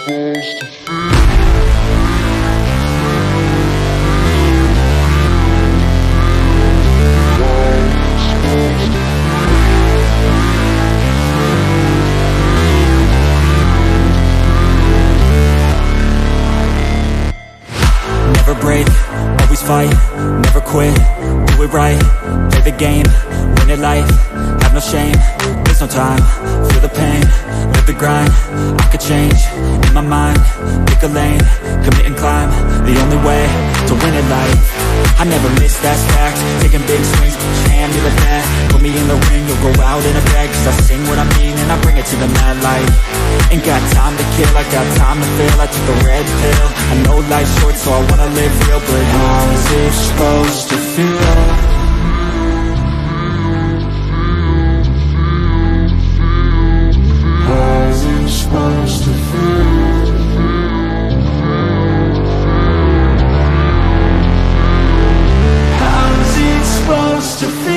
Never break, always fight, never quit, do it right, play the game, win it life, have no shame, there's no time, feel the pain, live the grind, I could change, in my mind, pick a lane, commit and climb, the only way to win it life. I never miss, that's fact, taking big swings, put your hand to the bat, put me in the ring, you'll go out in a bag, cause I sing what I mean and I bring it to the mad light. Ain't got time to kill, I got time to feel, I took the red pill, I know life's short so I wanna live real, but how's it supposed to feel? How's it supposed to feel? How's it supposed to feel?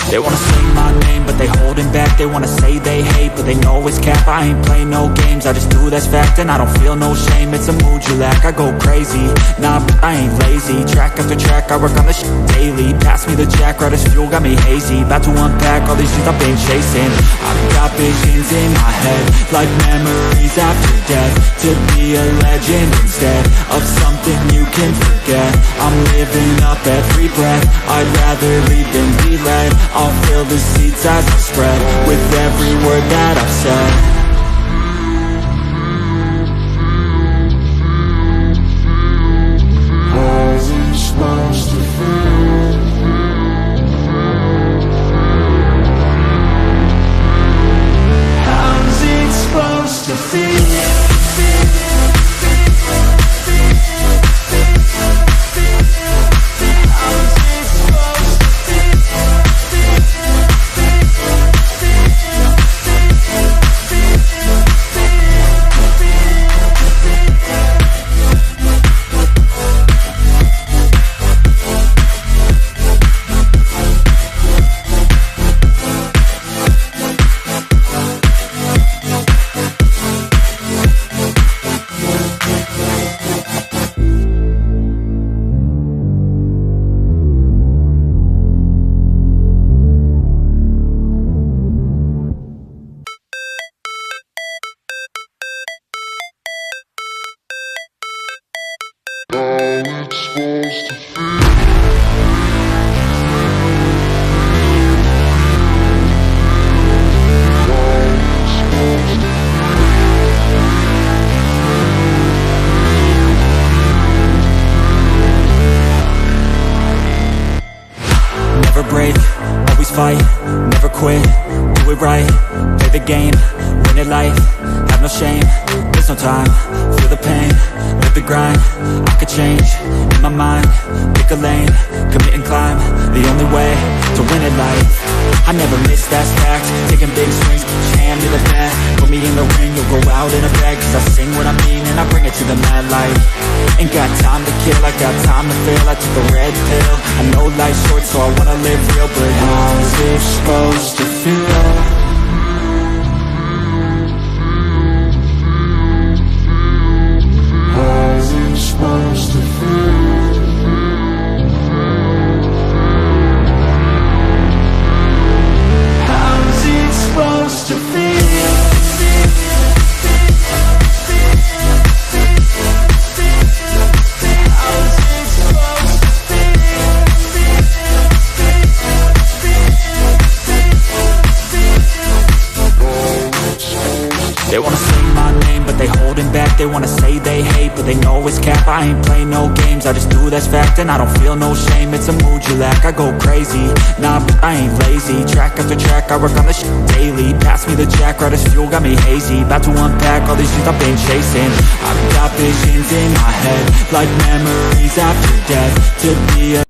They wanna say my name, but they holding back. They wanna say they hate, but they know it's cap. I ain't play no games, I just do that's fact. And I don't feel no shame, it's a mood you lack. I go crazy, nah, but I ain't lazy. Track after track, I work on this shit daily. Pass me the jack, right as fuel, got me hazy. About to unpack all these things I've been chasing. I've got visions in my head, like memories after death. To be a legend instead of something you can forget. I'm living up every breath, I'd rather lead than be led. I'll fill the seats as I spread with every word that I've said. How's it supposed to feel? How's it supposed to feel? Fight, never quit, do it right, play the game, win it life, have no shame, there's no time, feel the pain, live the grind, I could change, in my mind, pick a lane, commit and climb, the only way to win it life. I never miss, that's fact, taking big swings, put your hand to the bat, put me in the ring, you'll go out in a bag, cause I sing what I mean and I bring it to the mad light. Ain't got time to kill, I got time to feel, I took the red pill, I know life's short so I wanna live real, but how's it supposed to feel? How's it supposed to feel? How's it supposed to feel? They wanna say my name, but they holding back. They wanna say they hate, but they know it's cap. I ain't play no games, I just do that's fact. And I don't feel no shame, it's a mood you lack. I go crazy, nah, but I ain't lazy. Track after track, I work on this shit daily. Pass me the jack, right as fuel, got me hazy. About to unpack all these things I've been chasing. I've got visions in my head, like memories after death. To be a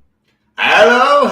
Hello,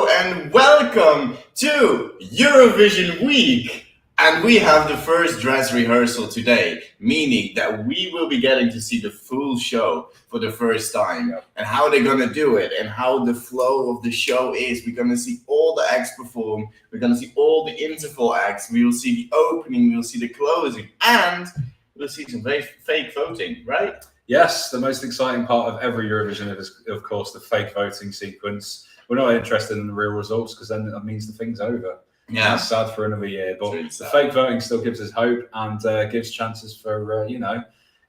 and welcome to Eurovision Week. And we have the first dress rehearsal today, meaning that we will be getting to see the full show for the first time. Yep. And how they're going to do it and how the flow of the show is. We're going to see all the acts perform. We're going to see all the interval acts. We will see the opening. We'll see the closing. And we'll see some fake voting, right? Yes, the most exciting part of every Eurovision is, of course, the fake voting sequence. We're not interested in the real results because then that means the thing's over. Yeah, that's sad for another year, but the fake voting still gives us hope and gives chances for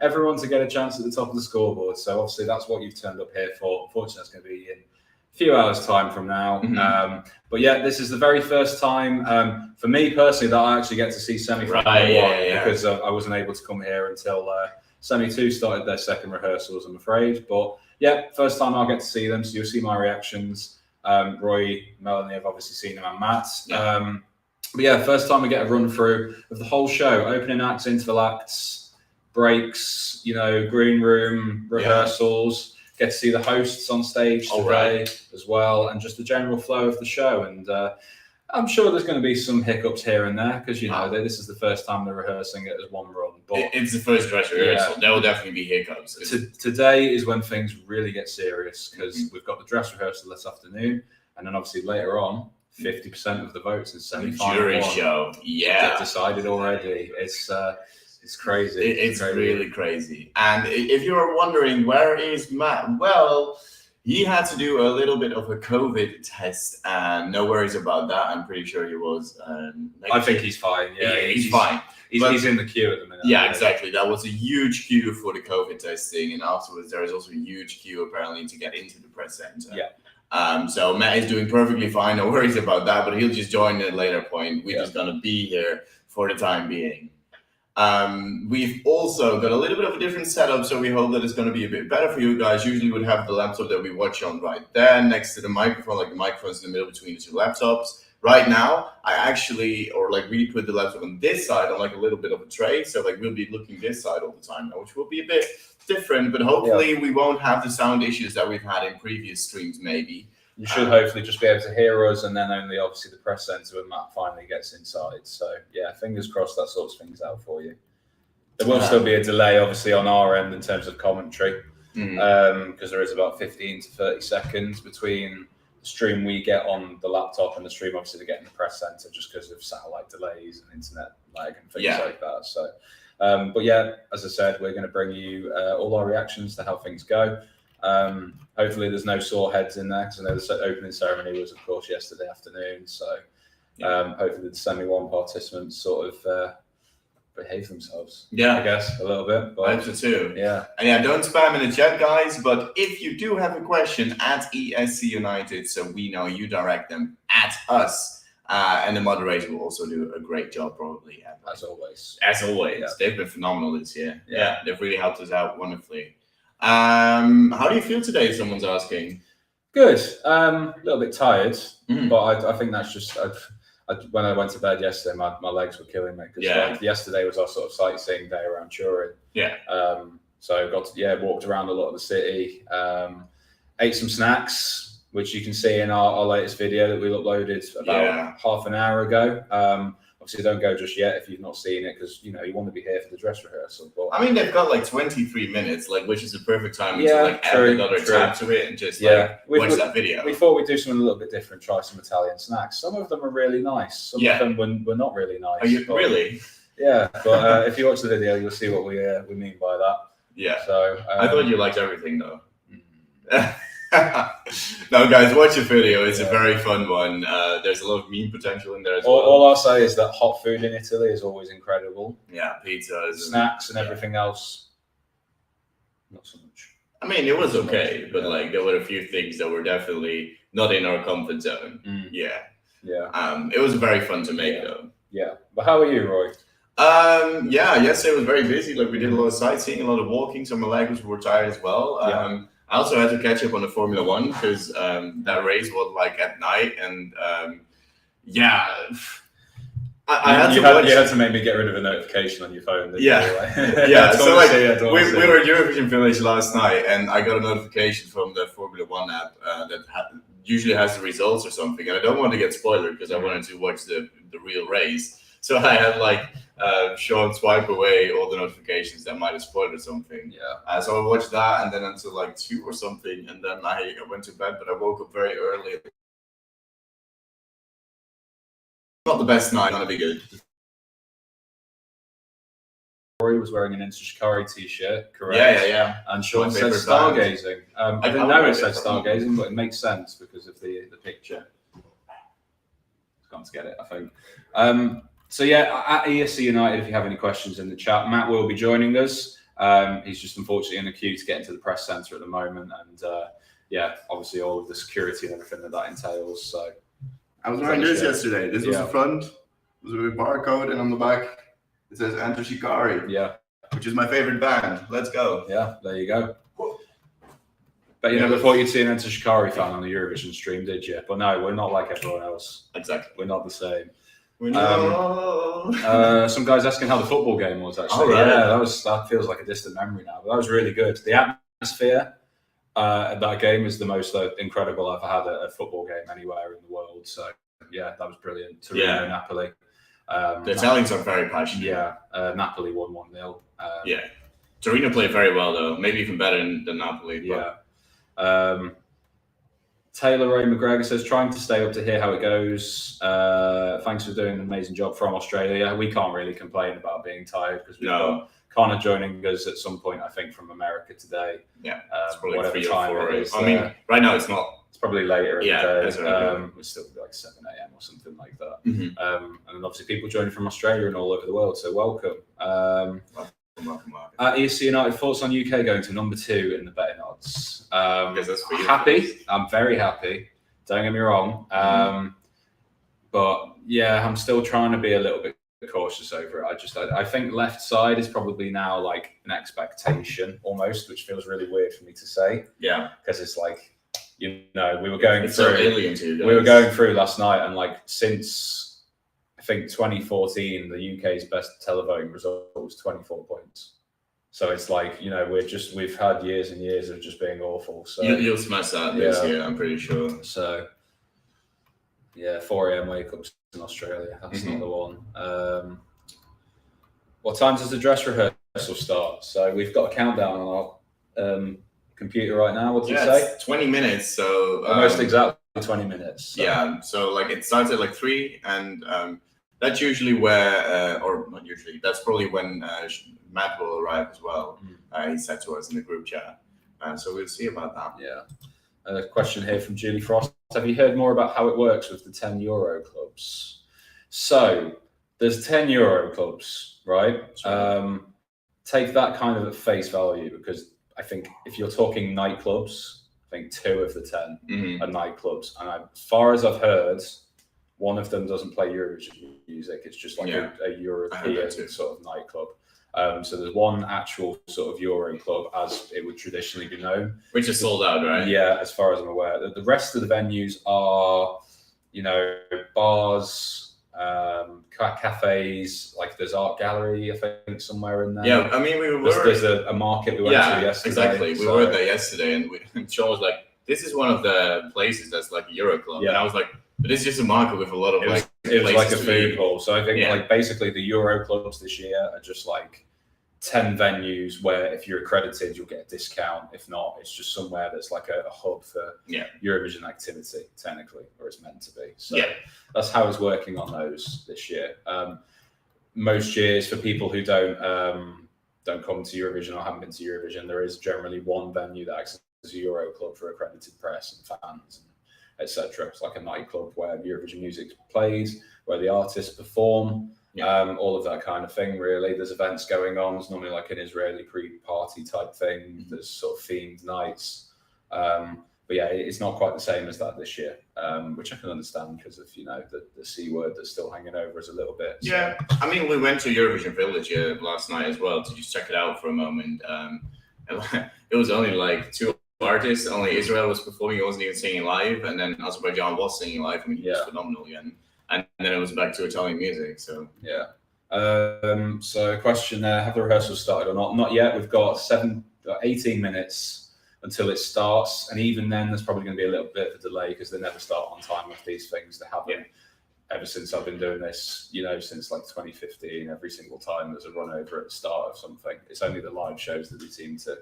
everyone to get a chance at the top of the scoreboard. So obviously that's what you've turned up here for. Unfortunately, that's going to be in a few hours' time from now. Mm-hmm. But yeah, this is the very first time for me personally that I actually get to see semi-final one because I wasn't able to come here until semi-2 started their second rehearsals, I'm afraid. But yeah, first time I'll get to see them, so you'll see my reactions. Roy, Melanie, I've obviously seen them, and Matt. Yeah. But yeah, first time we get a run through of the whole show: opening acts, interval acts, breaks, green room, rehearsals. Get to see the hosts on stage today as well, and just the general flow of the show. And I'm sure there's going to be some hiccups here and there because this is the first time they're rehearsing it as one run. But it's the first dress rehearsal. There will definitely be hiccups. Today is when things really get serious because we've got the dress rehearsal this afternoon, and then obviously later on, 50% of the votes in semi-final jury show, get decided already. It's crazy. It's crazy. Really crazy. And if you're wondering where is Matt, well, he had to do a little bit of a COVID test, and no worries about that. I'm pretty sure he was. I think he's fine. Yeah, he's fine. He's in the queue at the minute. Yeah, exactly. That was a huge queue for the COVID testing, and afterwards there is also a huge queue apparently to get into the press center. Yeah. So Matt is doing perfectly fine. No worries about that. But he'll just join at a later point. We're just gonna be here for the time being. We've also got a little bit of a different setup, so we hope that it's going to be a bit better for you guys. Usually we'd have the laptop that we watch on right there next to the microphone, like the microphone's in the middle between the two laptops. Right now, we put the laptop on this side on like a little bit of a tray, so like we'll be looking this side all the time now, which will be a bit different, but hopefully we won't have the sound issues that we've had in previous streams maybe. You should hopefully just be able to hear us, and then only obviously the press centre when Matt finally gets inside. So yeah, fingers crossed that sorts things out for you. There will still be a delay obviously on our end in terms of commentary because there is about 15 to 30 seconds between the stream we get on the laptop and the stream obviously they get in the press centre just because of satellite delays and internet lag and things like that. So, but yeah, as I said, we're going to bring you all our reactions to how things go. Hopefully there's no sore heads in there because I know the opening ceremony was of course yesterday afternoon, so hopefully the semi-1 participants sort of behave themselves, I guess a little bit, but I hope so too. And don't spam in the chat, guys, but if you do have a question at ESC United, so we know you direct them at us, and the moderator will also do a great job probably. As always, they've been phenomenal this year. They've really helped us out wonderfully. How do you feel today? Someone's asking. Good. A little bit tired, but I think that's just when I went to bed yesterday, my legs were killing me because yesterday was our sort of sightseeing day around Turin. So I got to walked around a lot of the city, ate some snacks, which you can see in our latest video that we uploaded about half an hour ago. Obviously, don't go just yet if you've not seen it because you want to be here for the dress rehearsal. But I mean, they've got like 23 minutes, which is the perfect time to add another tab to it and just watch that video. We thought we'd do something a little bit different, try some Italian snacks. Some of them are really nice. Some of them were not really nice. Are you really? Yeah, but if you watch the video, you'll see what we mean by that. Yeah. So I thought you liked everything though. No, guys, watch the video. It's a very fun one. There's a lot of meme potential in there as well. All I'll say is that hot food in Italy is always incredible. Yeah, pizzas, snacks, and everything else. Not so much. I mean, it was okay, but there were a few things that were definitely not in our comfort zone. It was very fun to make though. Yeah, but how are you, Roy? Yesterday was very busy. We did a lot of sightseeing, a lot of walking. So my legs were tired as well. I also had to catch up on the Formula One because that race was at night, and I had to watch. You had to make me get rid of a notification on your phone. So we were at Eurovision Village last night, and I got a notification from the Formula One app that usually has the results or something. And I don't want to get spoiled because I wanted to watch the real race. So I had like Sean swipe away all the notifications that might have spoiled or something. Yeah. So I watched that, and then until like 2 or something, and then I went to bed, but I woke up very early. Not the best night, gonna be good. Rory was wearing an Shikari t-shirt, correct? Yeah. And Sean My said favourite band. stargazing. I didn't know it said stargazing, but it makes sense because of the picture. It's gone to get it, I think. So yeah, at ESC United, if you have any questions in the chat, Matt will be joining us. He's just unfortunately in the queue to get into the press centre at the moment, and yeah, obviously all of the security and everything that entails. So I was wearing this yesterday. This was the front. It was with a barcode, and on the back it says Enter Shikari. Yeah, which is my favorite band. Let's go. Yeah, there you go. But you never thought you'd see an Enter Shikari fan on the Eurovision stream, did you? But no, we're not like everyone else. Exactly. We're not the same. Some guys asking how the football game was actually. Oh, right. Yeah, that feels like a distant memory now, but that was really good. The atmosphere at that game is the most incredible I've had at a football game anywhere in the world. So yeah, that was brilliant. Torino, Napoli. The Italians are very passionate. Yeah, Napoli won 1-0. Yeah, Torino played very well though, maybe even better than Napoli. Yeah. Taylor Ray McGregor says, trying to stay up to hear how it goes. Thanks for doing an amazing job from Australia. We can't really complain about being tired because we've got Connor joining us at some point, I think, from America today. Yeah, it's probably whatever 3 or time 4. it is. I mean, right now it's not. It's probably later in the day. It's right. It's still like 7 a.m. or something like that. Mm-hmm. And then obviously people joining from Australia and all over the world. So welcome. Welcome. At ESC United, thoughts on UK going to number 2 in the betting odds? That's for you. Happy. I'm very happy. Don't get me wrong. But yeah, I'm still trying to be a little bit cautious over it. I think left side is probably now like an expectation almost, which feels really weird for me to say. Yeah. Because it's like, you know, we were going so alien to you guys. We were going through last night, and like since I think 2014, the UK's best televoting result was 24 points. So it's like, you know, we've had years and years of just being awful. So you'll smash that this year, I'm pretty sure. So yeah, 4 a.m. wake ups in Australia. That's not the one. What time does the dress rehearsal start? So we've got a countdown on our computer right now. What did it say? It's 20 minutes. So almost exactly 20 minutes. So. Yeah. So like it starts at like 3, and that's usually where, or not usually, that's probably when Matt will arrive as well. He said to us in the group chat. So we'll see about that. Yeah. A question here from Julie Frost. Have you heard more about how it works with the 10 euro clubs? So there's 10 euro clubs, right? Take that kind of at face value, because I think if you're talking nightclubs, I think 2 of the 10 are nightclubs. And as far as I've heard, one of them doesn't play Eurovision music. It's just like a European sort of nightclub. So there's one actual sort of Euro club, as it would traditionally be known, which is sold out, right? Yeah, as far as I'm aware. The rest of the venues are, you know, bars, cafes. Like there's art gallery, I think, somewhere in there. Yeah, I mean, there's a market we went to yesterday. Exactly. We were there yesterday, and Sean was like, "This is one of the places that's like a Euro club," and I was like, "But it's just a market with a lot of It was like a food hall." So I think like basically the Euro clubs this year are just like 10 venues where if you're accredited, you'll get a discount. If not, it's just somewhere that's like a hub for Eurovision activity, technically, or it's meant to be. So that's how it's working on those this year. Most years, for people who don't come to Eurovision or haven't been to Eurovision, there is generally one venue that acts as a Euro club for accredited press and fans, etc. It's like a nightclub where Eurovision music plays, where the artists perform, all of that kind of thing, really. There's events going on. It's normally like an Israeli pre-party type thing. There's sort of themed nights. But yeah, it's not quite the same as that this year, which I can understand because of, you know, the C word that's still hanging over us a little bit. So. Yeah, I mean, we went to Eurovision Village last night as well to just check it out for a moment. It was only like 2 artists. Only Israel was performing. He wasn't even singing live, and then Azerbaijan was singing live. I mean, he was phenomenal again. And then it was back to Italian music. So so question there: have the rehearsals started or not? Not yet. We've got 18 minutes until it starts, and even then, there's probably going to be a little bit of a delay because they never start on time with these things. They haven't ever since I've been doing this, you know, since like 2015, every single time there's a run over at the start of something. It's only the live shows that we seem to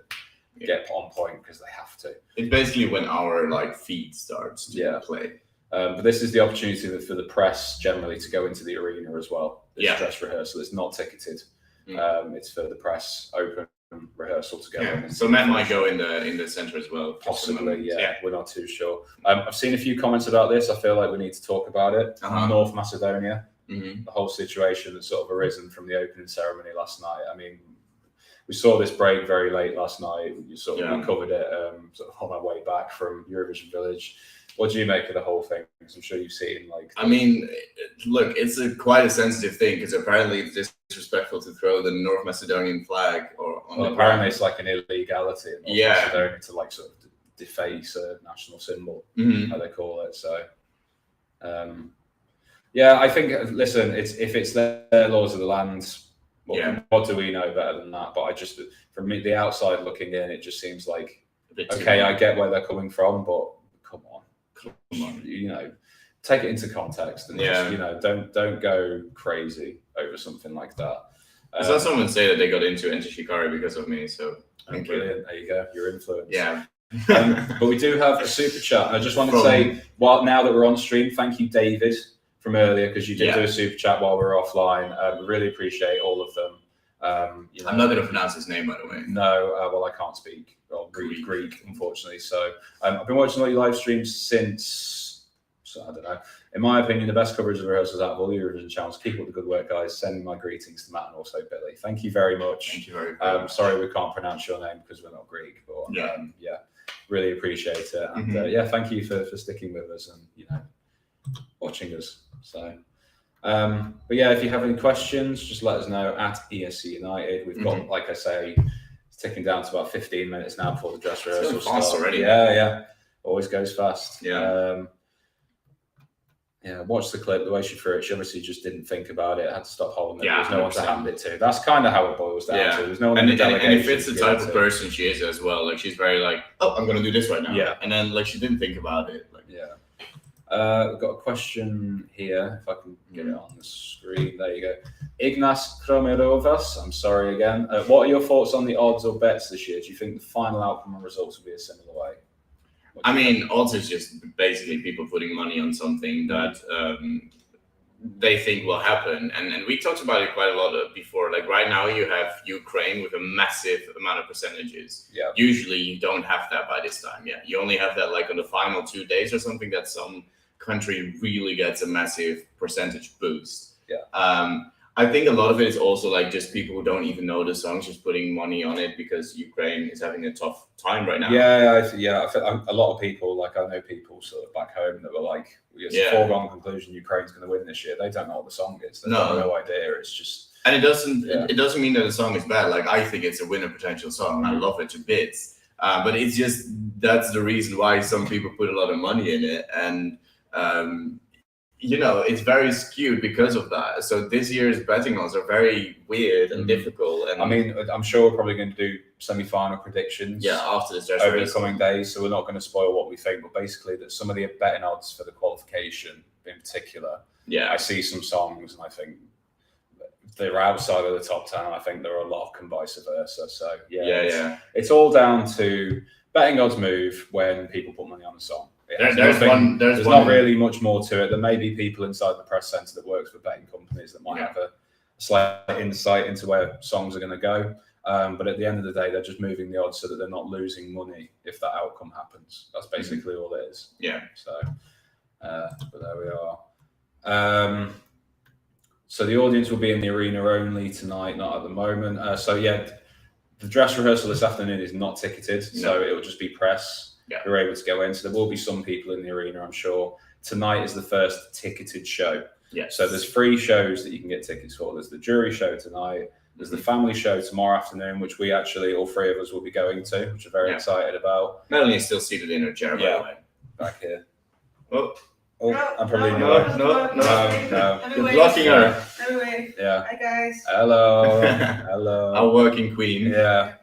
get on point because they have to. It's basically when our like feed starts to play. But this is the opportunity for the press generally to go into the arena as well. This dress rehearsal is not ticketed. It's for the press, open rehearsal to go in. So Matt might go in the center as well. Possibly, we're not too sure. I've seen a few comments about this. I feel like we need to talk about it. North Macedonia, the whole situation that's sort of arisen from the opening ceremony last night. I mean, we saw this break very late last night. We covered it sort of on our way back from Eurovision Village. What do you make of the whole thing? Because I'm sure you've seen I mean, look, it's quite a sensitive thing because apparently it's disrespectful to throw the North Macedonian flag apparently it's like an illegality in North Macedonia to like sort of deface a national symbol, how they call it. So, I think listen, if it's their laws of the land, what do we know better than that? But I just, from me, the outside looking in, it just seems like okay, I get where they're coming from, but come on, you know, take it into context and just, you know, don't go crazy over something like that. I saw someone say that they got into Shikari because of me, so thank you. There you go, your influence. Yeah. But we do have a super chat. I just wanted to say, now that we're on stream, thank you, David, from earlier, because you did do a super chat while we were offline. We really appreciate all of them. You know, I'm not going to pronounce his name, by the way. No, well, I can't speak Greek, unfortunately. So I've been watching all your live streams since, I don't know. In my opinion, the best coverage of rehearsals out of all the Eurovision channels. Keep up the good work, guys. Sending my greetings to Matt and also Billy. Thank you very much. Thank you very much. Sorry we can't pronounce your name because we're not Greek, but really appreciate it. And thank you for sticking with us and, you know, watching us. So, but if you have any questions, just let us know at ESC United. We've got, like I say, it's ticking down to about 15 minutes now before the dress rehearsal starts already. Yeah, always goes fast. Watch the clip. The way she threw it, she obviously just didn't think about it. Had to stop holding it. There's no one to hand it to. That's kind of how it boils down to. There's no one in the delegation. And if it's the type of person she is as well, like she's very like, oh, I'm going to do this right now. Yeah. And then like she didn't think about it. Like, we've got a question here. If I can get it on the screen. There you go. Ignas Kromerovas. I'm sorry again. What are your thoughts on the odds or bets this year? Do you think the final outcome and results will be a similar way? I mean, odds is just basically people putting money on something that they think will happen. And we talked about it quite a lot before. Like right now you have Ukraine with a massive amount of percentages. Yeah. Usually you don't have that by this time. Yeah. You only have that like on the final 2 days or something that some country really gets a massive percentage boost. Yeah. I think a lot of it is also like just people who don't even know the songs just putting money on it because Ukraine is having a tough time right now. I feel a lot of people, like I know people sort of back home that were like, it's a foregone conclusion Ukraine's going to win this year. They don't know what the song is. They have no idea. It's just, and it doesn't mean that the song is bad. Like I think it's a winner potential song. I love it to bits. But it's just that's the reason why some people put a lot of money in it, and you know, it's very skewed because of that. So this year's betting odds are very weird and difficult. And I mean, I'm sure we're probably going to do semi-final predictions. After this over the coming days. So we're not going to spoil what we think, but basically that some of the betting odds for the qualification in particular. I see some songs and I think they're outside of the top 10. And I think there are a lot of them vice versa. So it's all down to betting odds move when people put money on a song. There's not really much more to it. There may be people inside the press centre that works for betting companies that might have a slight insight into where songs are going to go. But at the end of the day, they're just moving the odds so that they're not losing money if that outcome happens. That's basically all it is. Yeah. So, but there we are. So the audience will be in the arena only tonight, not at the moment. The dress rehearsal this afternoon is not ticketed, so it will just be press. Who are able to go in. So there will be some people in the arena, I'm sure. Tonight is the first ticketed show. So there's 3 shows that you can get tickets for. There's the jury show tonight. There's the family show tomorrow afternoon, which we actually, all 3 of us will be going to, which we're very excited about. Melanie is still seated in her chair, by the way. Back here. Oh, I'm probably no. You're blocking her. Anyway. Hi, guys. Hello. Our working queen. Yeah.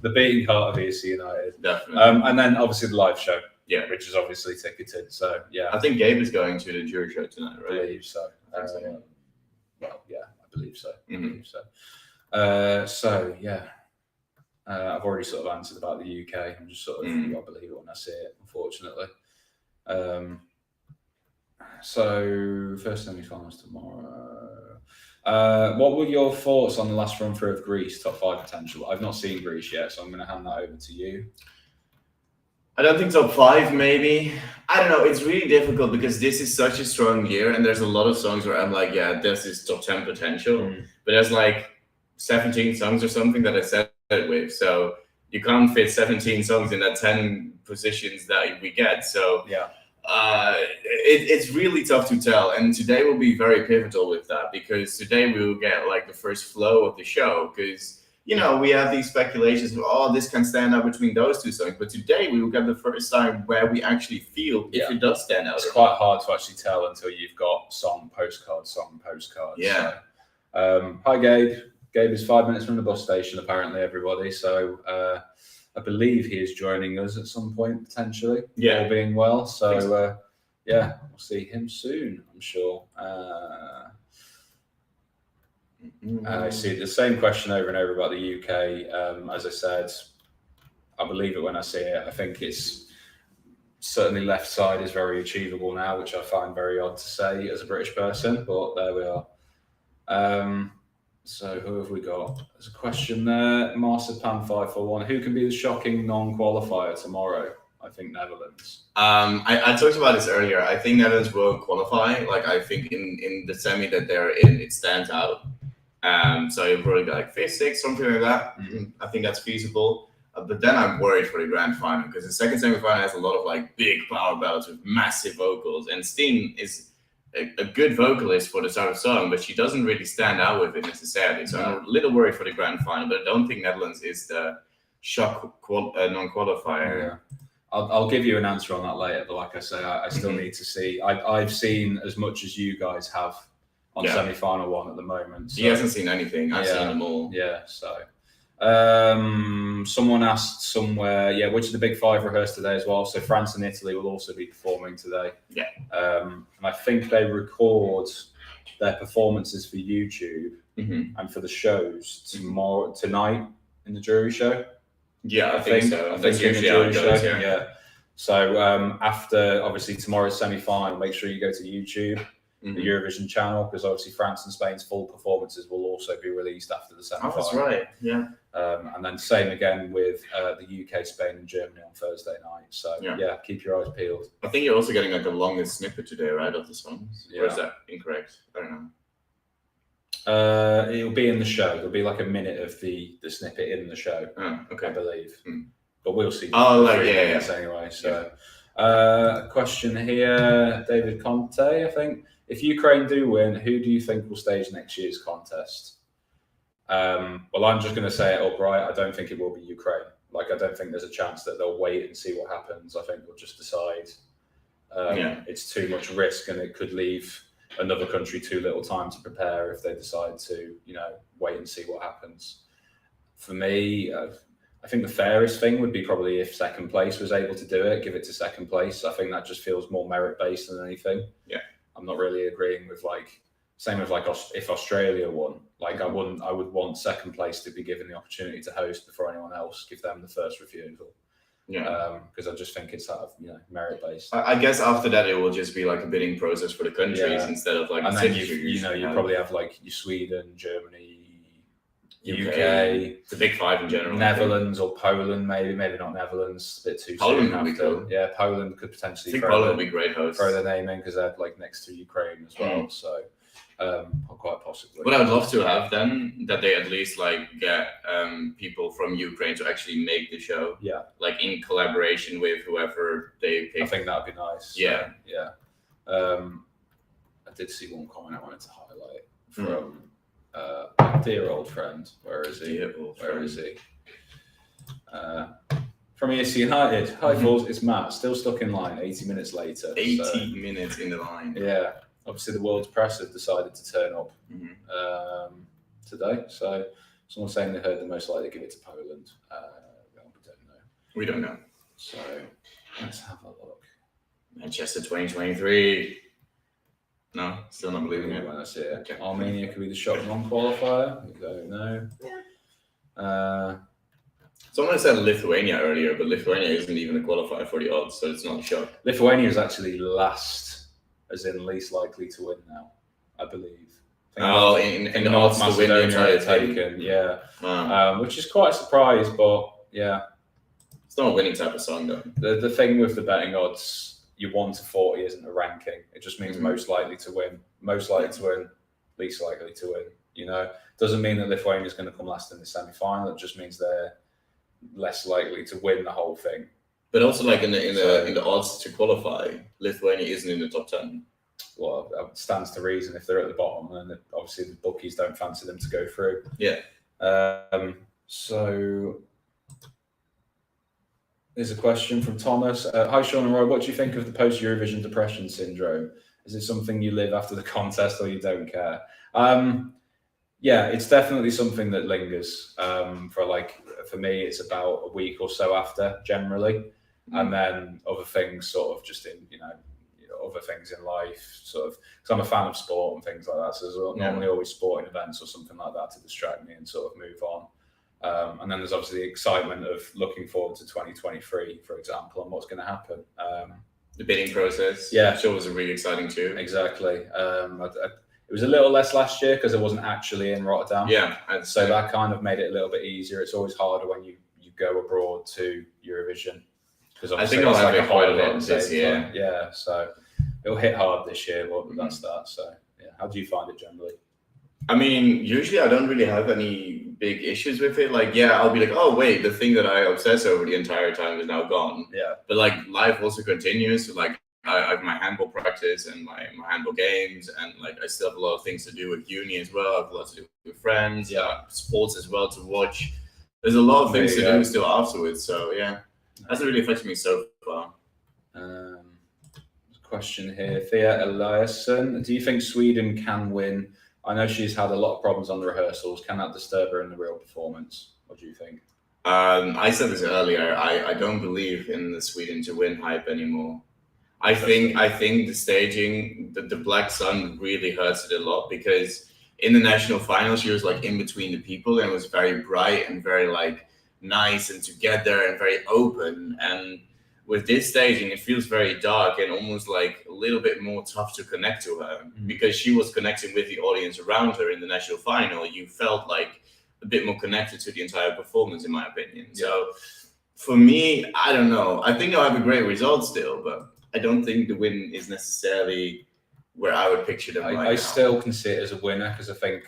The beating heart of ESC United. Definitely. And then obviously the live show. Yeah. which is obviously ticketed. So yeah, I think Gabe is going to the jury show tonight, I right? believe so. Well, yeah, I believe so. I Mhm. believe so. So yeah, I've already sort of answered about the UK. I'm just sort of I believe it when I see it, unfortunately. So first semi-finals tomorrow. What were your thoughts on the last run through of Greece top 5 potential? I've not seen Greece yet, so I'm going to hand that over to you. I don't think top 5, maybe. I don't know. It's really difficult because this is such a strong year, and there's a lot of songs where I'm like, yeah, this is top 10 potential. But there's like 17 songs or something that I set it with. So you can't fit 17 songs in that 10 positions that we get. So yeah. It's really tough to tell, and today will be very pivotal with that, because today we will get like the first flow of the show, because we have these speculations of, this can stand out between those two songs, but today we will get the first time where we actually feel if it does stand out. It's quite hard to actually tell until you've got song postcard. Yeah. So, hi Gabe. Gabe is 5 minutes from the bus station, apparently, everybody. So I believe he is joining us at some point, potentially. Yeah. All being well. So, we'll see him soon, I'm sure. I see the same question over and over about the UK. As I said, I believe it when I see it. I think it's certainly left side is very achievable now, which I find very odd to say as a British person, but there we are. So who have we got? There's a question there. Marzipan541. Who can be the shocking non-qualifier tomorrow? I think Netherlands. I talked about this earlier. I think Netherlands will qualify. Like, I think in the semi that they're in, it stands out. So you'll probably be like 5th, 6th, something like that. I think that's feasible. But then I'm worried for the grand final, because the second semi-final has a lot of like big power ballads with massive vocals, and Steen is a good vocalist for the sort of song, but she doesn't really stand out with it necessarily. So I'm a little worried for the grand final, but I don't think Netherlands is the shock non-qualifier. Yeah. I'll give you an answer on that later, but like I say, I still need to see. I've seen as much as you guys have on semi-final 1 at the moment. So. He hasn't seen anything. I've seen them all. Yeah, so. Someone asked somewhere, which of the big 5 rehearsed today as well. So France and Italy will also be performing today. Yeah. And I think they record their performances for YouTube and for the shows tonight in the jury show. Yeah, I think so. I think usually how it goes, yeah. So after obviously tomorrow's semi-final, make sure you go to YouTube, the Eurovision channel, because obviously France and Spain's full performances will also be released after the semi-final. Oh, that's right. Yeah. And then same again with the UK, Spain, and Germany on Thursday night. So keep your eyes peeled. I think you're also getting like the longest snippet today, right, of the songs? Yeah. Or is that incorrect? I don't know. It'll be in the show. There'll be like a minute of the snippet in the show. Oh, okay. I believe. But we'll see. Anyway. So, question here, David Conte, I think. If Ukraine do win, who do you think will stage next year's contest? Well, I'm just going to say it upright. I don't think it will be Ukraine. Like, I don't think there's a chance that they'll wait and see what happens. I think they'll just decide it's too much risk, and it could leave another country too little time to prepare if they decide to, wait and see what happens. For me, I think the fairest thing would be probably if second place was able to do it, give it to second place. I think that just feels more merit-based than anything. Yeah. I'm not really agreeing with same with if Australia won, I would want second place to be given the opportunity to host before anyone else, give them the first refusal. Yeah. Because I just think it's sort of merit based. I guess after that it will just be like a bidding process for the countries instead of like. And then you probably have like your Sweden, Germany, UK, the big 5 in general. Netherlands or Poland, maybe not Netherlands. A bit too Poland soon. Would be cool. Yeah, Poland could potentially. I think Poland would be great host. Throw their name in because they're like next to Ukraine as well. So. Quite possibly. What I would love to have then, that they at least get people from Ukraine to actually make the show. Yeah. Like in collaboration with whoever they pick. I think that'd be nice. Yeah. I did see one comment I wanted to highlight from dear old friend. Where is he? From ESC United. Hi, Falls. It's Matt. Still stuck in line 80 minutes later. 80 minutes in the line. Yeah. Obviously, the world's press have decided to turn up today. So, someone's saying they heard they're most likely to give it to Poland. We don't know. We don't know. So, Let's have a look. Manchester 2023. No, still not believing it. When I see it. Okay. Armenia could be the shock non-qualifier. We don't know. Someone said Lithuania earlier, but Lithuania isn't even a qualifier for the odds, so it's not a shock. Lithuania is actually last, as in least likely to win now, I believe. In North odds to win the entire thing. taken, which is quite a surprise, but yeah. It's not a winning type of song, though. The thing with the betting odds, your 1 to 40 isn't a ranking. It just means most likely to win, least likely to win. You know, doesn't mean that Lithuania is going to come last in the semi-final. It just means they're less likely to win the whole thing. But also, like in the odds to qualify, Lithuania isn't in the top 10. Well, it stands to reason if they're at the bottom, and obviously the bookies don't fancy them to go through. Yeah. So there's a question from Thomas. Hi, Sean and Roy. What do you think of the post-Eurovision depression syndrome? Is it something you live after the contest or you don't care? Yeah, it's definitely something that lingers. For me, it's about a week or so after, generally. And then other things sort of just in, other things in life, sort of, because I'm a fan of sport and things like that. So there's normally always sporting events or something like that to distract me and sort of move on. And then there's obviously the excitement of looking forward to 2023, for example, and what's going to happen. The bidding process, sure, was really exciting too. Exactly. It was a little less last year because it wasn't actually in Rotterdam. Yeah. So that kind of made it a little bit easier. It's always harder when you go abroad to Eurovision. Because I think I'll have it quite a lot this year. Yeah, so it'll hit hard this year, but that's that. So, yeah, how do you find it generally? I mean, usually I don't really have any big issues with it. Like, I'll be like, oh, wait, the thing that I obsess over the entire time is now gone. Yeah. But, like, life also continues. So, like, I have my handball practice and my handball games. And, like, I still have a lot of things to do with uni as well. I have a lot to do with friends. Sports as well to watch. There's a lot of things to do still afterwards. So, yeah. Hasn't really affected me so far. Question here. Thea Eliasson. Do you think Sweden can win? I know she's had a lot of problems on the rehearsals. Can that disturb her in the real performance? What do you think? I said this earlier. I don't believe in the Sweden to win hype anymore. I think the staging, the Black Sun really hurts it a lot because in the national final she was like in between the people and it was very bright and very like nice and together and very open. And with this staging, it feels very dark and almost like a little bit more tough to connect to her because she was connecting with the audience around her in the national final. You felt like a bit more connected to the entire performance, in my opinion. Yeah. So for me, I don't know. I think I'll have a great result still, but I don't think the win is necessarily where I would picture them right now. I still can see it as a winner because I think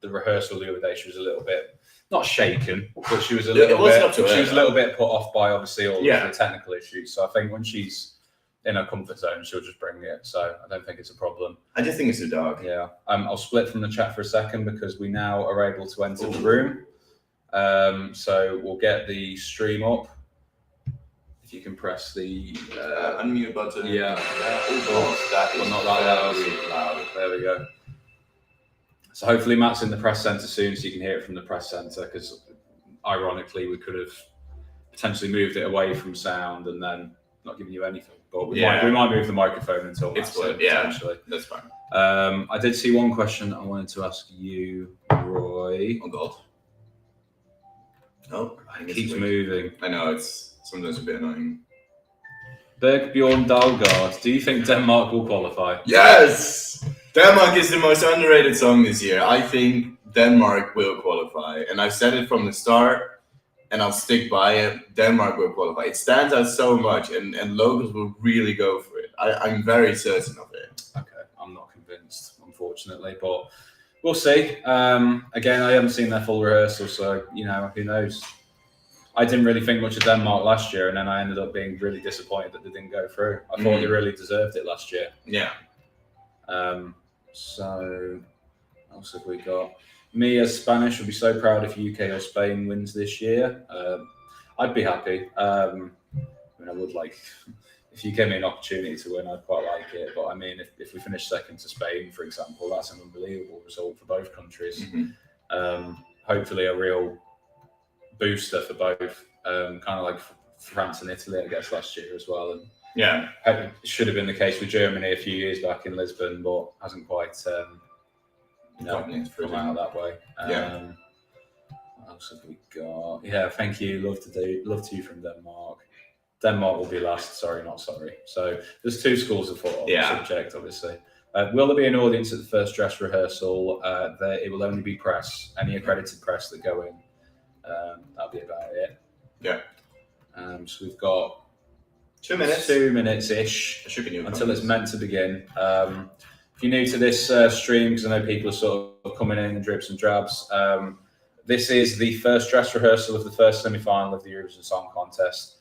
the rehearsal the other day, she was a little bit not shaken, but she was a little bit put off by obviously all of the technical issues. So I think when she's in her comfort zone, she'll just bring it. So I don't think it's a problem. I just think it's too dark. Yeah. I'll split from the chat for a second because we now are able to enter the room. So we'll get the stream up. If you can press the unmute button. Yeah. Not that loud. There we go. So hopefully Matt's in the press centre soon so you can hear it from the press centre because ironically we could have potentially moved it away from sound and then not given you anything. But we might move the microphone until it's fine. Potentially. That's fine. I did see one question I wanted to ask you, Roy. Oh God. Oh, it keeps moving. I know, it's sometimes a bit annoying. Bergbjorn Dalgaard, do you think Denmark will qualify? Yes! Denmark is the most underrated song this year. I think Denmark will qualify. And I've said it from the start, and I'll stick by it. Denmark will qualify. It stands out so much, and locals will really go for it. I'm very certain of it. Okay, I'm not convinced, unfortunately, but we'll see. Again, I haven't seen their full rehearsal, so, who knows? I didn't really think much of Denmark last year, and then I ended up being really disappointed that they didn't go through. I thought they really deserved it last year. Yeah. So, what else have we got? Me as Spanish would be so proud if UK or Spain wins this year. I'd be happy. I would like, if you gave me an opportunity to win, I'd quite like it. But I mean, if we finish second to Spain, for example, that's an unbelievable result for both countries. Hopefully a real booster for both, kind of like France and Italy, I guess, last year as well. And Yeah. it should have been the case with Germany a few years back in Lisbon, but hasn't quite come out that way. What else have we got? Yeah, thank you. Love to you from Denmark. Denmark will be last. Sorry, not sorry. So there's two schools of thought on the subject, obviously. Will there be an audience at the first dress rehearsal? It will only be press, any accredited press that go in. That'll be about it. Yeah. So we've got 2 minutes. 2 minutes-ish until it's meant to begin. If you're new to this stream, because I know people are sort of coming in drips and drabs, this is the first dress rehearsal of the first semi-final of the Eurovision Song Contest.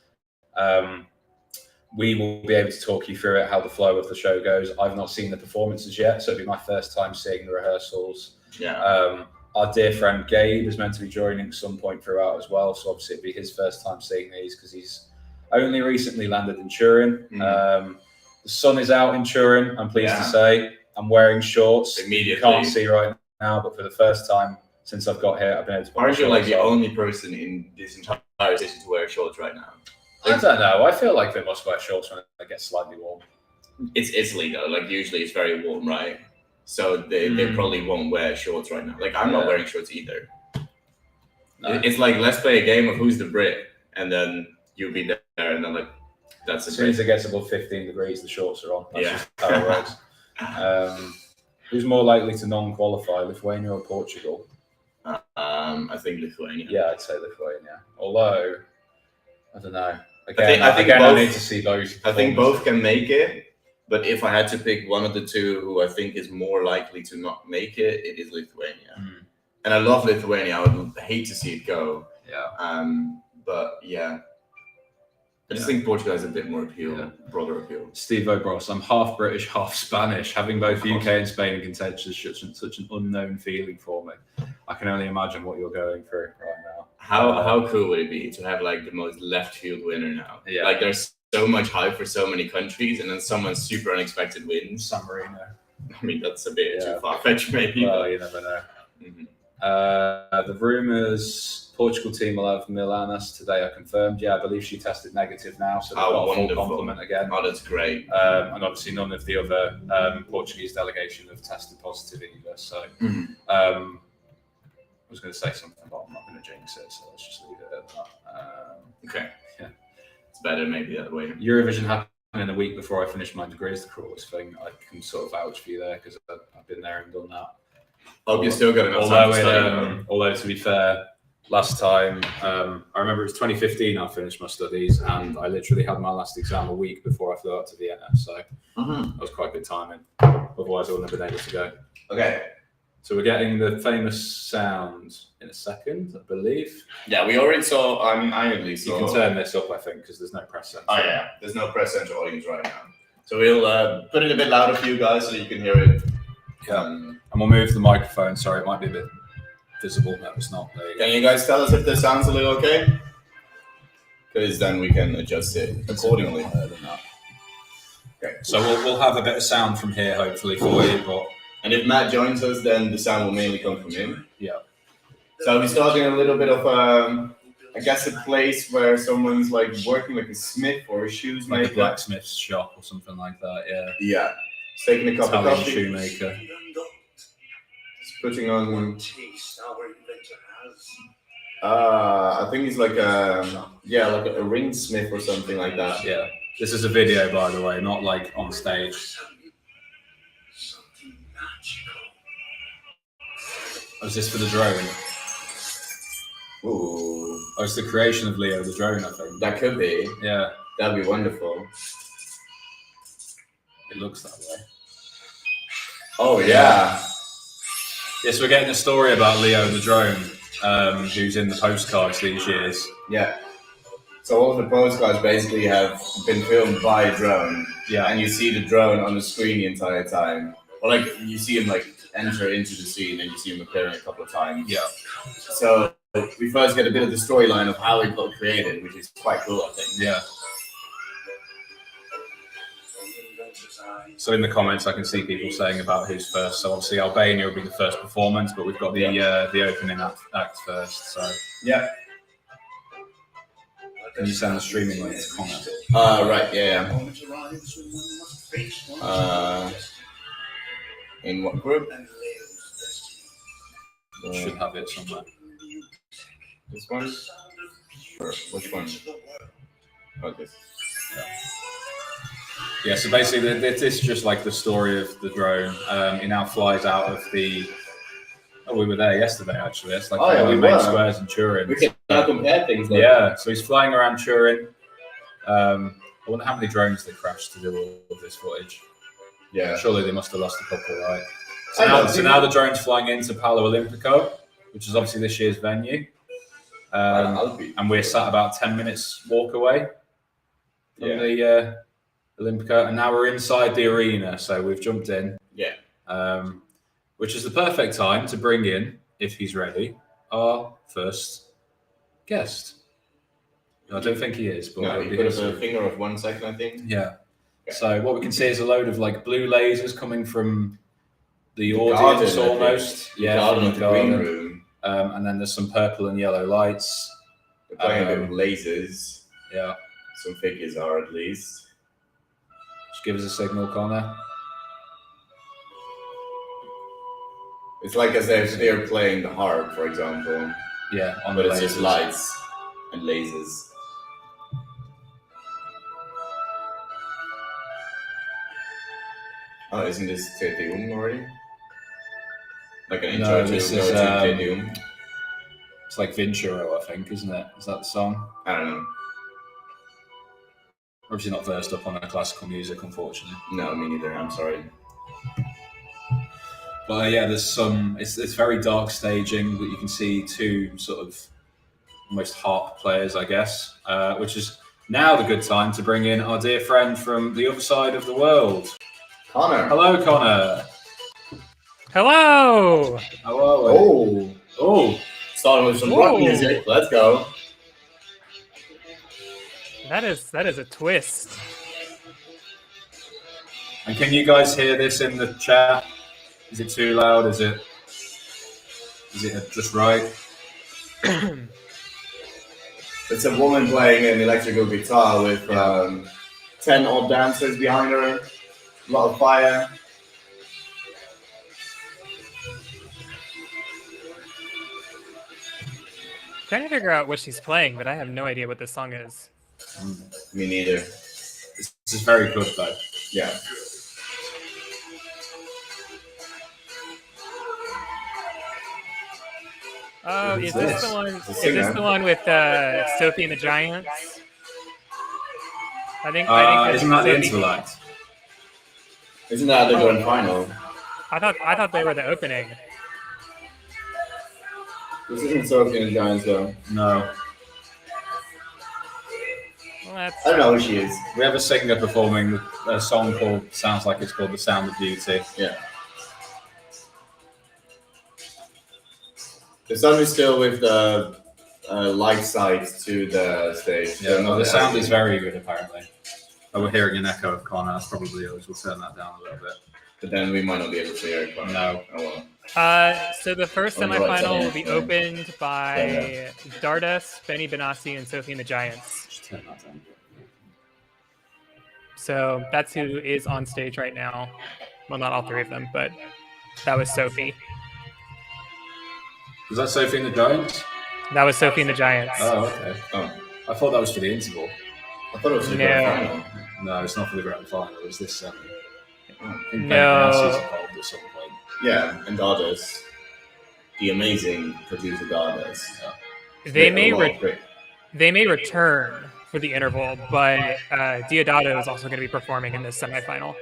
We will be able to talk you through it, how the flow of the show goes. I've not seen the performances yet, so it'll be my first time seeing the rehearsals. Yeah. Our dear friend Gabe is meant to be joining at some point throughout as well, so obviously it'll be his first time seeing these because he's only recently landed in Turin. The sun is out in Turin, I'm pleased to say. I'm wearing shorts. Immediately. You can't see right now, but for the first time since I've got here, I've been able to put Aren't you like the on. only person in this entire station to wear shorts right now? I don't know. I feel like they must wear shorts when they get slightly warm. It's Italy though. Like usually it's very warm, right? So they probably won't wear shorts right now. Like I'm not wearing shorts either. No. It's like let's play a game of who's the Brit, and then you'll be there, and then like that's as soon as it gets above 15 degrees, the shorts are on. That's just how it works. Who's more likely to non-qualify, Lithuania or Portugal? I think Lithuania. Yeah, I'd say Lithuania. Although I don't know. Again, I think both, I need to see both. I think both can make it, but if I had to pick one of the two who I think is more likely to not make it, it is Lithuania. And I love Lithuania. I would hate to see it go. Yeah. But yeah, I just think Portugal has a bit more appeal, broader appeal. Steve O'Bross, I'm half British, half Spanish. Having both UK and Spain in contention is such an unknown feeling for me. I can only imagine what you're going through right now. How cool would it be to have like the most left field winner now? Yeah. Like there's so much hype for so many countries, and then someone super unexpected wins. San Marino. I mean, that's a bit too far-fetched, maybe. Well, you never know. The rumours, Portugal team will have Milanas today are confirmed. Yeah, I believe she tested negative now, so they've got a full complement again. Oh, that's great. And obviously none of the other Portuguese delegation have tested positive either. So I was going to say something, but I'm not going to jinx it, so let's just leave it at that. Okay. Yeah. It's better maybe that way. Eurovision happened in the week before I finished my degree is the cruelest thing. I can sort of vouch for you there because I've been there and done that. Hope you still got enough time to study. Although to be fair, last time, I remember it was 2015 I finished my studies and I literally had my last exam a week before I flew out to Vienna. So that was quite good timing. Otherwise I wouldn't have been able to go. Okay. So we're getting the famous sound in a second, I believe. Yeah, we already saw, I at least saw. You can turn this up, I think, because there's no press center. Oh yeah, there's no press center audience right now. So we'll put it a bit louder for you guys so you can hear it. Yeah, and we'll move the microphone. Sorry, it might be a bit visible. No, it's not. There you go. Can you guys tell us if this sounds a little okay? Because then we can adjust it accordingly. Okay, so we'll have a bit of sound from here, hopefully, for you. But and if Matt joins us, then the sound will mainly come from him. Yeah. So we're starting a little bit of, I guess, a place where someone's like working like a smith or a shoemaker. Like a blacksmith's shop or something like that, yeah. Yeah. Just taking a cup of coffee. Shoemaker. Just putting on... I think he's like a ring smith or something like that. Yeah. This is a video, by the way, not like on stage. Oh, is this for the drone? Ooh. Oh, it's the creation of Leo the drone, I think. That could be. Yeah. That'd be wonderful. It looks that way. Oh, yeah. Yes, we're getting a story about Leo the drone, who's in the postcards these years. Yeah. So all of the postcards basically have been filmed by a drone. Yeah. And you see the drone on the screen the entire time. Or like, you see him like enter into the scene and you see him appearing a couple of times. Yeah. So we first get a bit of the storyline of how it got created, which is quite cool, I think. Yeah. So in the comments, I can see people saying about who's first. So obviously Albania will be the first performance, but we've got the opening act first. So yeah. Can you send the streaming link to Connor? Right, yeah. In what group? Should have it somewhere. This one? Or which one? Oh, this. Yeah, so basically this is just like the story of the drone. He now flies out of the... Oh, we were there yesterday, actually. It's like we made squares in Turin. We can now compare things. Like yeah, so he's flying around Turin. I wonder how many drones they crashed to do all of this footage. Yeah. Surely they must have lost a couple, right? So now the drone's flying into Palo Olimpico, which is obviously this year's venue. And we're sat about 10 minutes walk away from the Olimpico, and now we're inside the arena, so we've jumped in. Yeah. Which is the perfect time to bring in, if he's ready, our first guest. I don't think he is, but he put up a finger of 1 second, I think. Yeah. So what we can see is a load of like blue lasers coming from the audience garden, almost. From the green room. And then there's some purple and yellow lights. They're playing a bit of lasers. Yeah. Some figures are at least. Just give us a signal, Connor. It's like as if they're playing the harp, for example. Yeah, but it's just lights and lasers. Oh, isn't this Te Deum already? Like an intro to Te Deum? It's like Vincero, I think, isn't it? Is that the song? I don't know. Obviously not versed up on our classical music, unfortunately. No, me neither. I'm sorry. But yeah, there's some. It's very dark staging, but you can see two sort of almost harp players, I guess, which is now the good time to bring in our dear friend from the other side of the world, Connor. Hello, Connor. Hello. How are we? Oh! Starting with some rock music. Let's go. That is a twist. And can you guys hear this in the chat? Is it too loud? Is it just right? It's a woman playing an electrical guitar with 10 odd dancers behind her. A lot of fire. Trying to figure out what she's playing, but I have no idea what this song is. Me neither. This is very good, though. Yeah. Oh, is this the one? Is this the one with Sophie and the Giants? I think isn't that the interval act? Isn't that the grand final? I thought they were the opening. This isn't Sophie and the Giants, though. No. Well, that's... I don't know who she is. We have a singer performing a song sounds like it's called "The Sound of Beauty." Yeah. The sun is still with the light side to the stage. Yeah, no, the sound is very good, apparently. Oh, we're hearing an echo of Connor. That's probably yours. We'll turn that down a little bit. But then we might not be able to hear it. No. Oh, well. So the first semifinal will be opened by Dardas, Benny Benassi, and Sophie and the Giants. Just turn that down. So that's who is on stage right now. Well, not all three of them, but that was Sophie. Was that Sophie and the Giants? That was Sophie and the Giants. Oh, okay. Oh, I thought that was for the interval. I thought it was for the grand final. No, it's not for the grand final. It was this. No. Involved at some point. Yeah, and Dardas, the amazing producer Dardas. Yeah. They may return for the interval, but Diodato is also going to be performing in this semifinal.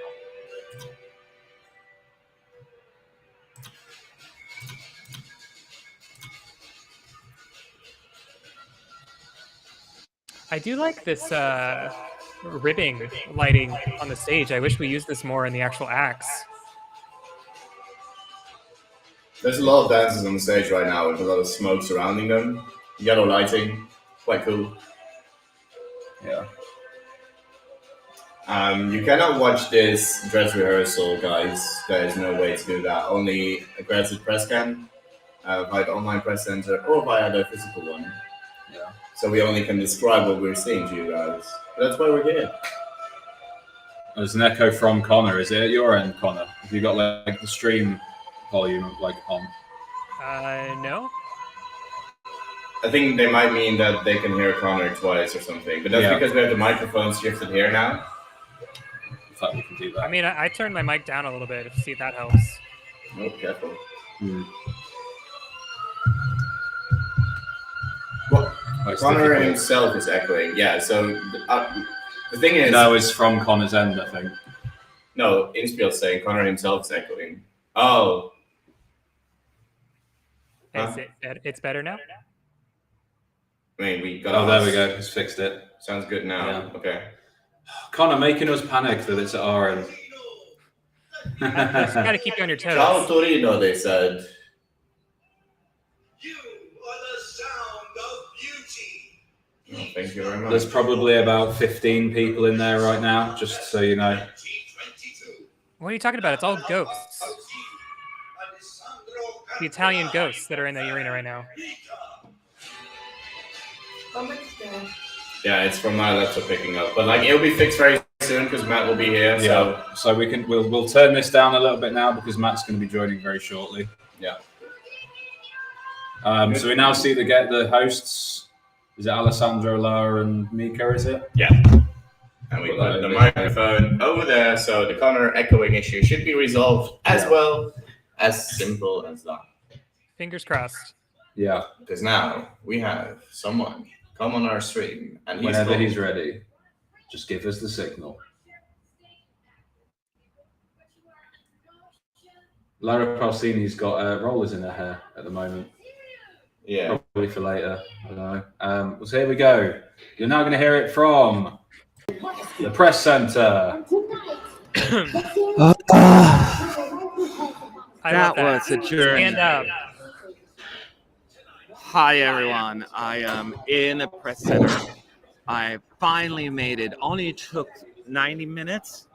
I do like this ribbing lighting on the stage. I wish we used this more in the actual acts. There's a lot of dancers on the stage right now with a lot of smoke surrounding them. Yellow lighting, quite cool. Yeah. You cannot watch this dress rehearsal, guys. There is no way to do that. Only a graduate press can, via the online press center or via the physical one. Yeah. so we only can describe what we're seeing to you guys. That's why we're here. There's an echo from Connor. Is it at your end, Connor? Have you got like the stream volume like on? No. I think they might mean that they can hear Connor twice or something, but that's because we have the microphones shifted here now. I thought we can do that. I mean, I turned my mic down a little bit. See if that helps. Oh, careful. Well, Connor himself is echoing. Yeah, so the thing is... No, it's from Connor's end, I think. No, Inspiel's saying Connor himself is echoing. Oh. It's better now? I mean, we got... Oh, there we go. It's fixed it. Sounds good now. Yeah. Okay. Connor, making us panic that it's at our end. You gotta keep you on your toes. Ciao Torino, they said. You are the sound of beauty. Oh, thank you very much. There's probably about 15 people in there right now, just so you know. What are you talking about? It's all ghosts. The Italian ghosts that are in the arena right now. Yeah, it's from my laptop picking up, but like it'll be fixed very soon because Matt will be here. Yeah. So we'll turn this down a little bit now because Matt's going to be joining very shortly. Yeah. So we now see the hosts. Is it Alessandro, Lara, and Mika? Is it? Yeah. And we got the microphone over there, so the Connor echoing issue should be resolved as well as simple as that. Fingers crossed. Yeah. Because now we have someone come on our stream, and whenever he's ready, just give us the signal. Lara Pausini's got rollers in her hair at the moment. Yeah. Probably for later. I don't know. So here we go. You're now going to hear it from the press center. That was a journey. Stand up. Hi, everyone. I am in the press center. I finally made it. Only took 90 minutes.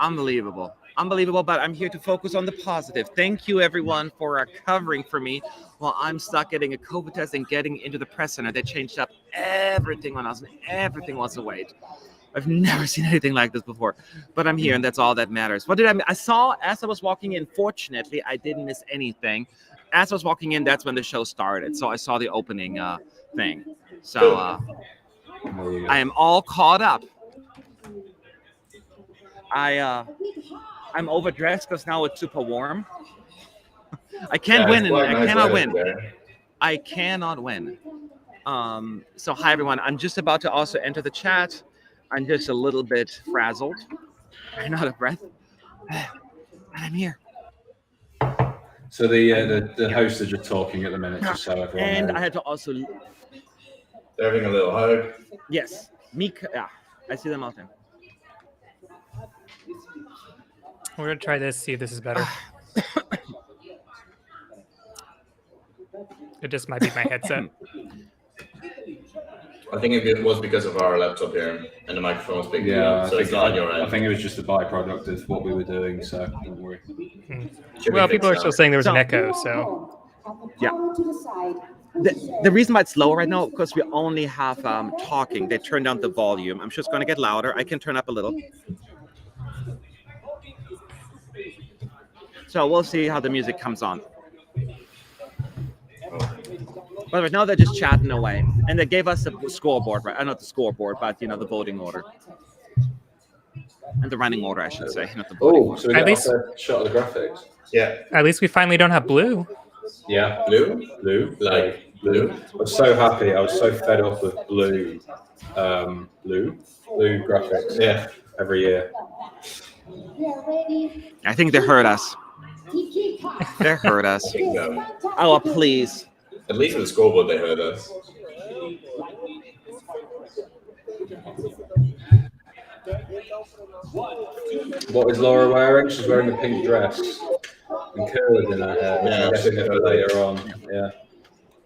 Unbelievable. Unbelievable, but I'm here to focus on the positive. Thank you, everyone, for covering for me while I'm stuck getting a COVID test and getting into the press center. They changed up everything on us, and everything was a wait. I've never seen anything like this before, but I'm here, and that's all that matters. What did I saw as I was walking in? Fortunately, I didn't miss anything. As I was walking in, that's when the show started. So I saw the opening thing. So I am all caught up. I'm overdressed because now it's super warm. I can't win. I cannot win. I cannot win. So hi, everyone. I'm just about to also enter the chat. I'm just a little bit frazzled. I'm out of breath. And I'm here. So the hosts are just talking at the minute, just so everyone knows. I had to also... They're having a little hug. Yes. Mika. Yeah. I see them out there. We're going to try this, see if this is better. It just might be my headset. I think it was because of our laptop here and the microphone was picking up, so it's not on your end. I think it was just a byproduct of what we were doing, so don't worry. Well, people are still saying there was an echo, so... Yeah. The reason why it's lower right now, because we only have talking. They turned down the volume. I'm sure it's going to get louder. I can turn up a little. So we'll see how the music comes on. But right now they're just chatting away. And they gave us a scoreboard, right? Not the scoreboard, but, you know, the voting order. And the running order, I should say. Not the voting order. So we got a shot of the graphics. Yeah. At least we finally don't have blue. Yeah. Blue? Like blue? I was so happy. I was so fed up with blue graphics. Yeah. Every year. I think they heard us. They heard us. I think so. Oh, please. At least with the scoreboard, they heard us. What is Laura wearing? She's wearing a pink dress and curlers in her hair. Yeah, I'm guessing it later on. Yeah.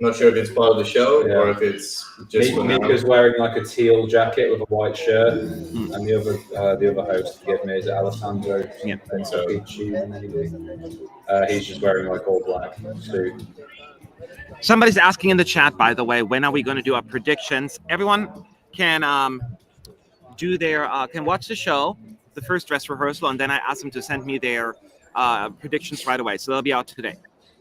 Not sure if it's part of the show or if it's just Mika's wearing like a teal jacket with a white shirt, and the other host, forgive me, is Alessandro. Yeah, so maybe. He's just wearing like all black suit. Somebody's asking in the chat, by the way, when are we going to do our predictions? Everyone can can watch the show, the first dress rehearsal, and then I asked them to send me their predictions right away. So they'll be out today.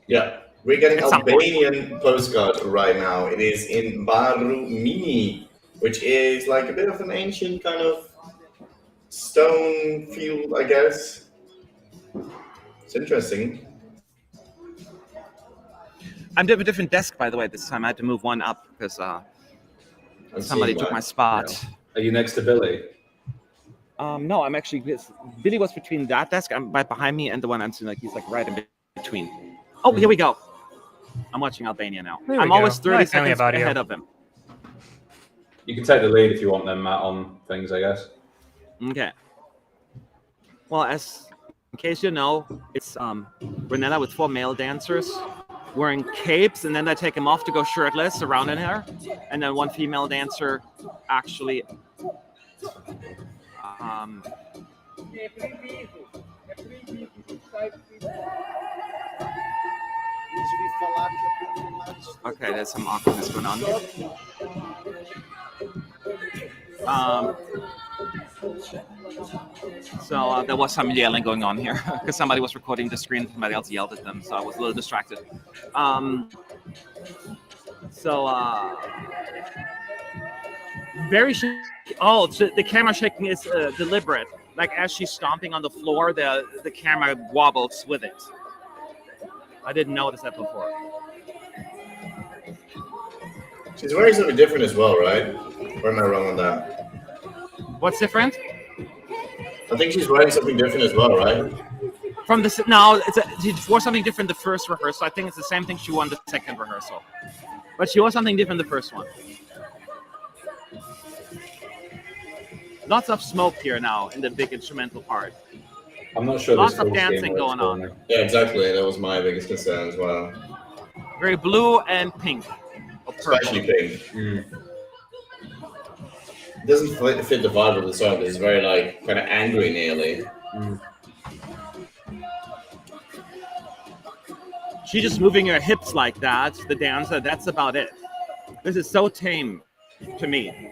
Yeah, we're getting Albanian postcard right now. It is in Baru Mini, which is like a bit of an ancient kind of stone field, I guess. It's interesting. I'm doing a different desk, by the way, this time. I had to move one up because somebody took my spot. Yeah. Are you next to Billy? No, I'm actually. Billy was between that desk, right behind me, and the one I'm sitting, like he's like right in between. Oh, here we go. I'm watching Albania now. I'm always 30 seconds ahead of him. You can take the lead if you want them, Matt, on things, I guess. Okay. Well, in case you know, it's Ronela with 4 male dancers wearing capes, and then they take them off to go shirtless surrounding her, and then 1 female dancer actually okay, there's some awkwardness going on here. So there was some yelling going on here because somebody was recording the screen, somebody else yelled at them, so I was a little distracted. Very so the camera shaking is deliberate. Like as she's stomping on the floor, the camera wobbles with it. I didn't notice that before. She's wearing something different as well, right? Or am I wrong on that? What's different? I think she's wearing something different as well, right? She wore something different the first rehearsal. I think it's the same thing she wore the second rehearsal. But she wore something different the first one. Lots of smoke here now in the big instrumental part. I'm not sure. Lots of dancing going on. Yeah, exactly. That was my biggest concern as well. Very blue and pink. Especially pink. It doesn't fit the vibe of the song. It's very like kind of angry nearly. She's just moving her hips like that, the dancer, that's about it. This is so tame to me.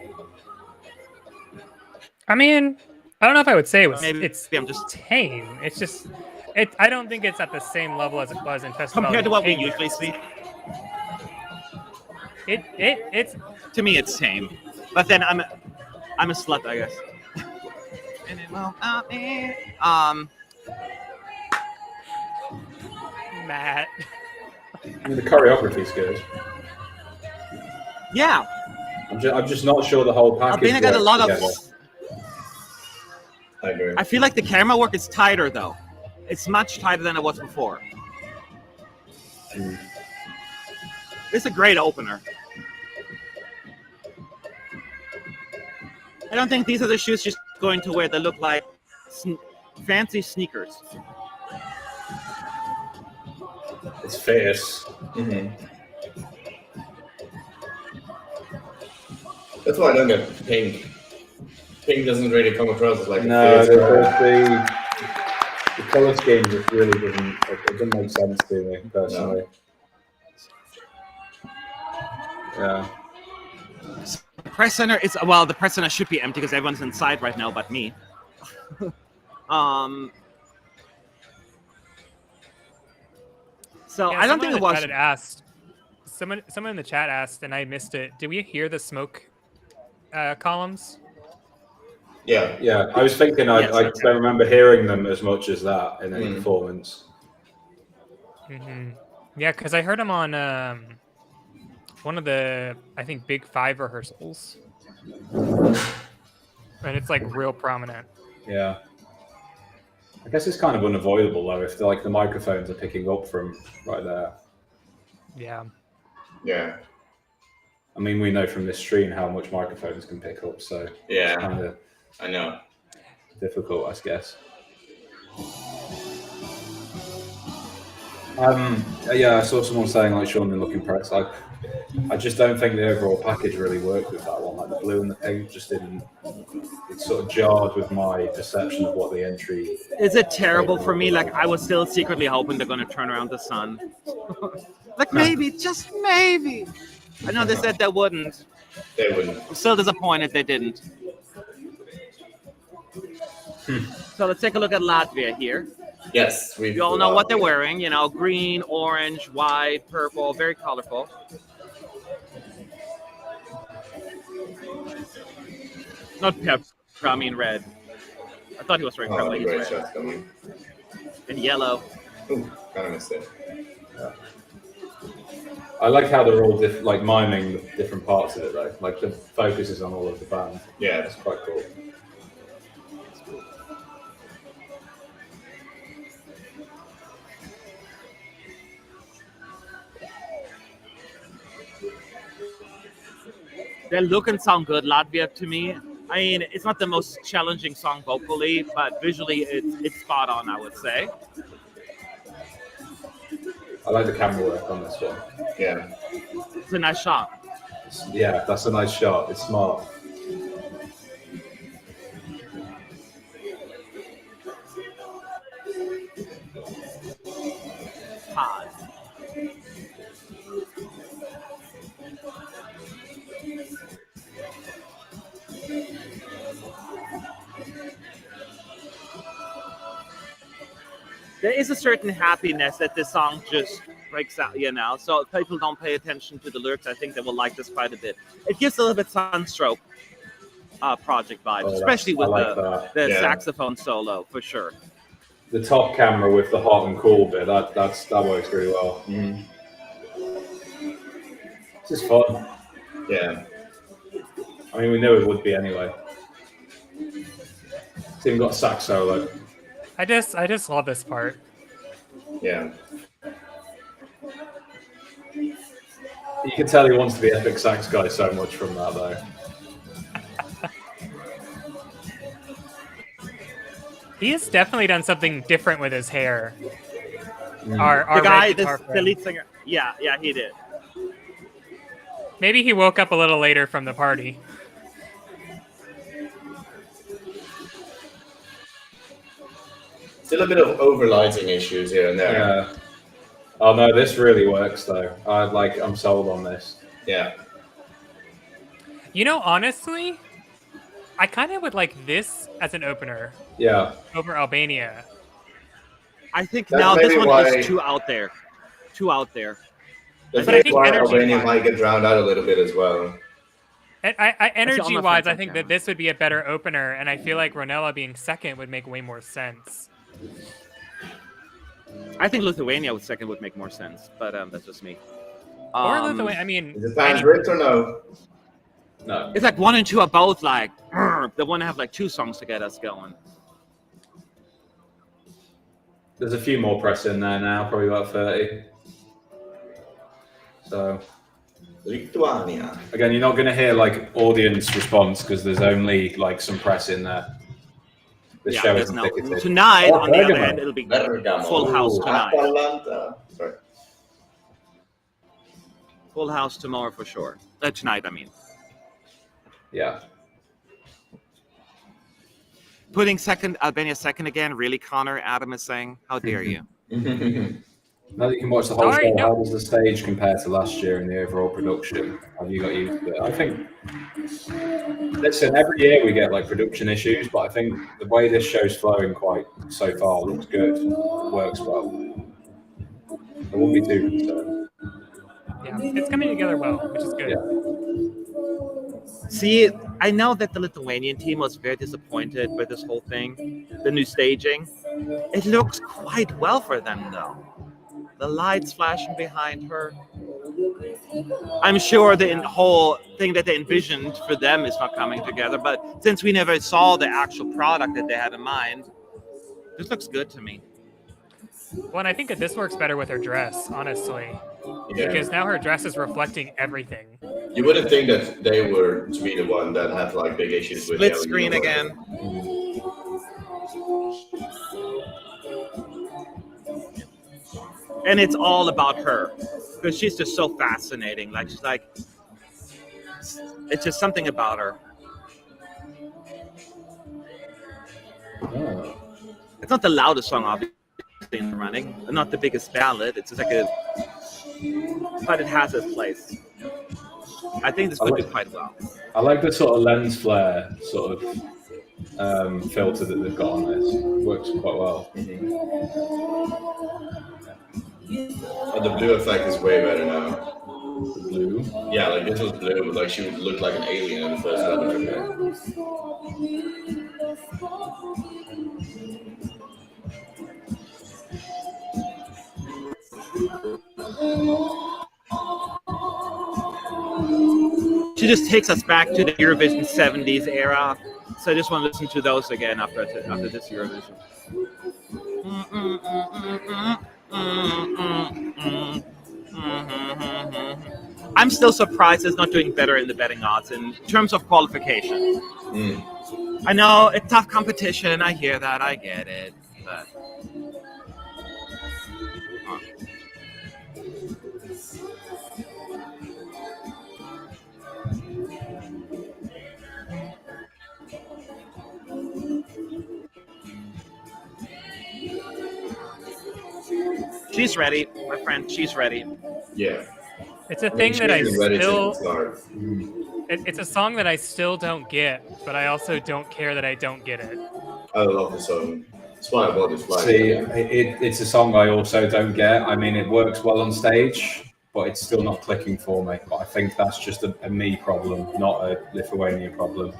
I mean, I don't know if I would say I'm just tame. It's just, I don't think it's at the same level as it was in Festival. Compared to what we usually see. It's to me it's tame. But then I'm a slut, I guess. Matt. I mean, the choreography's good. Yeah. I'm just not sure the whole package. Albania got a lot together. of. I agree. I feel like the camera work is tighter though. It's much tighter than it was before. It's a great opener. I don't think these are the shoes she's going to wear. They look like fancy sneakers. It's fierce. That's why I don't get pink. Pink doesn't really come across as like the color scheme just really doesn't make sense to me personally. No. Yeah. Press center is the press center should be empty because everyone's inside right now but me. So I don't think it was. Someone in the chat asked, and I missed it. Did we hear the smoke columns? Yeah. I was thinking I don't remember hearing them as much as that in any performance. Yeah, because I heard them on one of the, I think, Big 5 rehearsals. And it's like real prominent. Yeah. I guess it's kind of unavoidable though if the microphones are picking up from right there. Yeah. Yeah. I mean, we know from this stream how much microphones can pick up, so yeah, it's kind of I know. Difficult, I guess. Yeah, I saw someone saying like Sean didn't look impressed. I just don't think the overall package really worked with that one. Like the blue and the pink just didn't. It sort of jarred with my perception of what the entry. Is it terrible for me? Like I was still secretly hoping they're going to turn around the sun. Like maybe, just maybe. I know they said they wouldn't. They wouldn't. I'm still disappointed they didn't. So let's take a look at Latvia here. Yes, You all know what they're wearing, you know, green, orange, white, purple, very colorful. Not pepper, I mean red. I thought he was wearing purple. Oh, He's great red. shots coming. And yellow. Ooh, kind of missed it. Yeah. I like how they're all like miming the different parts of it though. Like the focus is on all of the band. Yeah, That's quite cool. They look and sound good, Latvia, to me. I mean, it's not the most challenging song vocally, but visually it's spot on, I would say. I like the camera work on this one. yeah. It's a nice shot. Yeah, that's a nice shot. It's smart. Hard. There is a certain happiness that this song just breaks out, you know. So if people don't pay attention to the lyrics, I think they will like this quite a bit. It gives a little bit Sunstroke project vibes, especially with the Yeah. saxophone solo, for sure. The top camera with the hot and cool bit, that works really well. Mhm. This is fun. Yeah. I mean, we knew it would be anyway. It's even got a sax solo. I just love this part. Yeah. You can tell he wants to be epic sax guy so much from that though. He has definitely done something different with his hair. Mm. Our The guy, red guitar the friend. lead singer. Yeah, he did. Maybe he woke up a little later from the party. Still a bit of overlighting issues here and there. Yeah. Oh no, this really works though. I'm sold on this. Yeah. You know, honestly, I kind of would like this as an opener Yeah. over Albania. I think That's now this maybe one why- is too out there. Too out there. That's But I think why energy Albania wise- might get drowned out a little bit as well. And on energy-wise, the I think camera. that this would be a better opener, and I feel like Ronela being second would make way more sense. I think Lithuania with second would make more sense, but that's just me. Or Lithuania. I mean, Is it fans any- ripped or no? No. It's like 1 and 2 are both like they want to have like 2 songs to get us going. There's a few more press in there now, probably about 30. So Lithuania. again, you're not going to hear like audience response because there's only like some press in there. The show there's isn't no ticketed. tonight. Oh, On the other Bergamo. hand, it'll be Bergamo. full house Ooh, tonight. Atalanta. Sorry. Full house tomorrow for sure. Tonight, I mean. Yeah. Putting second Albania second again, really, Connor? Adam is saying, how dare you? Now that you can watch the whole Sorry, show, no. how does the stage compare to last year in the overall production? Have you got used to it? I think, listen, every year we get like production issues, but I think the way this show's flowing quite so far looks good, works well. I won't be too concerned. yeah, it's coming together well, which is good. Yeah. See, I know that the Lithuanian team was very disappointed with this whole thing, the new staging. It looks quite well for them, though. The lights flashing behind her. I'm sure the whole thing that they envisioned for them is not coming together, but since we never saw the actual product that they had in mind, this looks good to me. Well, and I think that this works better with her dress, honestly, Yeah. because now her dress is reflecting everything. You wouldn't think that they were to be the one that had like big issues with Split the screen LED. again. And it's all about her because she's just so fascinating. Like she's like, it's just something about her. Oh. It's not the loudest song, obviously, in the running. Not the biggest ballad. It's just like but it has its place. I think this would do quite well. I like the sort of lens flare sort of filter that they've got on this. It works quite well. Oh, the blue effect is way better now. The blue. Yeah, like this was blue, but like she would look like an alien in the first one. She just takes us back to the Eurovision 70s era. So I just want to listen to those again after this Eurovision. I'm still surprised it's not doing better in the betting odds in terms of qualification. I know it's tough competition. I hear that. I get it. But she's ready, my friend. She's ready. Yeah. It's a thing that I she's ready to still. start. It's a song that I still don't get, but I also don't care that I don't get it. I love the song. That's why I bought this flag. See, it's a song I also don't get. I mean, it works well on stage, but it's still not clicking for me. But I think that's just a me problem, not a Lithuania problem.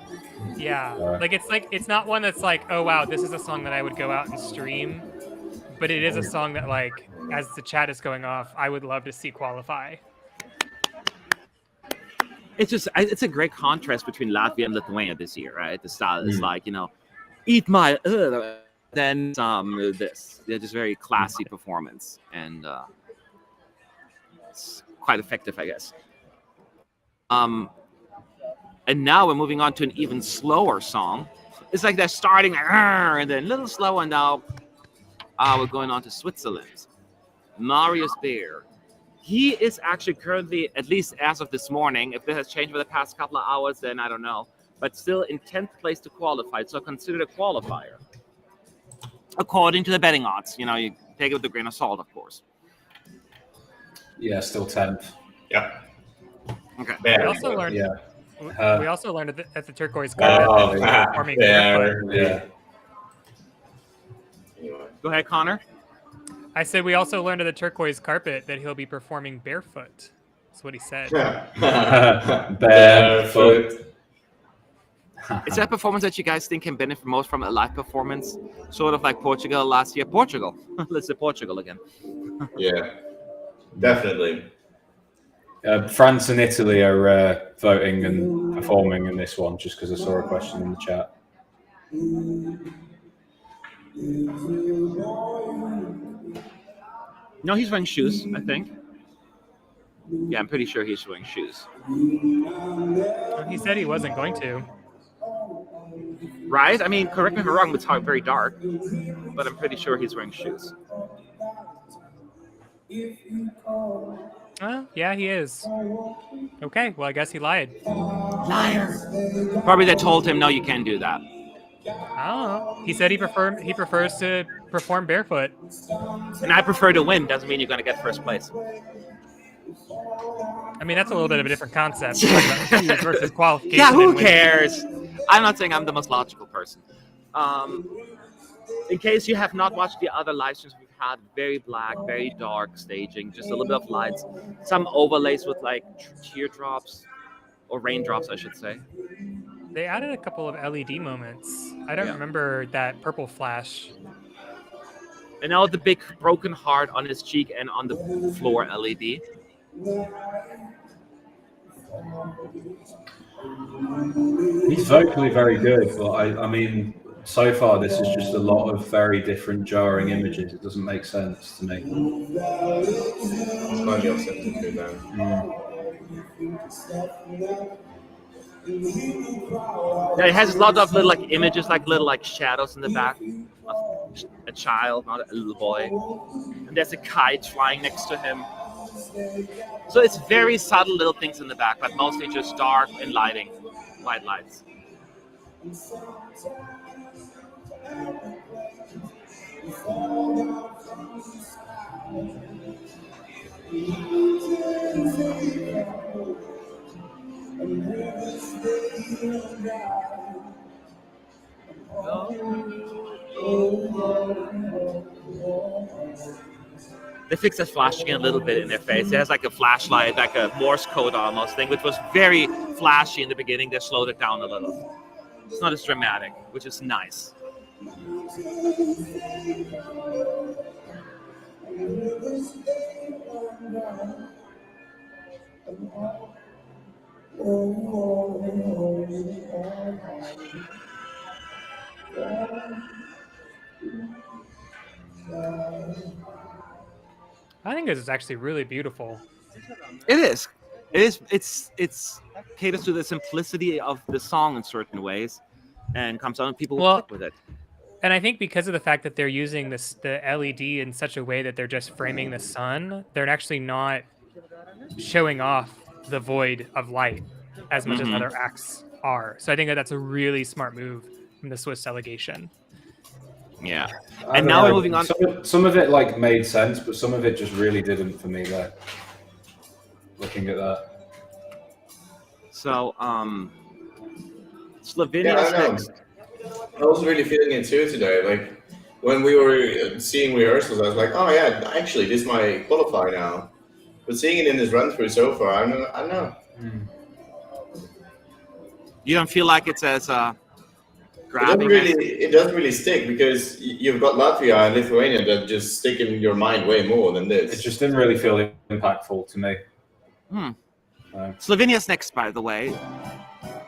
Yeah, it's not one that's like, oh wow, this is a song that I would go out and stream, but it is a song that, like, as the chat is going off, I would love to see qualify. It's a great contrast between Latvia and Lithuania this year, right? The style is like, eat my then this. They're just very classy performance, and it's quite effective, I guess. And now we're moving on to an even slower song. It's like they're starting and then a little slower, and now we're going on to Switzerland. Marius Bear. He is actually currently, at least as of this morning, if it has changed for the past couple of hours, then I don't know, but still in 10th place to qualify, so considered a qualifier. According to the betting odds, you take it with a grain of salt, of course. Yeah, still 10th. Yeah. Okay. We also learned. Yeah. We also learned at the Turquoise Carpet performing barefoot. Yeah. Go ahead, Connor. I said we also learned at the Turquoise Carpet that he'll be performing barefoot. That's what he said. Barefoot. Is that performance that you guys think can benefit most from a live performance? Sort of like Portugal last year. Portugal. Let's say Portugal again. Yeah, definitely. France and Italy are voting and performing in this one, just because I saw a question in the chat. No, he's wearing shoes, I think. Yeah, I'm pretty sure he's wearing shoes. He said he wasn't going to. Right? I mean, correct me if I'm wrong, it's very dark, but I'm pretty sure he's wearing shoes. Yeah, he is. Okay, well, I guess he lied. Liar. Probably they told him, no, you can't do that. Oh, he said he prefers to perform barefoot. And I prefer to win. Doesn't mean you're going to get first place. I mean, that's a little bit of a different concept. Versus qualification. Yeah, who cares? I'm not saying I'm the most logical person. In case you have not watched the other live streams we've had, very black, very dark staging, just a little bit of lights, some overlays with like teardrops or raindrops, I should say. They added a couple of LED moments. I don't remember that purple flash. And now the big broken heart on his cheek and on the floor LED. He's vocally very good, but I mean, so far this is just a lot of very different jarring images. It doesn't make sense to me. It's might be upset to do that. Yeah, it has a lot of little like images, like little like shadows in the back. a child, not a little boy. And there's a kite flying next to him. So it's very subtle little things in the back, but mostly just dark and lighting, white lights. They fixed the flashing a little bit in their face. It has like a flashlight, like a Morse code almost thing, which was very flashy in the beginning. They slowed it down a little. It's not as dramatic, which is nice. I think this is actually really beautiful. It is. It's caters to the simplicity of the song in certain ways, and comes on and people will click with it. And I think because of the fact that they're using the LED in such a way that they're just framing the sun, they're actually not showing off the void of light as much as other acts are. So I think that's a really smart move from the Swiss delegation. Yeah. And now we're moving on. Some of it like made sense, but some of it just really didn't for me there. Looking at that. So Slovenia's next. I was really feeling it too today. Like when we were seeing rehearsals, I was like, oh yeah, actually this might qualify now. But seeing it in this run through so far, I don't know. You don't feel like it's as grabbing? It doesn't really stick because you've got Latvia and Lithuania that just stick in your mind way more than this. It just didn't really feel impactful to me. Slovenia's next, by the way,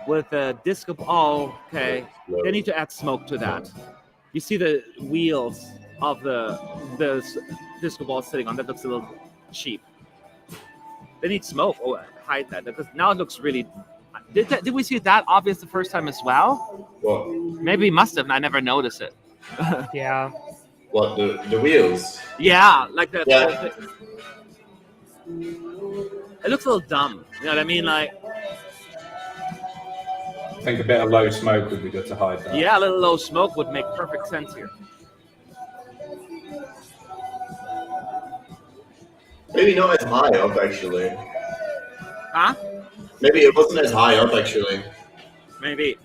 with the Disko. Oh, okay. They need to add smoke to that. You see the wheels of the Disko ball sitting on. That looks a little cheap. They need smoke. Oh, hide that because now it looks really. Did we see that obvious the first time as well? What? Maybe we must have, and I never noticed it. Yeah. What, the wheels? Yeah, like that. Yeah. It looks a little dumb. You know what I mean? Like. I think a bit of low smoke would be good to hide that. Yeah, a little low smoke would make perfect sense here. Maybe not as high up, actually. Huh? Maybe it wasn't as high up, actually. Maybe.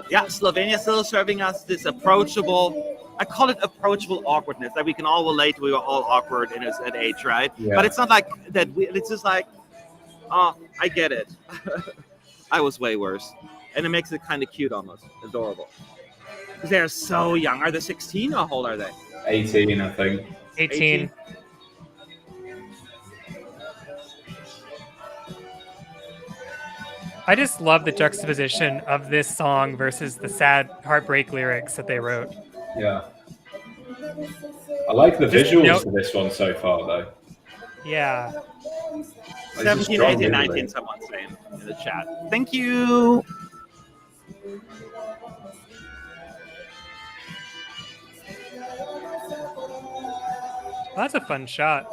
Yeah, Slovenia still serving us this approachable, I call it approachable awkwardness, that we can all relate. We were all awkward at age, right? Yeah. But it's not like that. It's just like, oh, I get it. I was way worse. And it makes it kind of cute almost, adorable. Because they're so young. Are they 16 or how old are they? 18, I think. 18. I just love the juxtaposition of this song versus the sad heartbreak lyrics that they wrote. Yeah. I like the visuals for this one so far, though. Yeah. 17, 18, 19, someone's saying in the chat. Thank you. Well, that's a fun shot.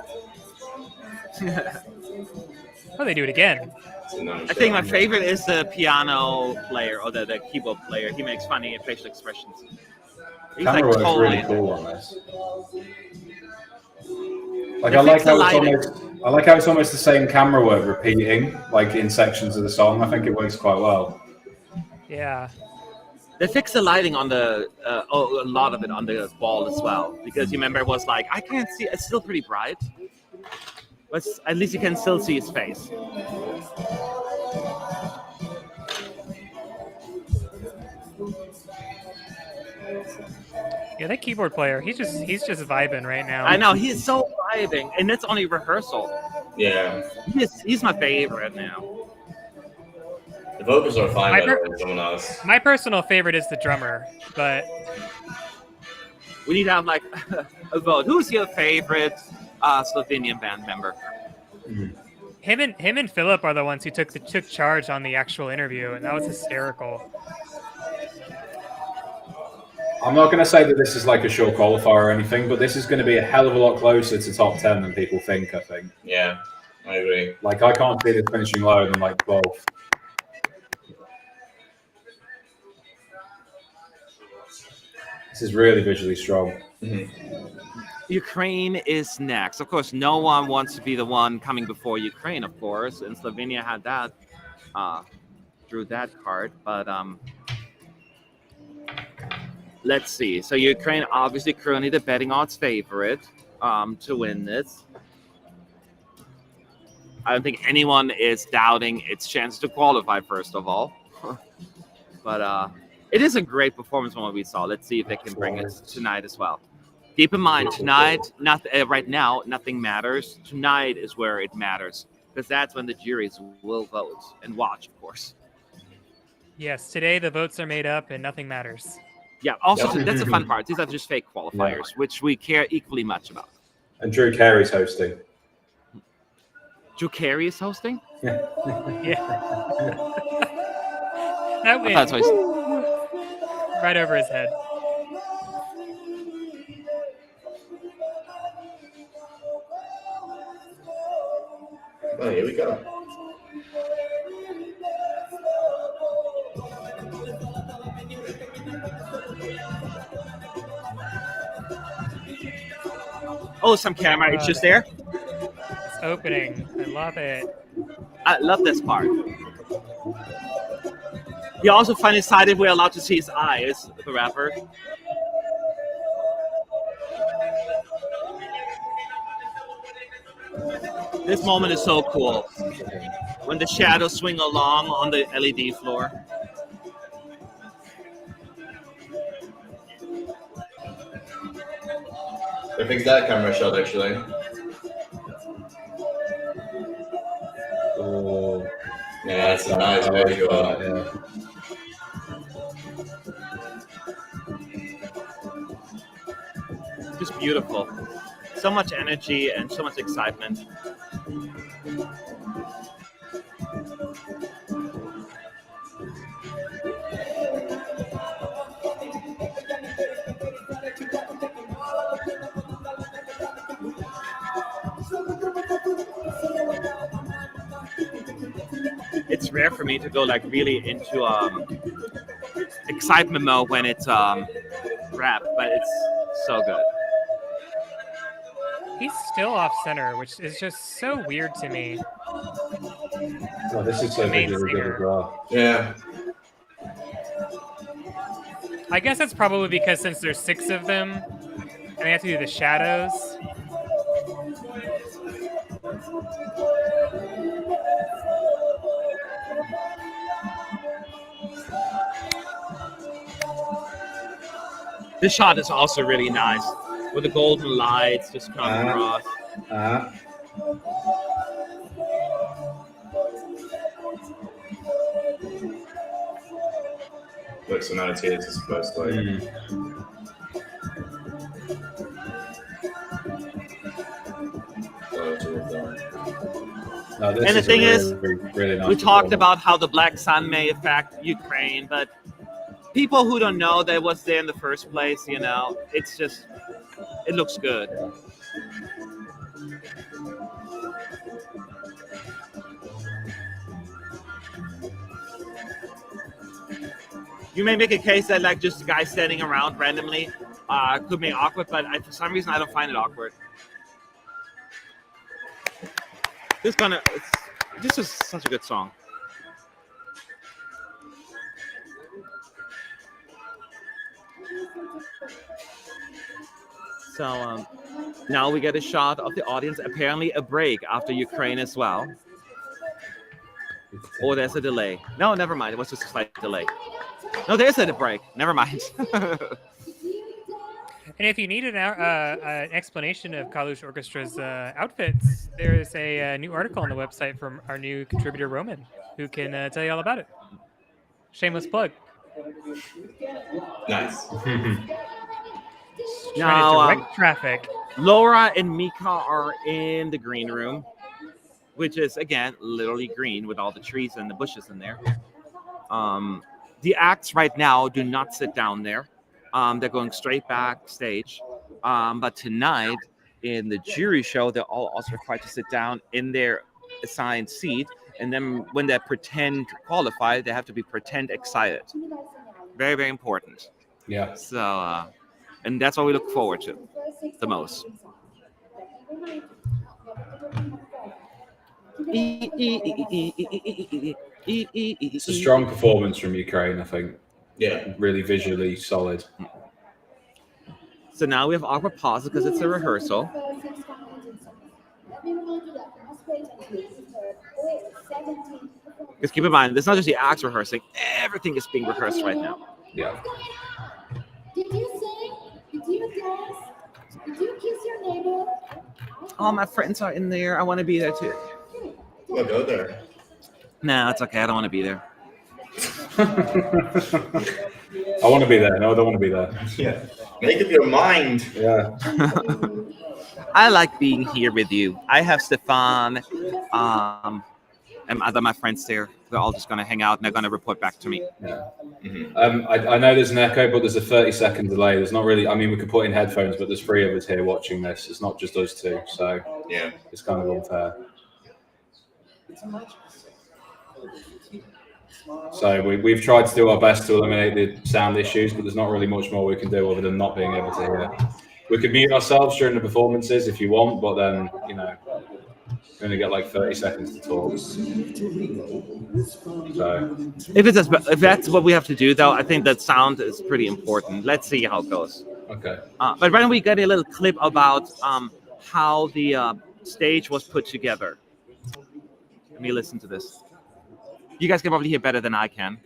Oh, they do it again. I think my favorite is the piano player or the keyboard player. He makes funny facial expressions. He's Camera like work's totally really cool on this. Like They I like fixed the how it's almost the same camera work repeating, like in sections of the song. I think it works quite well. Yeah. They fixed the lighting on the a lot of it on the ball as well, because you remember it was like I can't see. It's still pretty bright, but at least you can still see his face. Yeah, that keyboard player, he's just vibing right now. I know he's so vibing, and that's only rehearsal. Yeah. He's my favorite now. The vocals are fine better than someone else. My personal favorite is the drummer, but We need to have like a vote. Who's your favorite Slovenian band member? Him and Philip are the ones who took charge on the actual interview, and that was hysterical. I'm not going to say that this is like a short qualifier or anything, but this is going to be a hell of a lot closer to top 10 than people think, I think. Yeah, I agree. Like, I can't see this finishing lower than like 12. This is really visually strong. Ukraine is next. Of course, no one wants to be the one coming before Ukraine, of course. And Slovenia had that, drew that card. But let's see. So Ukraine, obviously, currently the betting odds favorite to win this. I don't think anyone is doubting its chance to qualify, first of all. But it is a great performance from what we saw. Let's see if they can bring it tonight as well. Keep in mind, tonight, right now, nothing matters. Tonight is where it matters, because that's when the juries will vote and watch, of course. Yes, today the votes are made up and nothing matters. Yeah, also, that's the fun part. These are just fake qualifiers, which we care equally much about. And Drew Carey's hosting. Drew Carey is hosting? Yeah. That went right over his head. Oh, here we go. Oh, some camera issues there. It's opening. I love it. I love this part. He also finally decided we're allowed to see his eyes, the rapper. This moment is so cool. When the shadows swing along on the LED floor. They fixed that camera shot, actually. Oh, Yeah, it's a nice visual. yeah. Just beautiful. So much energy and so much excitement. It's rare for me to go like really into excitement mode when it's rap, but it's so good. He's still off center, which is just so weird to me. Oh, this is so Main visually good singer. as well. Yeah. I guess that's probably because since there's 6 of them, and they have to do the shadows. This shot is also really nice, with the golden lights just coming across. Personality is supposed to like. No, this And the thing is, really nice we talked performance. about how the black sun may affect Ukraine, but people who don't know that was there in the first place, you know, it's just, it looks good. You may make a case that like just guys standing around randomly could make it awkward, but for some reason I don't find it awkward. This is such a good song. So now we get a shot of the audience. Apparently a break after Ukraine as well. Or there's a delay. No, never mind. It was just a slight delay. No, there's a break. Never mind. And if you need an explanation of Kalush Orchestra's outfits, there is a new article on the website from our new contributor, Roman, who can tell you all about it. Shameless plug. Nice. Trying Now, to direct traffic. Laura and Mika are in the green room. which is again literally green with all the trees and the bushes in there. The acts right now do not sit down there. They're going straight backstage. But tonight in the jury show, they're all also required to sit down in their assigned seat. And then when they pretend qualified, they have to be pretend excited. Very, very important. Yeah. So, and that's what we look forward to the most. It's a strong performance from Ukraine, I think. Yeah. Really visually solid. So now we have awkward pause because it's a rehearsal. Because keep in mind, it's not just the acts rehearsing. Everything is being rehearsed right now. Yeah. Did you sing? Did you dance? Did you kiss your neighbor? All my friends are in there. I want to be there too. Well, go there. No, it's okay. I don't want to be there. I want to be there. No, I don't want to be there. Yeah. Make up your mind. Yeah. I like being here with you. I have Stefan and other my friends there. They're all just going to hang out and they're going to report back to me. Yeah. I know there's an echo, but there's a 30-second delay. There's not really. I mean, we could put in headphones, but there's 3 of us here watching this. It's not just us 2, so Yeah. it's kind of unfair. So we've tried to do our best to eliminate the sound issues, but there's not really much more we can do other than not being able to hear. We could mute ourselves during the performances if you want, but then, you know, you only get like 30 seconds to talk. So If that's what we have to do, though, I think that sound is pretty important. Let's see how it goes. okay. But right now we got a little clip about how the stage was put together. Let me listen to this. You guys can probably hear better than I can.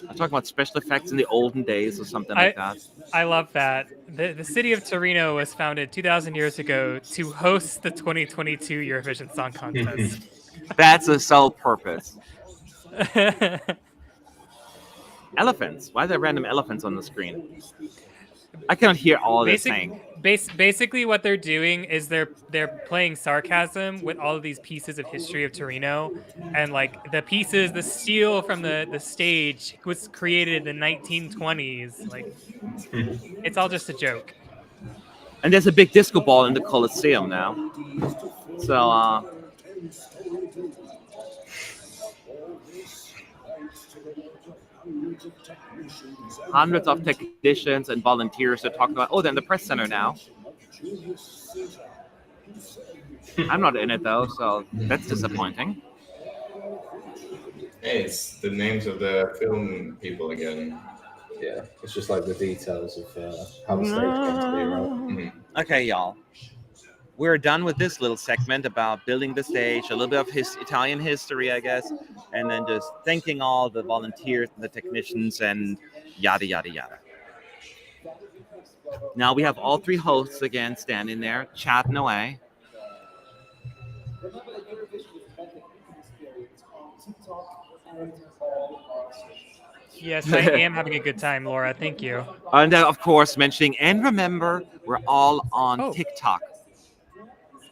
I'm talking about special effects in the olden days or something like that. I love that. The city of Torino was founded 2,000 years ago to host the 2022 Eurovision Song Contest. That's the sole purpose. Elephants. Why are there random elephants on the screen? I cannot hear all they're saying. Basically, what they're doing is they're playing sarcasm with all of these pieces of history of Torino, and like the steel from the stage was created in the 1920s. Like, it's all just a joke. And there's a big disco ball in the Colosseum now. So, hundreds of technicians and volunteers are talking about, they're in the press center now. I'm not in it though, so that's disappointing. Hey, it's the names of the film people again. Yeah, it's just like the details of how the stage came to be, right? Mm-hmm. Okay, y'all. We're done with this little segment about building the stage, a little bit of Italian history, I guess, and then just thanking all the volunteers and the technicians and yada, yada, yada. Now we have all 3 hosts again standing there, chatting away. Yes, I am having a good time, Laura. Thank you. And of course, mentioning, and remember, we're all on TikTok.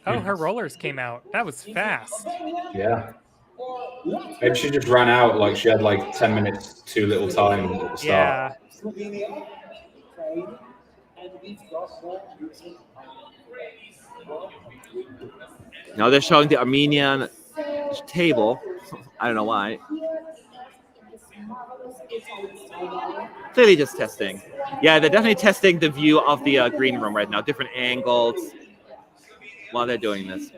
Oh, her rollers came out. That was fast. Yeah. Maybe she just ran out, like she had like 10 minutes too little time at the start. Yeah. Now they're showing the Armenian table. I don't know why. Clearly just testing. Yeah, they're definitely testing the view of the green room right now. Different angles while they're doing this.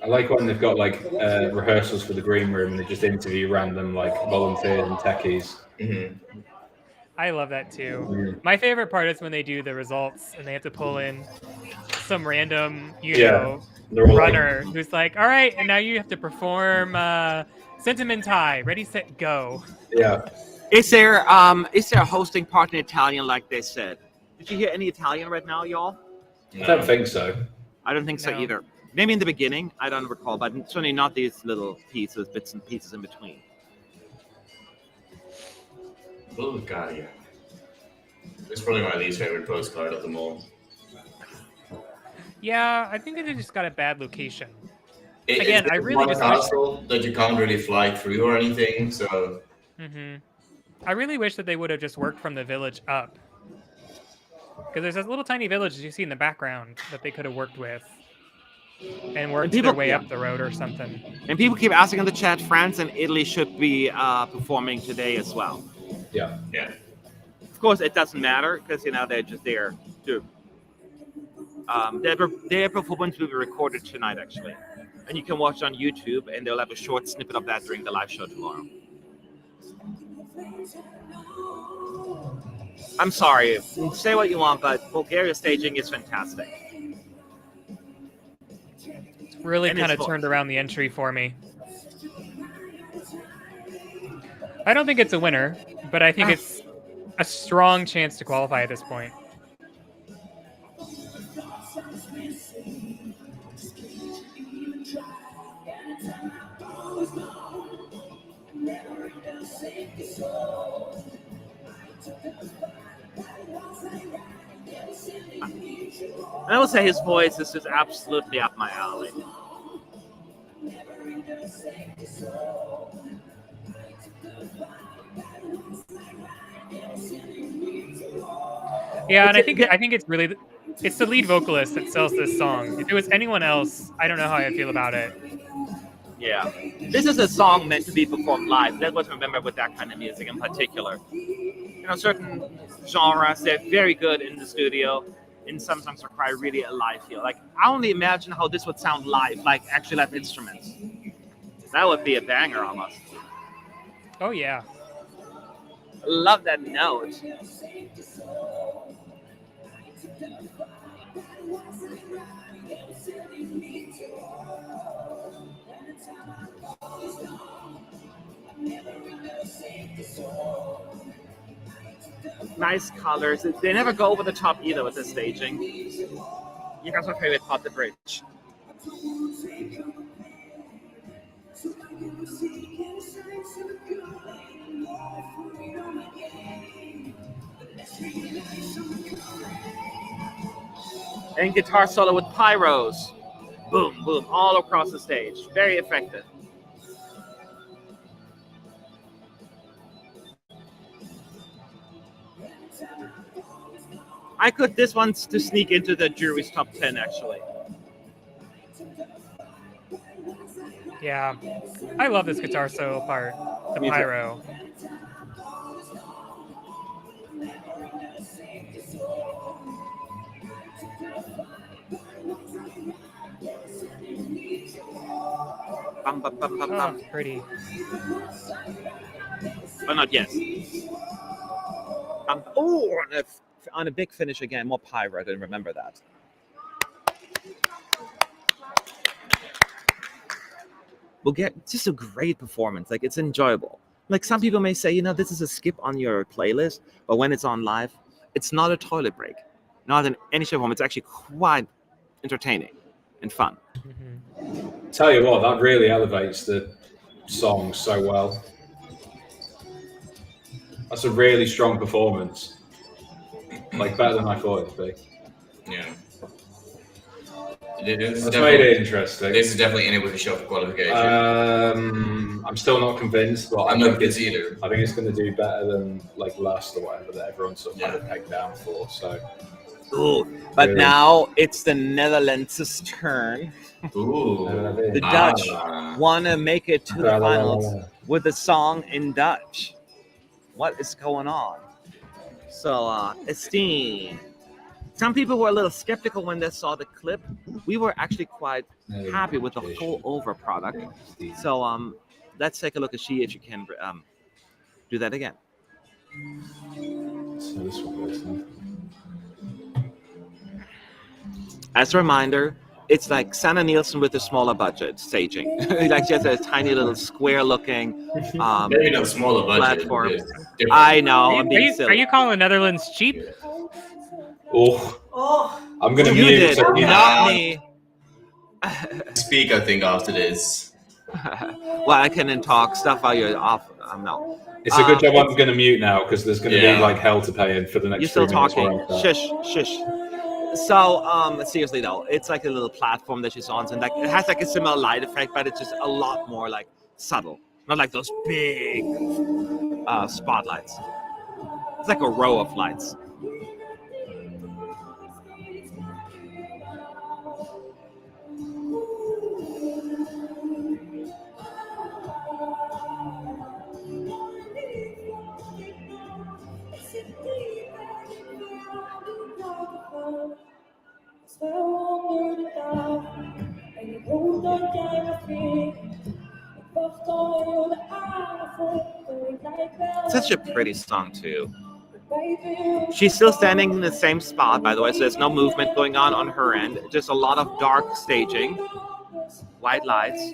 I like when they've got like rehearsals for the green room and they just interview random like volunteers and techies. Mm-hmm. I love that too. My favorite part is when they do the results and they have to pull in some random, runner who's like, all right, and now you have to perform Sentimentai. Ready, set, go. Yeah. Is there a hosting part in Italian like they said? Did you hear any Italian right now, y'all? I don't think so. I don't think so either. Maybe in the beginning, I don't recall, but certainly not these little pieces, bits and pieces in between. Bulgaria. It's probably my least favorite postcard of them all. Yeah, I think they just got a bad location. It's Again, I really one just castle that you can't really fly through or anything, so... I really wish that they would have just worked from the village up. Because there's this little tiny village as you see in the background that they could have worked with. And worked their way up the road or something. And people keep asking in the chat, France and Italy should be performing today as well. Yeah. Of course, it doesn't matter because they're just there too. Their performance will be recorded tonight, actually, and you can watch on YouTube, and they'll have a short snippet of that during the live show tomorrow. I'm sorry, say what you want, but Bulgaria staging is fantastic. Really kind of turned around the entry for me. I don't think it's a winner, but I think it's a strong chance to qualify at this point. I will say his voice is just absolutely up my alley. Yeah, and I think it's really it's the lead vocalist that sells this song. If it was anyone else, I don't know how I feel about it. Yeah, this is a song meant to be performed live. That's what I remember with that kind of music in particular. Certain genres, they're very good in the studio. In some songs require really a live feel. Like, I only imagine how this would sound live, like actually live instruments. That would be a banger almost. Oh yeah. Love that note. Nice colors. They never go over the top either with the staging. You guys are favorite part, the bridge. And guitar solo with pyros. Boom, boom, all across the stage. Very effective. I could this one to sneak into the jury's top 10 actually. Yeah, I love this guitar solo part, the pyro. Bum, bum, bum, bum, Oh, pretty. But not yet. On a big finish again, more pyro. I didn't remember that. We'll get just a great performance. Like, it's enjoyable. Like, some people may say, this is a skip on your playlist, but when it's on live, it's not a toilet break. Not in any shape or form. It's actually quite entertaining and fun. Mm-hmm. Tell you what, that really elevates the song so well. That's a really strong performance. Like, better than I thought it'd be. Yeah. That's made it interesting. This is definitely in it with a show for qualification. I'm still not convinced, but I'm not convinced either. I think it's going to do better than like last or whatever that everyone's sort of had it pegged down for. So. Ooh, but now it's the Netherlands' turn. Ooh. The Dutch want to make it to the finals with a song in Dutch. What is going on? So, Esteem. Some people were a little skeptical when they saw the clip. We were actually quite happy with the whole over product. So, let's take a look and see if you can do that again. So this one goes then. As a reminder, it's like Sanna Nielsen with a smaller budget staging. Like just a tiny little square-looking maybe not smaller budget platform. I know. Are you calling Netherlands cheap? Oh, I'm gonna you mute did, it. not me. Speak, I think, after this. Well, I can then talk stuff while you're off. No. It's a good job I'm going to mute now because there's going to Yeah. be like hell to pay in for the next You're still 3 minutes. talking. while I'm there. Shush. So, seriously though, it's like a little platform that she's on, and like it has like a similar light effect, but it's just a lot more like subtle. Not like those big spotlights. It's like a row of lights. Such a pretty song too. She's still standing in the same spot, by the way, so there's no movement going on her end. Just a lot of dark staging, white lights.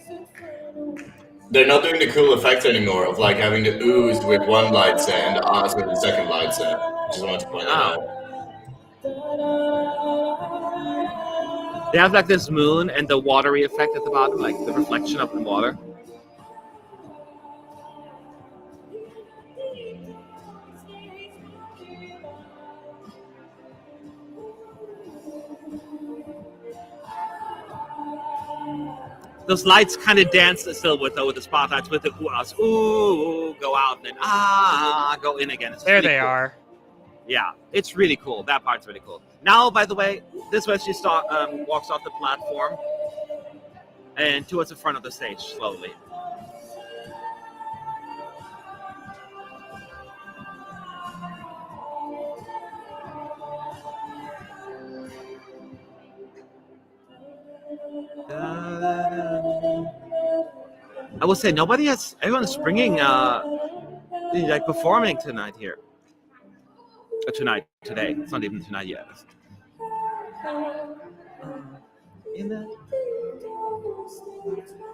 They're not doing the cool effects anymore of like having the ooze with one light set and the ahs with the second light set. Just wanted to point that out. They have like this moon and the watery effect at the bottom, like the reflection of the water. Those lights kind of dance still with the spotlights, with the ooh, go out, and then go in again. It's There really they cool. are. Yeah, it's really cool. That part's really cool. Now, by the way, this way she walks off the platform and towards the front of the stage slowly. I will say everyone's bringing like performing tonight here. Today. It's not even tonight yet.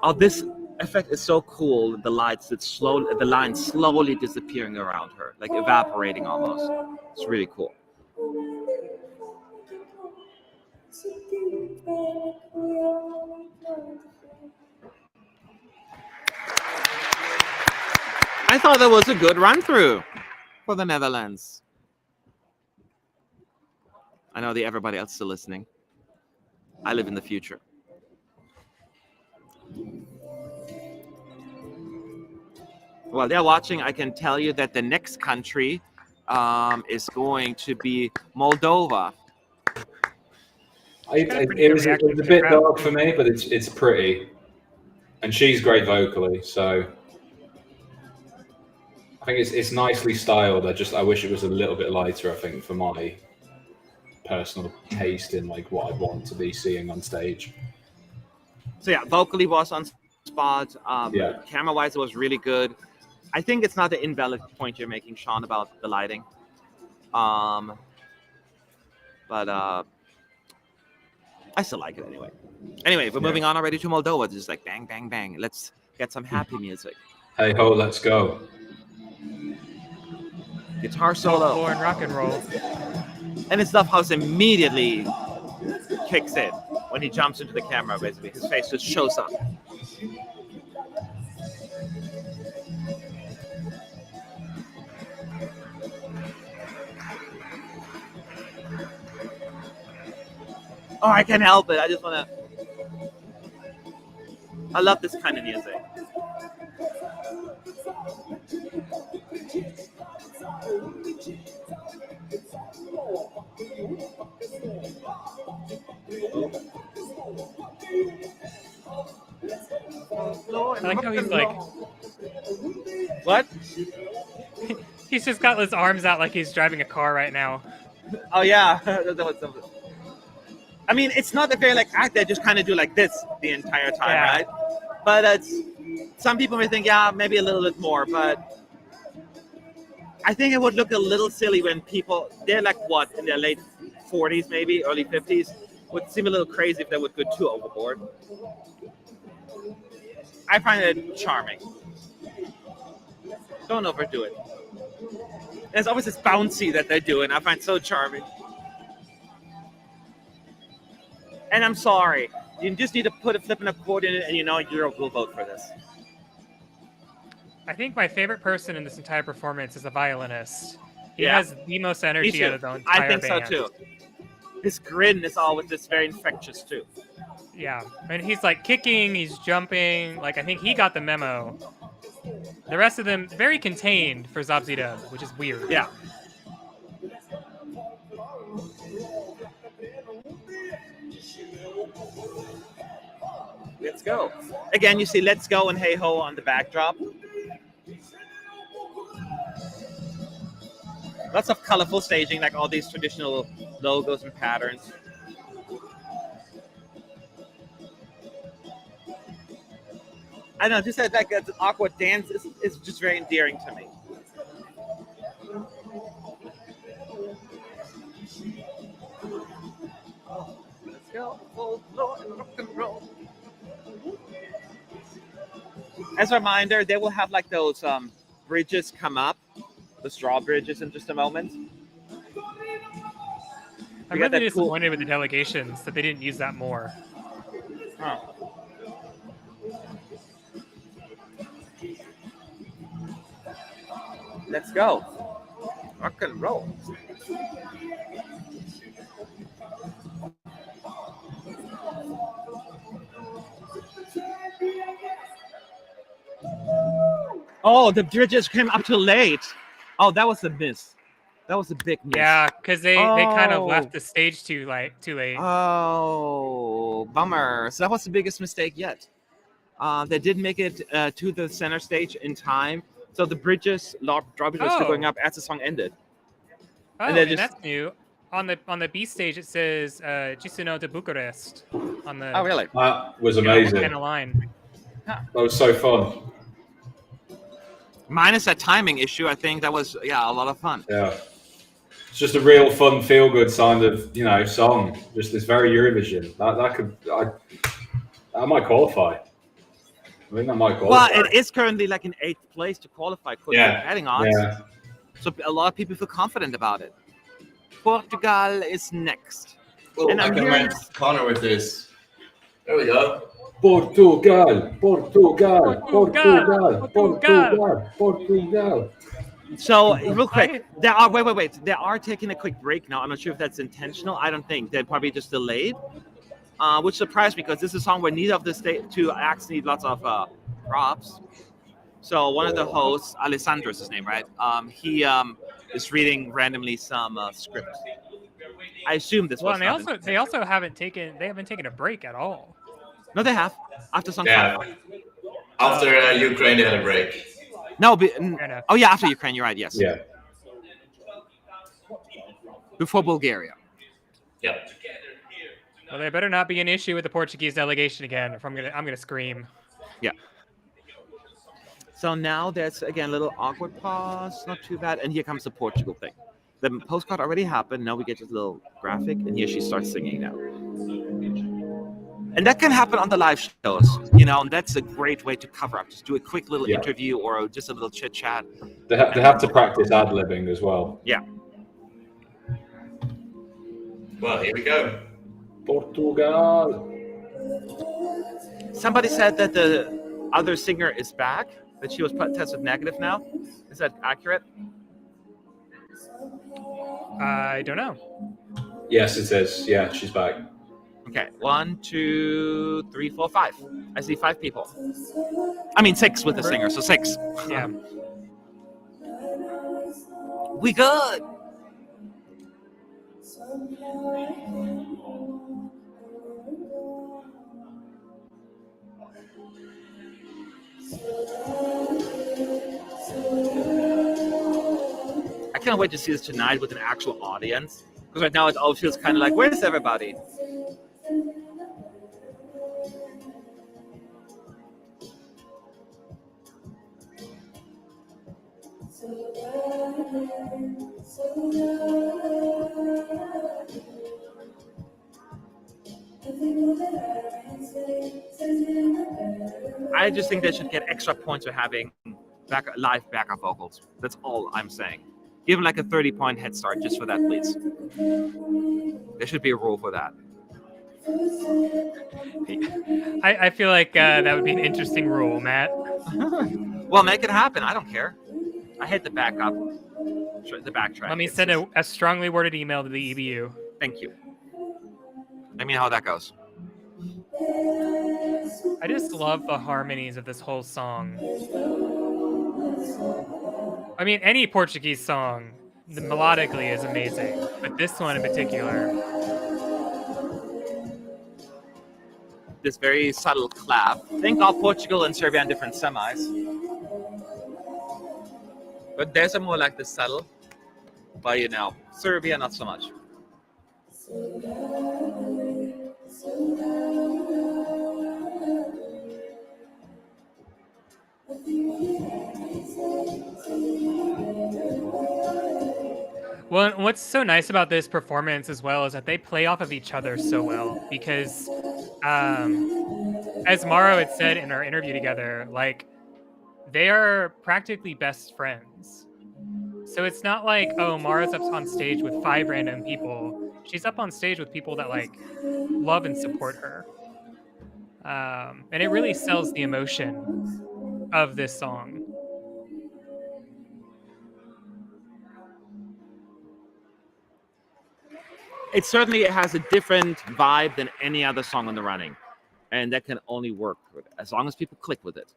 Oh, this effect is so cool. The lights, the line slowly disappearing around her, like evaporating almost. It's really cool. I thought that was a good run through for the Netherlands. I know everybody else still listening. I live in the future. While they're watching, I can tell you that the next country is going to be Moldova. It was a bit dark for me, but it's pretty. And she's great vocally, so I think it's nicely styled. I wish it was a little bit lighter, I think, for my personal taste in like what I'd want to be seeing on stage. So yeah, vocally was on spot. Yeah. Camera-wise, it was really good. I think it's not an invalid point you're making, Sean, about the lighting. But I still like it anyway. Anyway, we're moving on already to Moldova. It's just like bang, bang, bang. Let's get some happy music. Hey ho, let's go. Guitar solo. Born rock and roll. And his Stuff House immediately kicks in when he jumps into the camera, basically. His face just shows up. Oh, I can't help it. I just want to... I love this kind of music. I like how he's like... What? He's just got his arms out like he's driving a car right now. Oh, yeah. I mean, it's not a very like act. They just kind of do like this the entire time, Yeah. right? But some people may think, yeah, maybe a little bit more. But I think it would look a little silly when they're like what, in their late 40s, maybe early 50s. Would seem a little crazy if they would go too overboard. I find it charming. Don't overdo it. There's always this bouncy that they're doing. I find so charming. And I'm sorry. You just need to put a flipping accordion in it, and you know Europe will vote for this. I think my favorite person in this entire performance is a violinist. He Yeah. has the most Me energy too. out of the entire I think band. so too. His grin is always just very infectious too. Yeah, and he's like kicking, he's jumping. Like I think he got the memo. The rest of them very contained for Zdub, which is weird. Yeah. Let's go. Again, you see "Let's Go" and "Hey Ho" on the backdrop. Lots of colorful staging, like all these traditional logos and patterns. I don't know, just that like an awkward dance is just very endearing to me. Let's go, full blow and rock and roll. As a reminder, they will have like those bridges come up, the straw bridges, in just a moment. I'm really disappointed with the delegations that they didn't use that more. Huh. Let's go. Rock and roll. Oh, the bridges came up too late. Oh, that was a miss. That was a big miss. Yeah, because they kind of left the stage too late. Oh, bummer. So that was the biggest mistake yet. They didn't make it to the center stage in time. So the bridges, drawbridges were still going up as the song ended. Oh, and that's new. On the B stage, it says Cisino de Bucharest. On the Oh, really? That was amazing. Kind of line. That was so fun. Minus that timing issue, I think that was a lot of fun. Yeah, it's just a real fun, feel-good kind of song. Just this very Eurovision. That might qualify. I think that might qualify. Well, it is currently like in 8th place to qualify. Adding odds. Yeah. So a lot of people feel confident about it. Portugal is next. Well, and I I'm can hearing match Connor with this. There we go. Portugal. So real quick, they are wait. They are taking a quick break now. I'm not sure if that's intentional. I don't think they're probably just delayed, which surprised me because this is a song where neither of the two acts need lots of props. So one of the hosts, Alessandro is his name, right? He is reading randomly some script. I assume this. Well, and they also haven't taken a break at all. No, they have. After song 5. Yeah. After Ukraine, they had a break. No, after Ukraine, you're right. Yes. Yeah. Before Bulgaria. Yep. Well, there better not be an issue with the Portuguese delegation again, if I'm gonna scream. Yeah. So now there's again a little awkward pause, not too bad, and here comes the Portugal thing. The postcard already happened. Now we get this little graphic, and here she starts singing now. And that can happen on the live shows, and that's a great way to cover up. Just do a quick little interview or just a little chit chat. They have to practice ad-libbing as well. Yeah. Well, here we go. Portugal. Somebody said that the other singer is back, that she was tested negative now. Is that accurate? I don't know. Yes, it is. Yeah, she's back. Okay, 1, 2, 3, 4, 5. I see 5 people. I mean 6 with the singer, so 6. Yeah. We good. I can't wait to see this tonight with an actual audience. Because right now it all feels kind of like, where's everybody? I just think they should get extra points for having live backup vocals. That's all I'm saying. Give them like a 30-point head start just for that, please. There should be a rule for that. I feel like that would be an interesting rule, Matt. Well, make it happen. I don't care. I hate the backup, the backtrack. Let me send a strongly worded email to the EBU. Thank you. Let me know how that goes. I just love the harmonies of this whole song. I mean, any Portuguese song, melodically is amazing, but this one in particular. This very subtle clap. Think of Portugal and Serbia in different semis. But there's a more like the subtle. But you know, Serbia not so much. Well, what's so nice about this performance as well is that they play off of each other so well because, as Mauro had said in our interview together, like they are practically best friends. So it's not like, oh, Mara's up on stage with 5 random people. She's up on stage with people that like love and support her. And it really sells the emotion of this song. It certainly has a different vibe than any other song on the running. And that can only work as long as people click with it.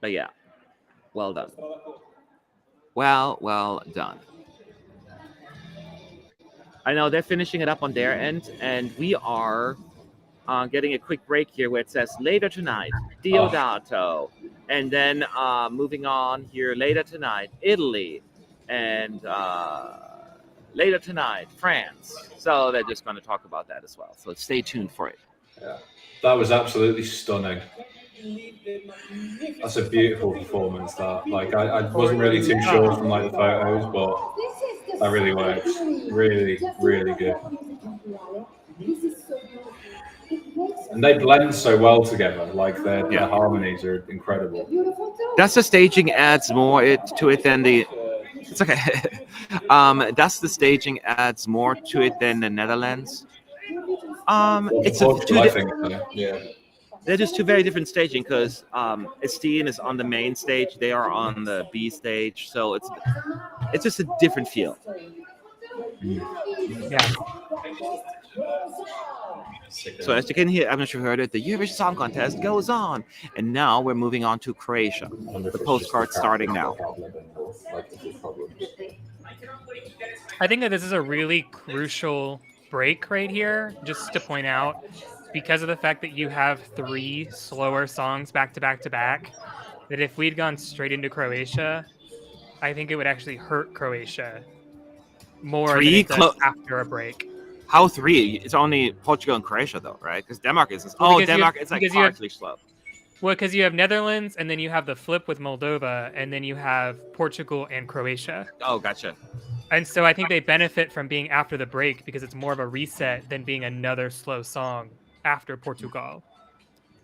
But yeah, well done. Well done. I know they're finishing it up on their end, and we are getting a quick break here where it says later tonight, Diodato. And then moving on here, later tonight, Italy. And later tonight, France. So they're just going to talk about that as well. So stay tuned for it. Yeah, that was absolutely stunning. That's a beautiful performance. That I wasn't really too sure from like the photos, but that really works. Really, really good. And they blend so well together. Like their harmonies are incredible. Does the staging adds more to it than the? It's okay. Does the staging adds more to it than the Netherlands? It's Portugal, I think so. Yeah. They're just two very different staging because Esteem is on the main stage, they are on the B stage, so it's just a different feel. Yeah. So as you can hear, I'm not sure if you heard it, the Eurovision Song Contest goes on, and now we're moving on to Croatia. The postcard starting now. I think that this is a really crucial break right here, just to point out, because of the fact that you have 3 slower songs back to back to back, that if we'd gone straight into Croatia, I think it would actually hurt Croatia more than it does after a break. How 3? It's only Portugal and Croatia though, right? Because Denmark is Denmark is like partially slow. Well, because you have Netherlands, and then you have the flip with Moldova, and then you have Portugal and Croatia. Oh, gotcha. And so I think they benefit from being after the break because it's more of a reset than being another slow song after Portugal.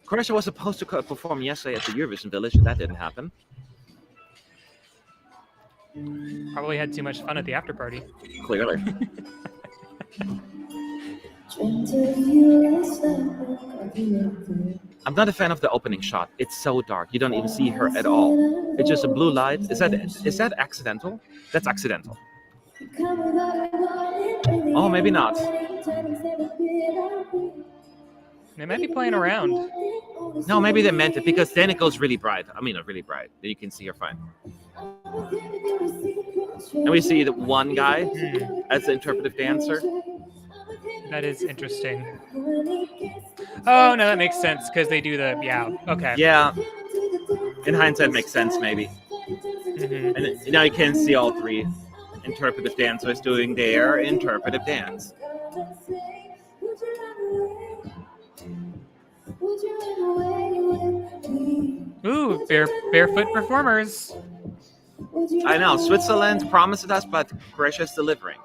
Croatia was supposed to perform yesterday at the Eurovision Village, and that didn't happen. Probably had too much fun at the after party. Clearly. I'm not a fan of the opening shot. It's so dark. You don't even see her at all. It's just a blue light. Is that accidental? That's accidental. Oh, maybe not. They might be playing around. No, maybe they meant it because then it goes really bright. I mean, not really bright. Then you can see her fine. And we see the one guy as the interpretive dancer. That is interesting. Oh, no, that makes sense because they do the, okay. Yeah. In hindsight, it makes sense, maybe. Mm-hmm. And now you can see all 3 interpretive dancers doing their interpretive dance. Ooh, barefoot performers. I know, Switzerland promised us, but Croatia's delivering.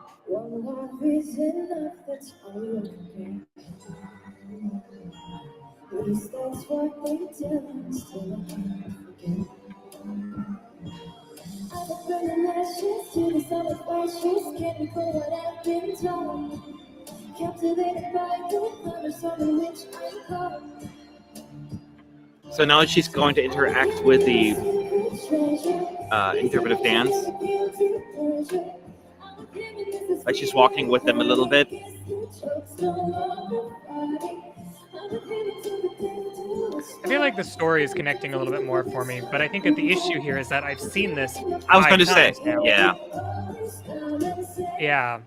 So now she's going to interact with the interpretive dance. Like she's walking with them a little bit. I feel like the story is connecting a little bit more for me, but I think that the issue here is that I've seen this. I was going to say, now. yeah. Yeah.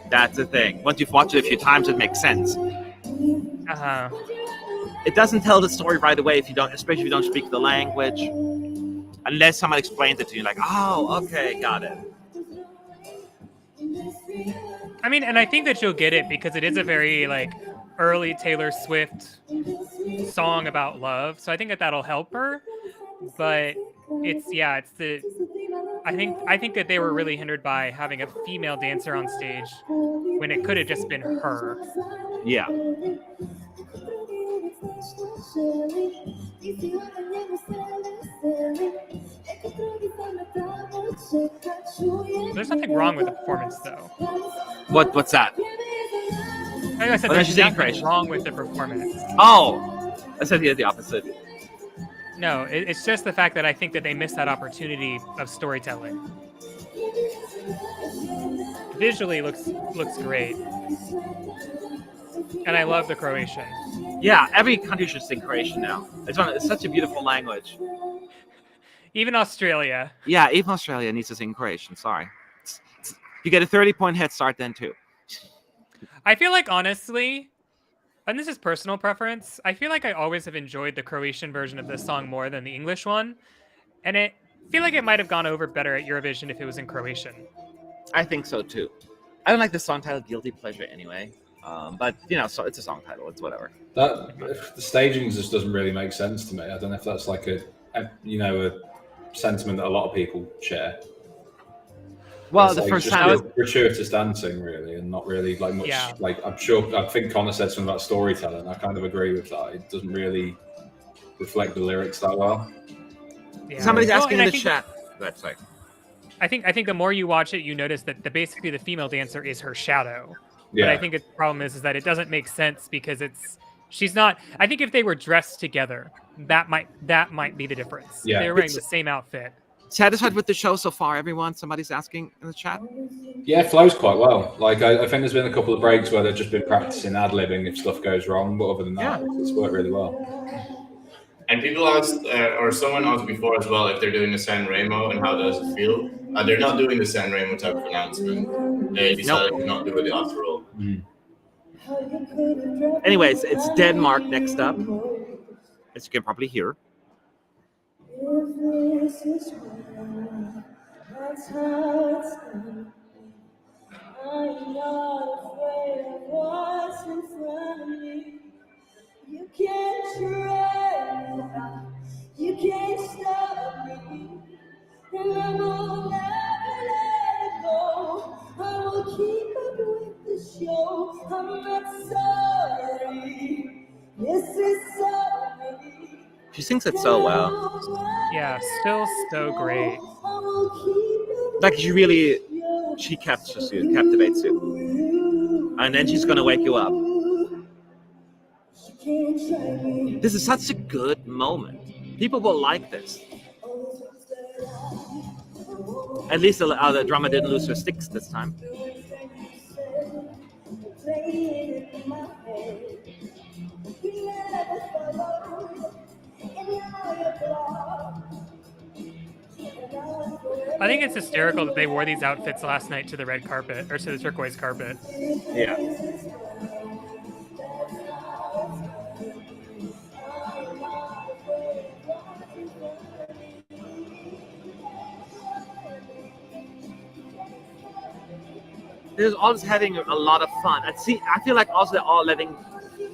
That's the thing. Once you've watched it a few times, it makes sense. Uh-huh. It doesn't tell the story right away if you don't, especially if you don't speak the language, unless someone explains it to you. Like, oh, okay, got it. I mean, and I think that you'll get it because it is a very like early Taylor Swift song about love. So I think that that'll help her. But I think that they were really hindered by having a female dancer on stage when it could have just been her. Yeah. There's nothing wrong with the performance, though. What's that? Like I said, there's nothing wrong with the performance. Oh, I said the opposite. No, it's just the fact that I think that they missed that opportunity of storytelling. Visually looks great, and I love the Croatian. Yeah, every country should sing Croatian now. It's such a beautiful language. Even Australia. Yeah, even Australia needs to sing Croatian. Sorry, you get a 30-point head start then too. I feel like honestly, and this is personal preference, I feel like I always have enjoyed the Croatian version of this song more than the English one, and I feel like it might have gone over better at Eurovision if it was in Croatian. I think so too. I don't like the song title "Guilty Pleasure" anyway, but so it's a song title. It's whatever. The staging just doesn't really make sense to me. I don't know if that's like a sentiment that a lot of people share. Well, it's the like first just time gratuitous dancing, really, and not really like much. Yeah. Like I think Connor said something about storytelling. I kind of agree with that. It doesn't really reflect the lyrics that well. Yeah. Somebody's asking in the chat. That's like. I think the more you watch it, you notice that basically the female dancer is her shadow. Yeah. But I think the problem is that it doesn't make sense because she's not. I think if they were dressed together, that might be the difference. Yeah. They were wearing the same outfit. Satisfied with the show so far, everyone? Somebody's asking in the chat. Yeah, it flows quite well. Like I think there's been a couple of breaks where they've just been practicing ad-libbing if stuff goes wrong, but other than that, it's worked really well. And people asked, or someone asked before as well, if they're doing the San Remo and how does it feel? They're not doing the San Remo type of announcement. They decided to not do it after all. Anyways, it's Denmark next up, as you can probably hear. That's how it's gonna be. I'm not afraid of what's in front of me. You can't try me now. You can't stop me. And I will never let it go. I will keep up with the show. I'm not sorry. This is sorry. She sings it so well. Yeah, still so great. Like she captures you, captivates you. And then she's gonna wake you up. This is such a good moment. People will like this. At least the drummer didn't lose her sticks this time. I think it's hysterical that they wore these outfits last night to the red carpet, or to the turquoise carpet. Yeah. They're all just having a lot of fun. I feel like also they're all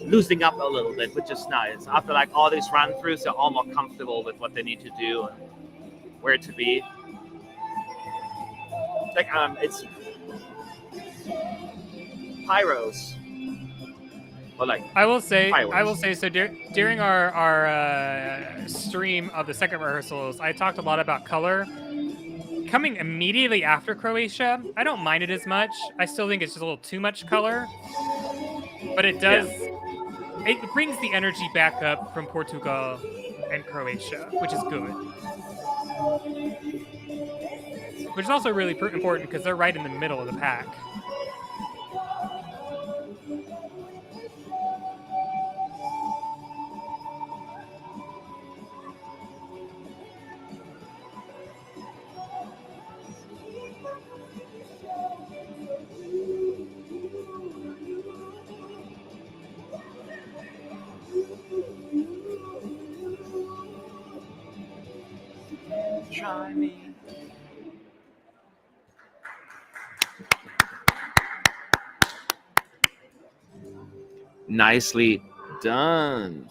loosening up a little bit, which is nice. After like all these run-throughs, they're all more comfortable with what they need to do and where to be. Like it's pyros. Or like I will say fireworks. so during our stream of the second rehearsals, I talked a lot about color coming immediately after Croatia, I don't mind it as much. I still think it's just a little too much color, but it does. It brings the energy back up from Portugal and Croatia, which is good. Which is also really important because they're right in the middle of the pack. Try me. Nicely done.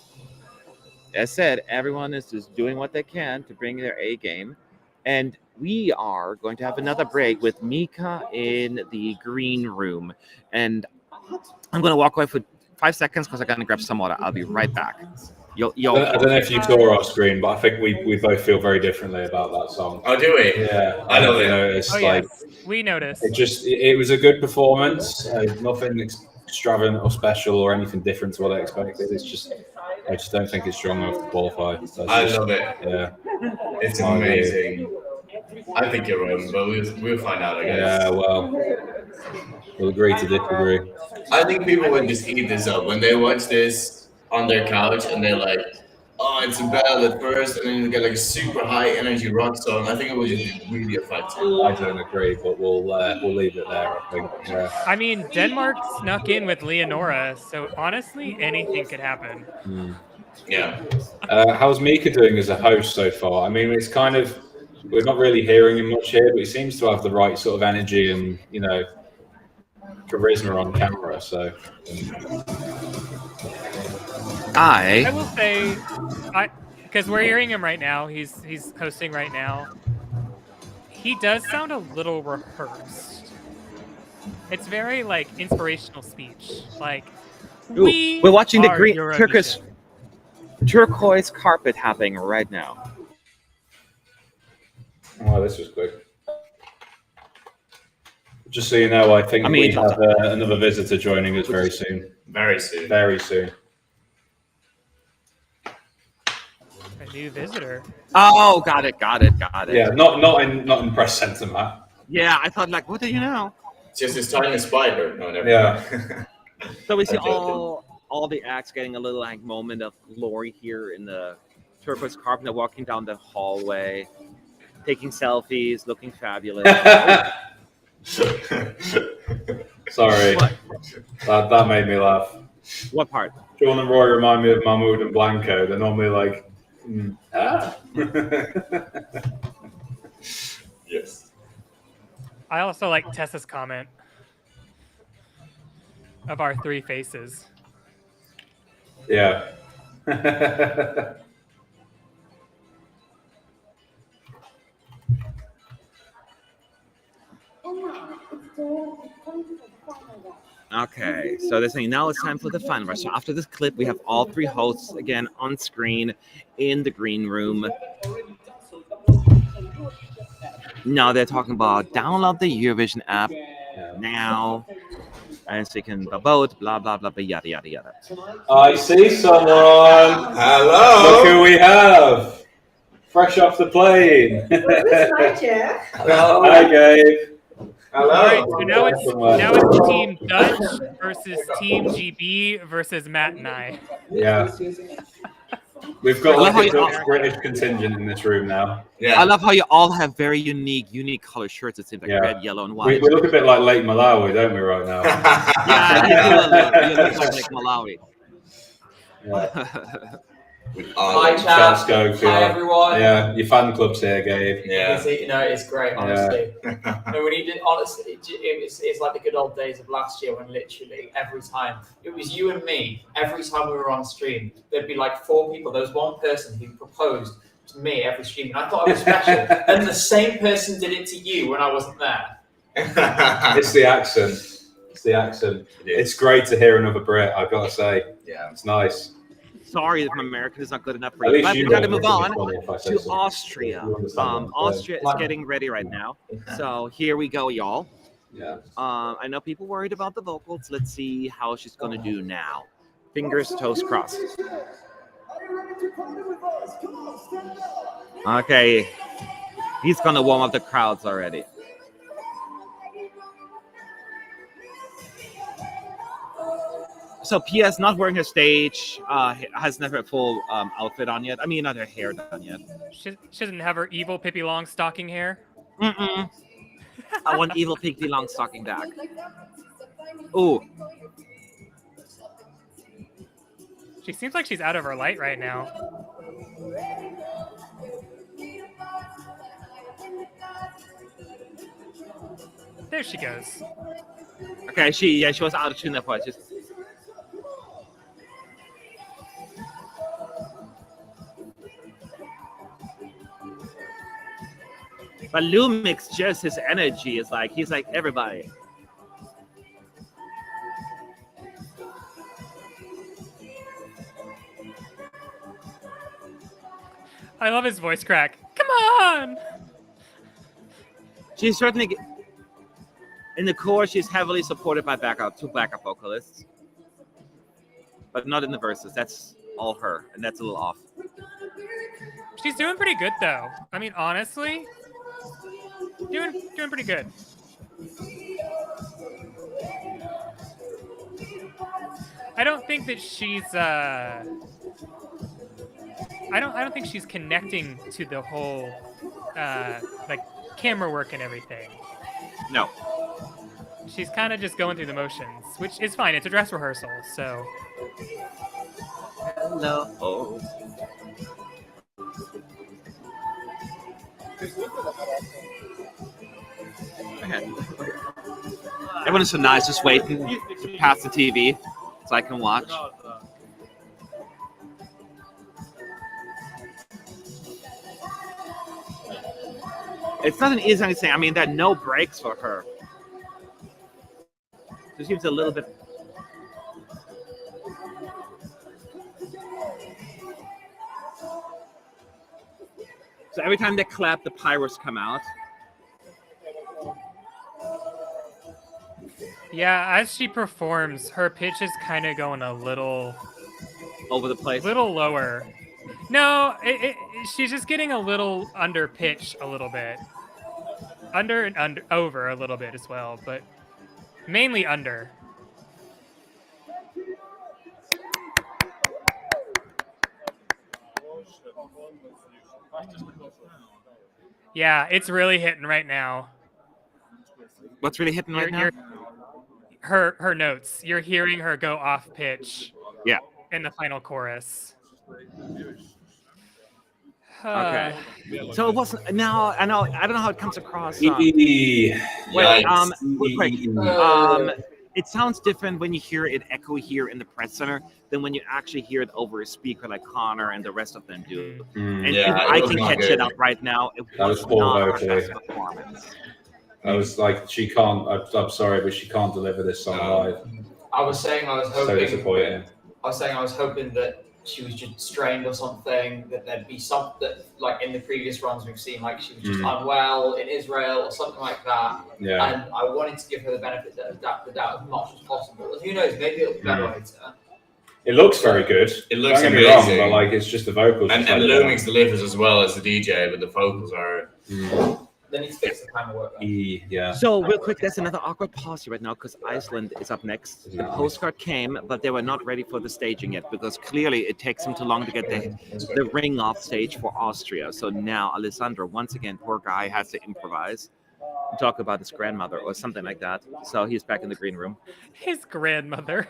As said, everyone is just doing what they can to bring their A game. And we are going to have another break with Mika in the green room. And I'm going to walk away for 5 seconds because I'm going to grab some water. I'll be right back. I don't know if you saw our screen, but I think we both feel very differently about that song. Oh, do we? Yeah, I know. It's like we noticed. It was a good performance. Nothing extravagant or special or anything different to what I expected. I just don't think it's strong enough to qualify. I love it. Yeah, it's amazing. I think you're wrong, but we'll find out, I guess. Yeah, well, we'll agree to disagree. I think people would just eat this up when they watch this on their couch and they're like, oh, it's a ballad at first, and then you get like a super high energy rock song. I think it will just be really effective. I don't agree, but we'll leave it there, I think. Yeah. I mean, Denmark snuck in with Leonora, so honestly, anything could happen. Yeah. How's Mika doing as a host so far? I mean, it's kind of, we're not really hearing him much here, but he seems to have the right sort of energy and, charisma on camera, so... I will say, because we're hearing him right now, he's hosting right now. He does sound a little rehearsed. It's very like inspirational speech. Like we're watching the green turquoise carpet happening right now. Oh, this was quick. Just so you know, I think we have another visitor joining us very soon. Very soon. Very soon. A new visitor. Oh, got it. Yeah, not in press center, Matt. Yeah, I thought like, what do you know? Just his tiny spider. No, never. Yeah. So we see all the acts getting a little like moment of glory here in the turquoise carpet. They're walking down the hallway, taking selfies, looking fabulous. Sorry, that made me laugh. What part? John and Roy remind me of Mahmoud and Blanco. They're normally like, Yes. I also like Tessa's comment of our three faces. Yeah. Okay, so they're saying now it's time for the final rush. So after this clip, we have all three hosts again on screen in the green room. Now they're talking about download the Eurovision app now, and so you can vote, blah, blah, blah, blah, yada, yada, yada. I see someone. Hello. Look who we have. Fresh off the plane. Hello. Hi, Gabe. Hello. All right, so now it's Team Dutch versus Team GB versus Matt and I. Yeah. We've got like a Dutch British contingent in this room now. Yeah. I love how you all have very unique color shirts. It seems like red, yellow, and white. We look a bit like Lake Malawi, don't we, right now? Yeah, you look like Lake Malawi. Yeah. Hi, chat. Hi, everyone. Yeah, your fan club's here, Gabe. Yeah. It's great, honestly. No, when you did, honestly, it's like the good old days of last year when literally every time it was you and me. Every time we were on stream, there'd be like 4 people. There was one person who proposed to me every stream, and I thought it was special. And the same person did it to you when I wasn't there. It's the accent. It's great to hear another Brit, I've got to say. Yeah. It's nice. Sorry if my American is not good enough for At you. least But you we got to know move it's on funny if I say to something. Austria. You understand what I'm Austria is getting ready right now. So here we go, y'all. Yeah. I know people worried about the vocals. Let's see how she's going to do now. Fingers, toes crossed. Okay. He's going to warm up the crowds already. So Pia's not wearing her stage, has never a full outfit on yet. I mean, not her hair done yet. She doesn't have her evil Pippi Longstocking hair. Mm-mm. I want evil Piggy Longstocking back. Ooh. She seems like she's out of her light right now. There she goes. Okay, she was out of tune that part. But Lumix, just his energy is like, he's like everybody. I love his voice crack. Come on! She's certainly, in the core, she's heavily supported by two backup vocalists. But not in the verses. That's all her, and that's a little off. She's doing pretty good, though. I mean, honestly, doing pretty good. I don't think that she's I don't think she's connecting to the whole like camera work and everything. No. She's kind of just going through the motions, which is fine. It's a dress rehearsal, so. Hello. Oh. Okay. Everyone is so nice, just waiting to pass the TV so I can watch. It's not an easy thing. I mean, there are no breaks for her. She seems a little bit. So every time they clap, the pyros come out. Yeah, as she performs, her pitch is kind of going a little over the place. Little lower. No, she's just getting a little under pitch a little bit. Under and over a little bit as well, but mainly under. Yeah, it's really hitting right now. What's really hitting right now? Her notes. You're hearing her go off pitch. Yeah. In the final chorus. Okay. So it wasn't. Now I know. I don't know how it comes across. Wait. Quick. It sounds different when you hear it echo here in the press center than when you actually hear it over a speaker like Connor and the rest of them do. And if I can catch it up right now, it was not her best performance. I was like, she can't. I'm sorry, but she can't deliver this song live. I was saying I was hoping. So disappointing. I was saying I was hoping that she was just strained or something. That there'd be something like in the previous runs we've seen, like she was just unwell in Israel or something like that. Yeah. And I wanted to give her the benefit of the doubt as much as possible. And who knows? Maybe it'll be better later. It looks very good. It looks Don't get me amazing. wrong, but like it's just the vocals. And Lumix delivers as well as the DJ, but the vocals are. They need to fix the camera work. Yeah. So real quick, there's another awkward pause here right now because Iceland is up next. The postcard came, but they were not ready for the staging yet because clearly it takes them too long to get the ring off stage for Austria. So now Alessandro, once again, poor guy, has to improvise and talk about his grandmother or something like that. So he's back in the green room. His grandmother.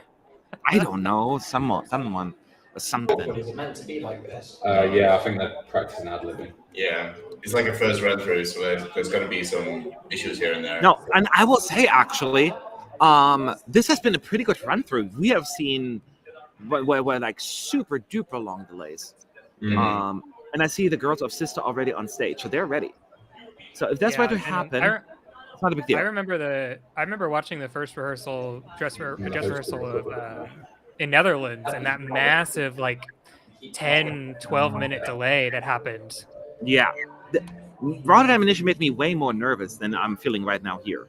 I don't know, someone or something. Is it meant to be like this? Yeah, I think they're practicing ad-libbing. Yeah, it's like a first run through, so there's going to be some issues here and there. No, and I will say actually, this has been a pretty good run through. We have seen where like super duper long delays. And I see the girls of Sister already on stage, so they're ready. So if that's going to happen, it's not a big deal. I remember watching the first rehearsal, dress rehearsal of in Netherlands, and that massive like 10, 12-minute delay that happened. Yeah. The Raw Ammunition made me way more nervous than I'm feeling right now here.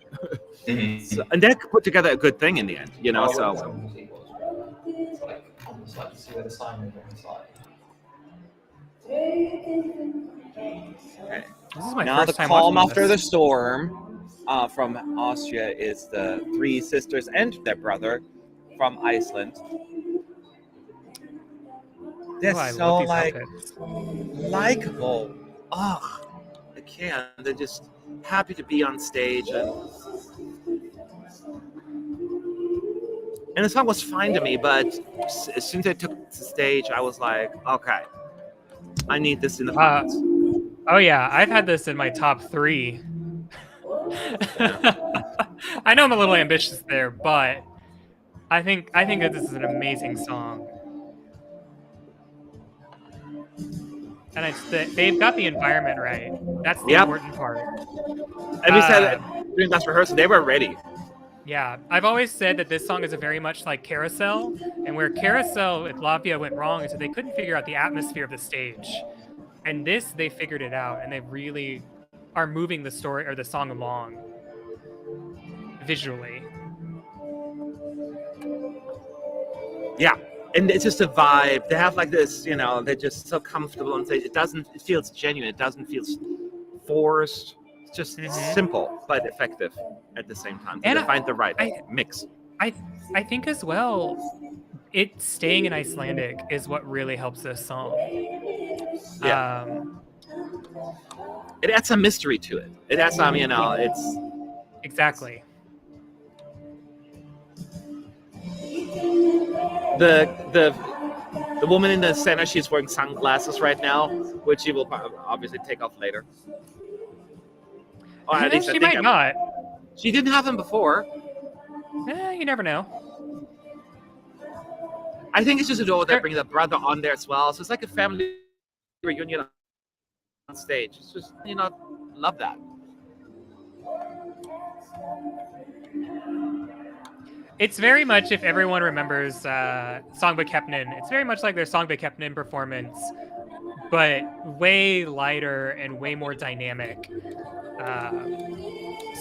So, and they put together a good thing in the end, you know. So It's like on the side, you see where the sign is on the side. okay. This is my Now the first time calm watching after the this. storm from Austria is the three sisters and their brother from Iceland. They're Oh, I so love these like outfits. likable. Oh, I can't. They're just happy to be on stage, and the song was fine to me. But as soon as I took the stage, I was like, okay, I need this in the finals. Oh yeah, I've had this in my top 3. I know I'm a little ambitious there, but I think that this is an amazing song. And they've got the environment right. That's the important part. And we said during last rehearsal, they were ready. Yeah, I've always said that this song is very much like Carousel, and where Carousel with Latvia went wrong is that they couldn't figure out the atmosphere of the stage. And this, they figured it out, and they really are moving the story or the song along visually. Yeah. And it's just a vibe. They have like this, you know, they're just so comfortable on stage. It feels genuine. It doesn't feel forced. It's just simple, but effective at the same time. And they find the right mix. I think as well, it staying in Icelandic is what really helps this song. Yeah. It adds some mystery to it. It adds some, you know, it's... Exactly. The woman in the center, she's wearing sunglasses right now, which she will obviously take off later. Or at least she might not. She didn't have them before. You never know. I think it's just adorable that bringing the brother on there as well. So it's like a family reunion on stage. It's just, you know, love that. It's very much, if everyone remembers Songbook Hepnin, it's very much like their Songbook Hepnin performance, but way lighter and way more dynamic.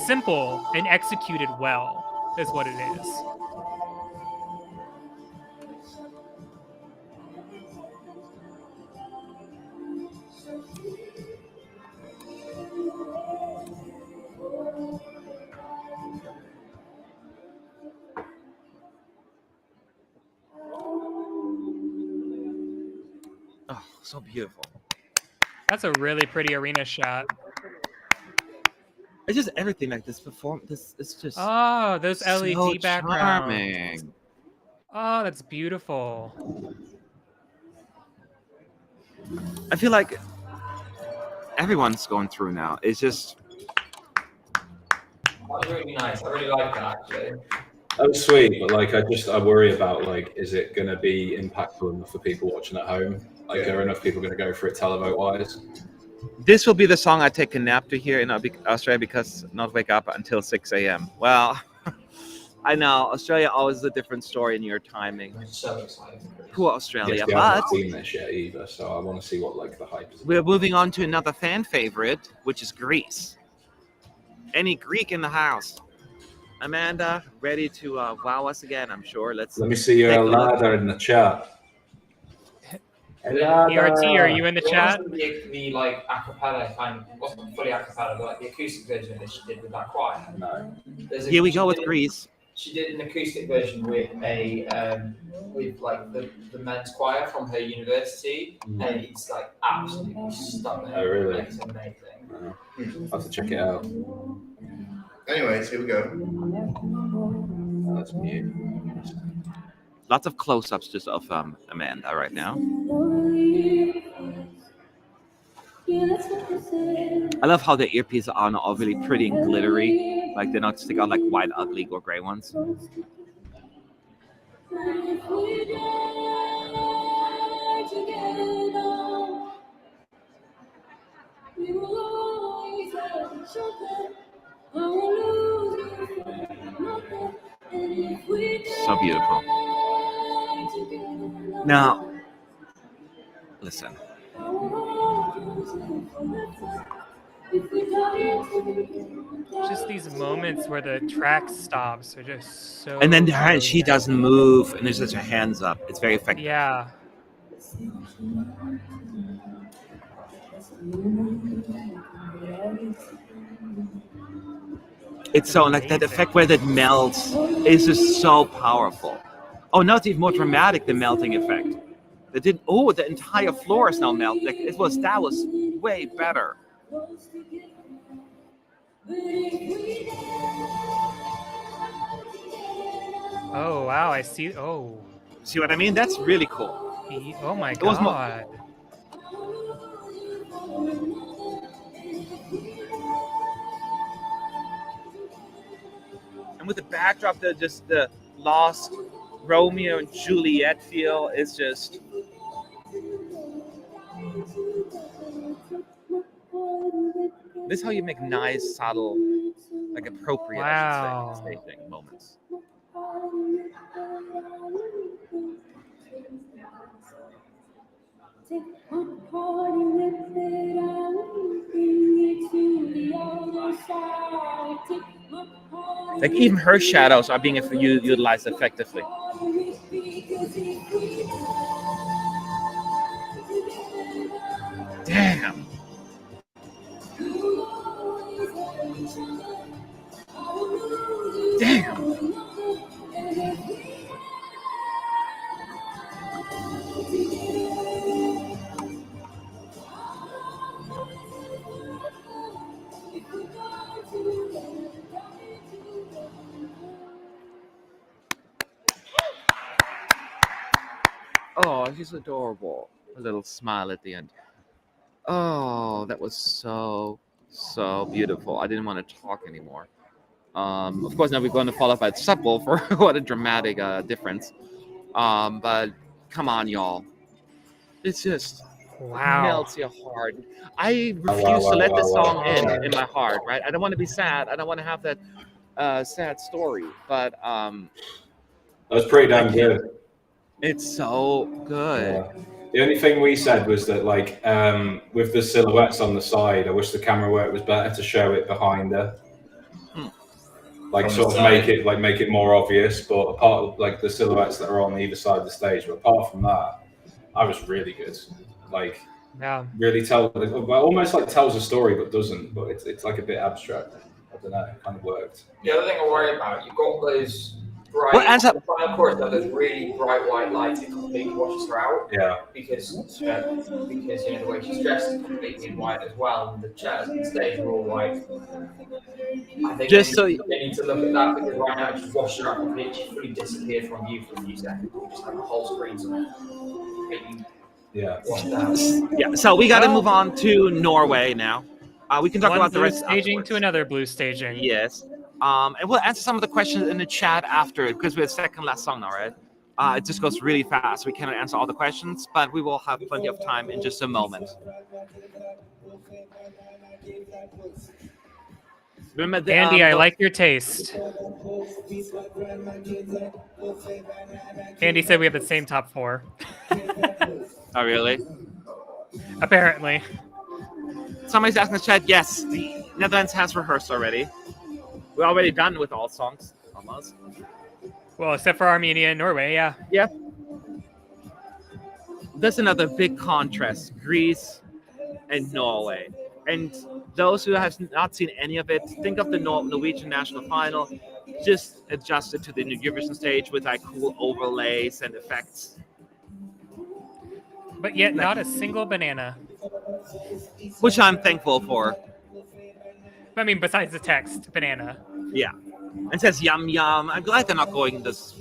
Simple and executed well is what it is. Oh, so beautiful. That's a really pretty arena shot. It's just everything like this performance. It's just those LED so backgrounds. Charming. Oh, that's beautiful. I feel like everyone's going through now. It's just That's really nice. I really like that actually. That was sweet, but like I worry about like, is it going to be impactful enough for people watching at home? Like, are enough people going to go for it televote wise? this will be the song I take a nap to here in Australia because not wake up until 6 a.m. Well, I know Australia always a different story in your timing. I'm so excited. Poor Australia, Yes, we but haven't seen this yet either, so I want to see what like the hype is. we're moving on to another fan favorite, which is Greece. Any Greek in the house? Amanda, ready to wow us again, I'm sure. Let me see your ladder in the chat. ERT, are you in the chat? The like acapella kind of wasn't fully acapella, but like the acoustic version that she did with that choir. No. Here we go with Greece. She did an acoustic version with a with like the men's choir from her university, and it's like absolutely stunning. Oh, really? It's amazing. I'll have to check it out. Anyways, here we go. Oh, that's beautiful. Lots of close-ups just of Amanda right now. I love how the earpieces are all really pretty and glittery. Like they're not stick out like white, ugly, or gray ones. So beautiful. Now, Listen. Just these moments where the track stops are just so. And then she doesn't move, and there's just her hands up. It's very effective. Yeah. It's so like that effect where that melts is just so powerful. Oh, now it's even more dramatic, the melting effect. The entire floor is now melting. Like that was way better. Oh wow, I see. Oh. See what I mean? That's really cool. Oh my god. And with the backdrop, the lost Romeo and Juliet feel is just. This is how you make nice, subtle, like appropriate, I should say, staging moments. Like even her shadows are being utilized effectively. Damn. Damn. Oh, she's adorable. A little smile at the end. Oh, that was so beautiful. I didn't want to talk anymore. Of course, now we're going to follow up by Subwoofer. What a dramatic difference. But come on, y'all. It's just melts your heart. I refuse to let this song end in my heart, right? I don't want to be sad. I don't want to have that sad story. But that was pretty damn good. It's so good. Yeah. The only thing we said was that, like, with the silhouettes on the side, I wish the camera work was better to show it behind her. Like, sort of make it more obvious. But apart of like the silhouettes that are on either side of the stage, but apart from that, I was really good. Like, really almost like tells a story but doesn't. But it's like a bit abstract. I don't know. It kind of worked. The other thing I worry about, you've got those. Bright, the final chorus that there's really bright white lights, it completely washes her out. Yeah. Because you know the way she's dressed is completely in white as well, and the chairs on the stage are all white. I think they need to look at that, because right now it just washed her out completely. She fully disappeared from view for a few seconds. Just like a whole screen completely washed out. Yeah. So we got to move on to Norway now. We can talk about the rest staging to another blue staging. Yes. And we'll answer some of the questions in the chat after it, because we're the second last song now, right? It just goes really fast. We cannot answer all the questions, but we will have plenty of time in just a moment. Remember Andy, I like your taste. Andy said we have the same top 4. Oh, really? Apparently. Somebody's asking in the chat, yes, the Netherlands has rehearsed already. We're already done with all songs, almost. Well, except for Armenia and Norway, yeah. Yeah. There's another big contrast, Greece and Norway. And those who have not seen any of it, think of the Norwegian national final, just adjusted to the Eurovision stage with like cool overlays and effects. But yet not a single banana. Which I'm thankful for. I mean, besides the text, banana. Yeah. It says yum yum. I'm glad they're not going this.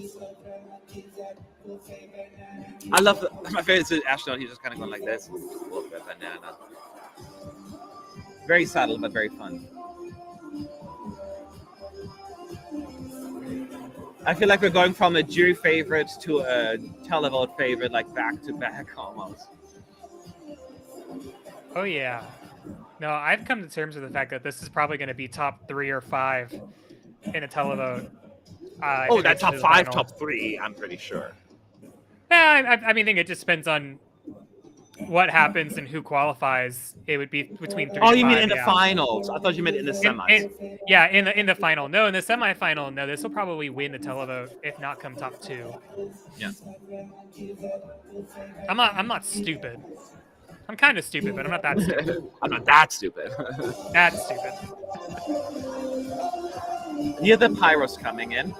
I love my favorite is Ashton. He's just kind of going like this. Look at banana. Very subtle, but very fun. I feel like we're going from a jury favorite to a televote favorite, like back to back almost. Oh, yeah. No, I've come to terms with the fact that this is probably going to be top 3 or 5 in a televote. That top 5, top 3, I'm pretty sure. Yeah, I mean, I think it just depends on what happens and who qualifies, it would be between 3 Oh, to you mean 5, in the yeah. finals? I thought you meant in the semis. Yeah, in the final. No, in the semifinal, no, this will probably win the televote, if not come top 2. Yeah. I'm not stupid. I'm kind of stupid, but I'm not that stupid. I'm not that stupid. That's stupid. Hear the pyros coming in.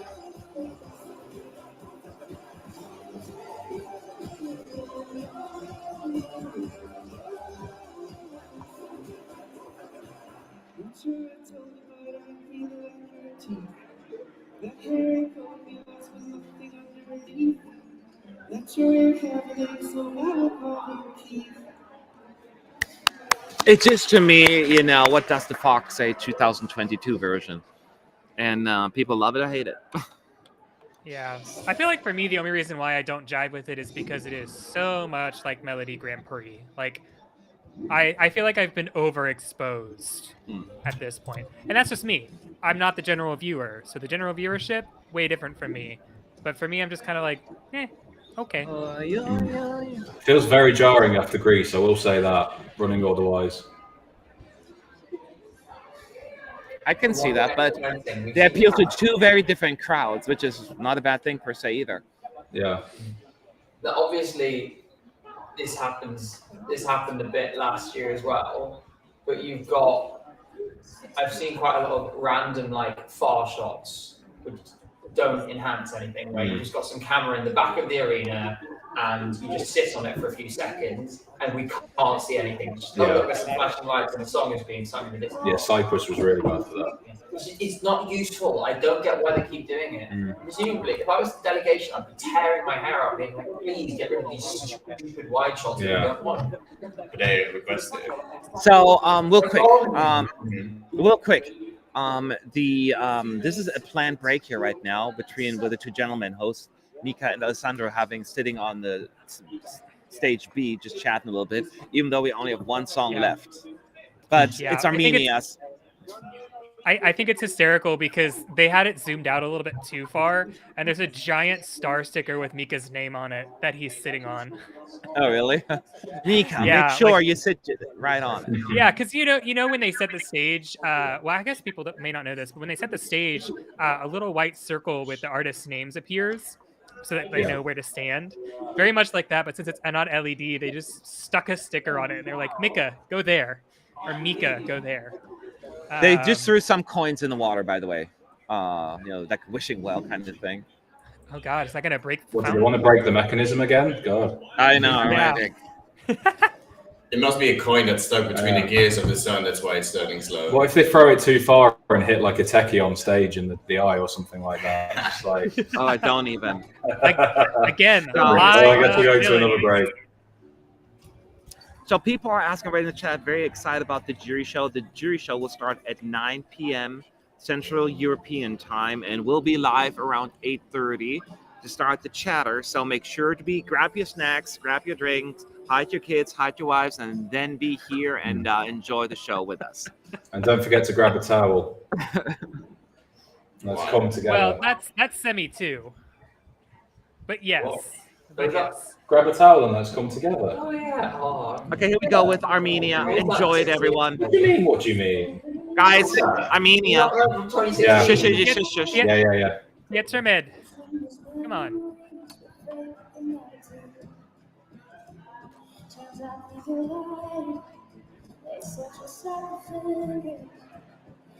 It's just, to me, you know, what does the Fox say 2022 version? And people love it or hate it. Yeah. I feel like for me, the only reason why I don't jive with it is because it is so much like Melody Grand Prix. Like, I feel like I've been overexposed at this point. And that's just me. I'm not the general viewer. So the general viewership, way different from me. But for me, I'm just kind of like, okay. Feels very jarring after Greece, I will say that, running order-wise. I can see that, but they appeal to two very different crowds, which is not a bad thing per se either. Yeah. Now, obviously, this happened a bit last year as well, but I've seen quite a lot of random like far shots which don't enhance anything, right? You just got some camera in the back of the arena and you just sit on it for a few seconds and we can't see anything. Just look, there's some flashing lights and the song is being sung in the distance. Yeah, Cyprus was really bad for that. It's not useful. I don't get why they keep doing it. Presumably, if I was the delegation, I'd be tearing my hair out, being like, please get rid of these stupid wide shots that we don't want. But they requested it. So, real quick. This is a planned break here right now with the two gentlemen hosts, Mika and Alessandro, sitting on the stage B, just chatting a little bit, even though we only have one song left. But it's Armenia. I think it's hysterical because they had it zoomed out a little bit too far, and there's a giant star sticker with Mika's name on it that he's sitting on. Oh, really? Mika, make sure you sit right on it. Yeah, because you know when they set the stage, well, I guess people may not know this, but when they set the stage, a little white circle with the artist's names appears so that they know where to stand. Very much like that, but since it's not LED, they just stuck a sticker on it, and they're like, Mika, go there, or Mika, go there. They just threw some coins in the water, by the way. Like wishing well kind of thing. Oh God, is that gonna break? Do you want to break the mechanism again? God. I know, right? It must be a coin that's stuck between the gears of the sun. That's why it's turning slow. What if they throw it too far and hit like a techie on stage in the eye or something like that? Just like... Oh, I don't even. Again, I get to go to another break. So people are asking right in the chat, very excited about the jury show. The jury show will start at 9 p.m. Central European time and will be live around 8:30 to start the chatter. So make sure to grab your snacks, grab your drinks, hide your kids, hide your wives, and then be here and enjoy the show with us. And don't forget to grab a towel. Let's come together. Well, that's semi too. But yes. But yes. Grab a towel and let's come together. Oh yeah. Okay, here we go with Armenia. Enjoy it, everyone. What do you mean? What do you mean? Guys, Armenia. Yeah. Shush. Yeah. Get your mid. Come on.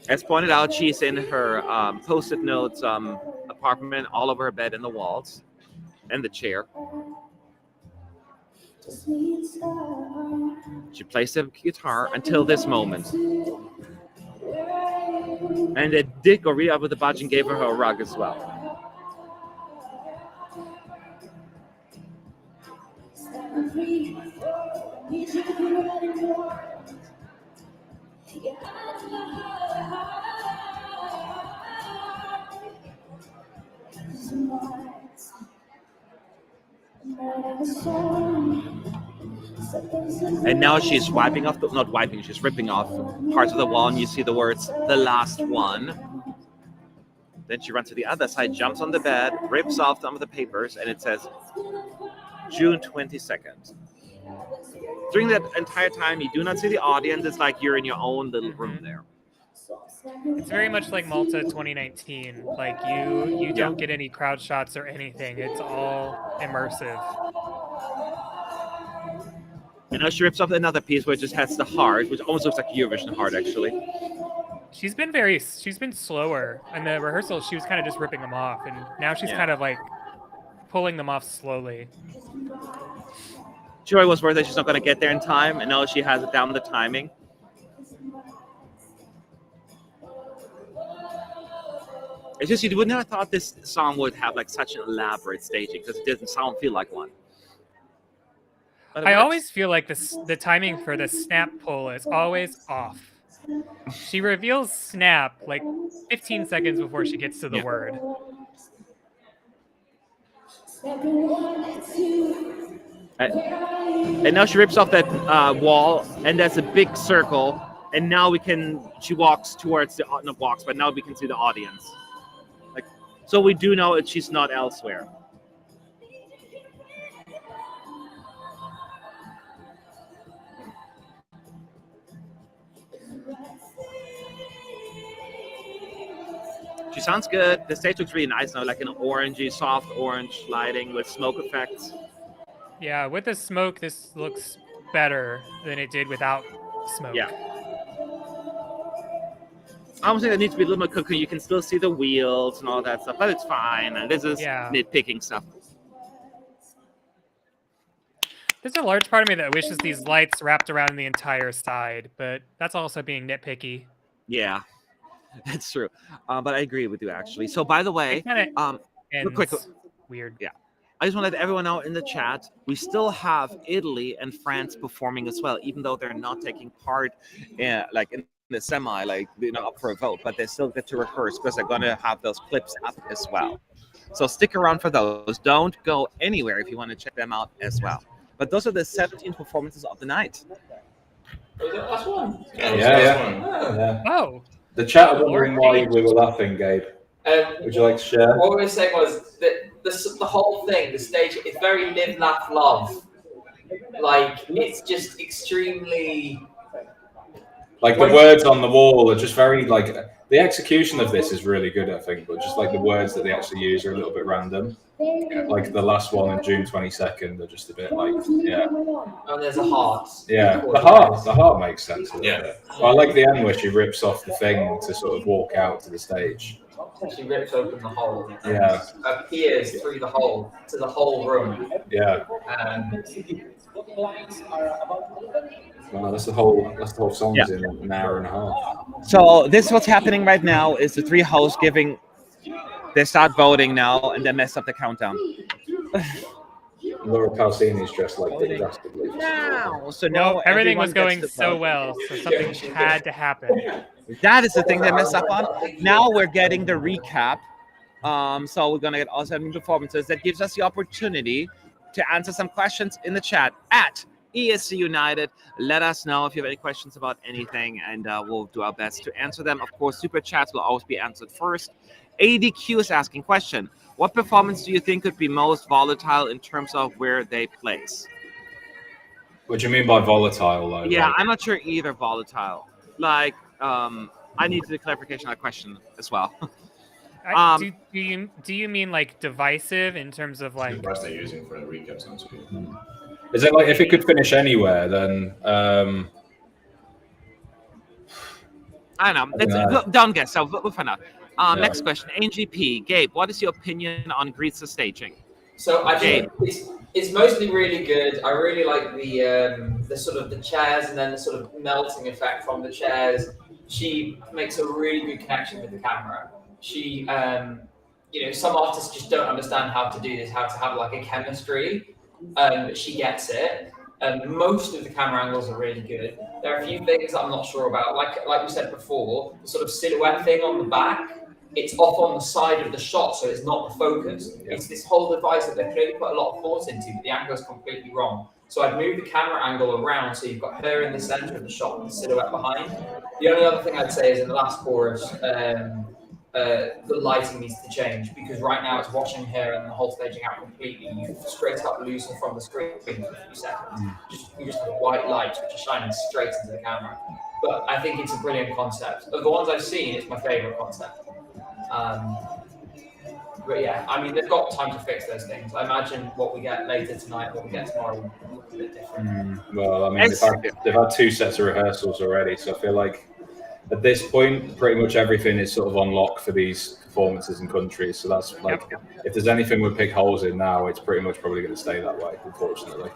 As pointed out, she's in her post-it notes apartment, all over her bed and the walls and the chair. She plays the guitar until this moment. And it did go really up with the budget and gave her a rug as well. And now she's ripping off parts of the wall, and you see the words, the last one. Then she runs to the other side, jumps on the bed, rips off some of the papers, and it says, June 22nd. During that entire time, you do not see the audience. It's like you're in your own little room there. It's very much like Malta 2019. Like you don't get any crowd shots or anything. It's all immersive. And now she rips off another piece where it just has the heart, which almost looks like a Eurovision heart, actually. She's been slower. In the rehearsal, she was kind of just ripping them off, and now she's kind of like pulling them off slowly. Joy was worried that she's not going to get there in time, and now she has it down the timing. It's just you would never thought this song would have like such an elaborate staging because it doesn't feel like one. I always feel like the timing for the snap pull is always off. She reveals snap like 15 seconds before she gets to the word. And now she rips off that wall, and there's a big circle. And now she walks towards but now we can see the audience. Like, so we do know that she's not elsewhere. She sounds good. The stage looks really nice now, like an orangey, soft orange lighting with smoke effects. Yeah, with the smoke, this looks better than it did without smoke. Yeah. I would say that needs to be a little bit cooker. You can still see the wheels and all that stuff, but it's fine. And this is nitpicking stuff. There's a large part of me that wishes these lights wrapped around the entire side, but that's also being nitpicky. Yeah, that's true. But I agree with you, actually. So, by the way, real quick. Weird. Yeah. I just want to let everyone know in the chat, we still have Italy and France performing as well, even though they're not taking part in the semi, up for a vote, but they still get to rehearse because they're going to have those clips up as well. So stick around for those. Don't go anywhere if you want to check them out as well. But those are the 17 performances of the night. Was that last one? Yeah. Oh. The chat are wondering why we were laughing, Gabe. Would you like to share? What we were saying was that the whole thing, the stage, it's very live, laugh, love. Like, it's just extremely... Like, the words on the wall are just very, like... The execution of this is really good, I think, but just, like, the words that they actually use are a little bit random. Like, the last one in June 22nd are just a bit, like, And there's a heart. Yeah, the heart makes sense. Well, I like the end where she rips off the thing to sort of walk out to the stage. She rips open the hole. Yeah. Appears through the hole to the whole room. Yeah. Well, that's the whole song is in an hour and a half. So what's happening right now is the three hosts they start voting now and they mess up the countdown. Laura Pausini's dressed like Dick Dastardly. No, everything was going so well, so something had to happen. That is the thing they messed up on. Now we're getting the recap. So we're going to get all 7 performances. That gives us the opportunity to answer some questions in the chat at ESC United. Let us know if you have any questions about anything, and we'll do our best to answer them. Of course, super chats will always be answered first. ADQ is asking question: what performance do you think could be most volatile in terms of where they place? What do you mean by volatile, though? Yeah, I'm not sure either. Volatile. Like, I need the clarification of that question as well. Do you mean like divisive in terms of like? The price they're using for the recap sounds good. Is it like if it could finish anywhere, then? I don't know. Don't guess. So we'll find out. Next question, NGP. Gabe, what is your opinion on Greece's staging? So I think it's mostly really good. I really like the sort of the chairs and then the sort of melting effect from the chairs. She makes a really good connection with the camera. She, some artists just don't understand how to do this, how to have like a chemistry. But she gets it. Most of the camera angles are really good. There are a few things that I'm not sure about. Like we said before, the sort of silhouette thing on the back, it's off on the side of the shot, so it's not the focus. Yeah. It's this whole device that they've clearly put a lot of thought into, but the angle is completely wrong. So I'd move the camera angle around so you've got her in the center of the shot and the silhouette behind. The only other thing I'd say is in the last chorus, the lighting needs to change, because right now it's watching her and the whole staging out completely. You straight up lose her from the screen for a few seconds. You just have white light which is shining straight into the camera. But I think it's a brilliant concept. Of the ones I've seen, it's my favourite concept. But yeah, I mean, they've got time to fix those things. I imagine what we get later tonight, what we get tomorrow, will look a bit different. Well, I mean, they've had 2 sets of rehearsals already, so I feel like at this point, pretty much everything is sort of on lock for these performances and countries. So that's like, if there's anything we pick holes in now, it's pretty much probably going to stay that way, unfortunately.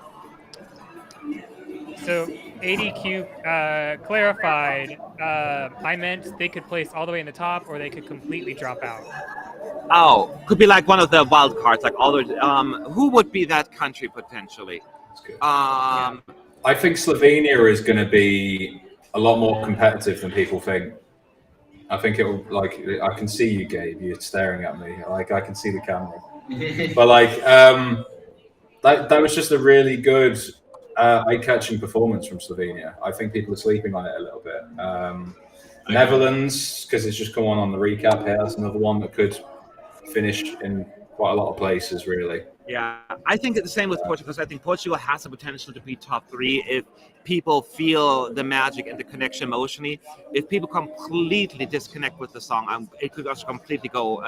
So ADQ clarified. I meant they could place all the way in the top, or they could completely drop out. Oh, could be like one of the wild cards, like all those. Who would be that country potentially? That's good. Yeah. I think Slovenia is going to be a lot more competitive than people think. I think it will, like, I can see you, Gabe. You're staring at me. Like, I can see the camera. But like, that was just a really good eye-catching performance from Slovenia. I think people are sleeping on it a little bit. Netherlands, because it's just come on the recap here. That's another one that could finish in quite a lot of places, really. Yeah, I think it's the same with Portugal, because I think Portugal has the potential to be top 3 if people feel the magic and the connection emotionally. If people completely disconnect with the song, it could also completely go,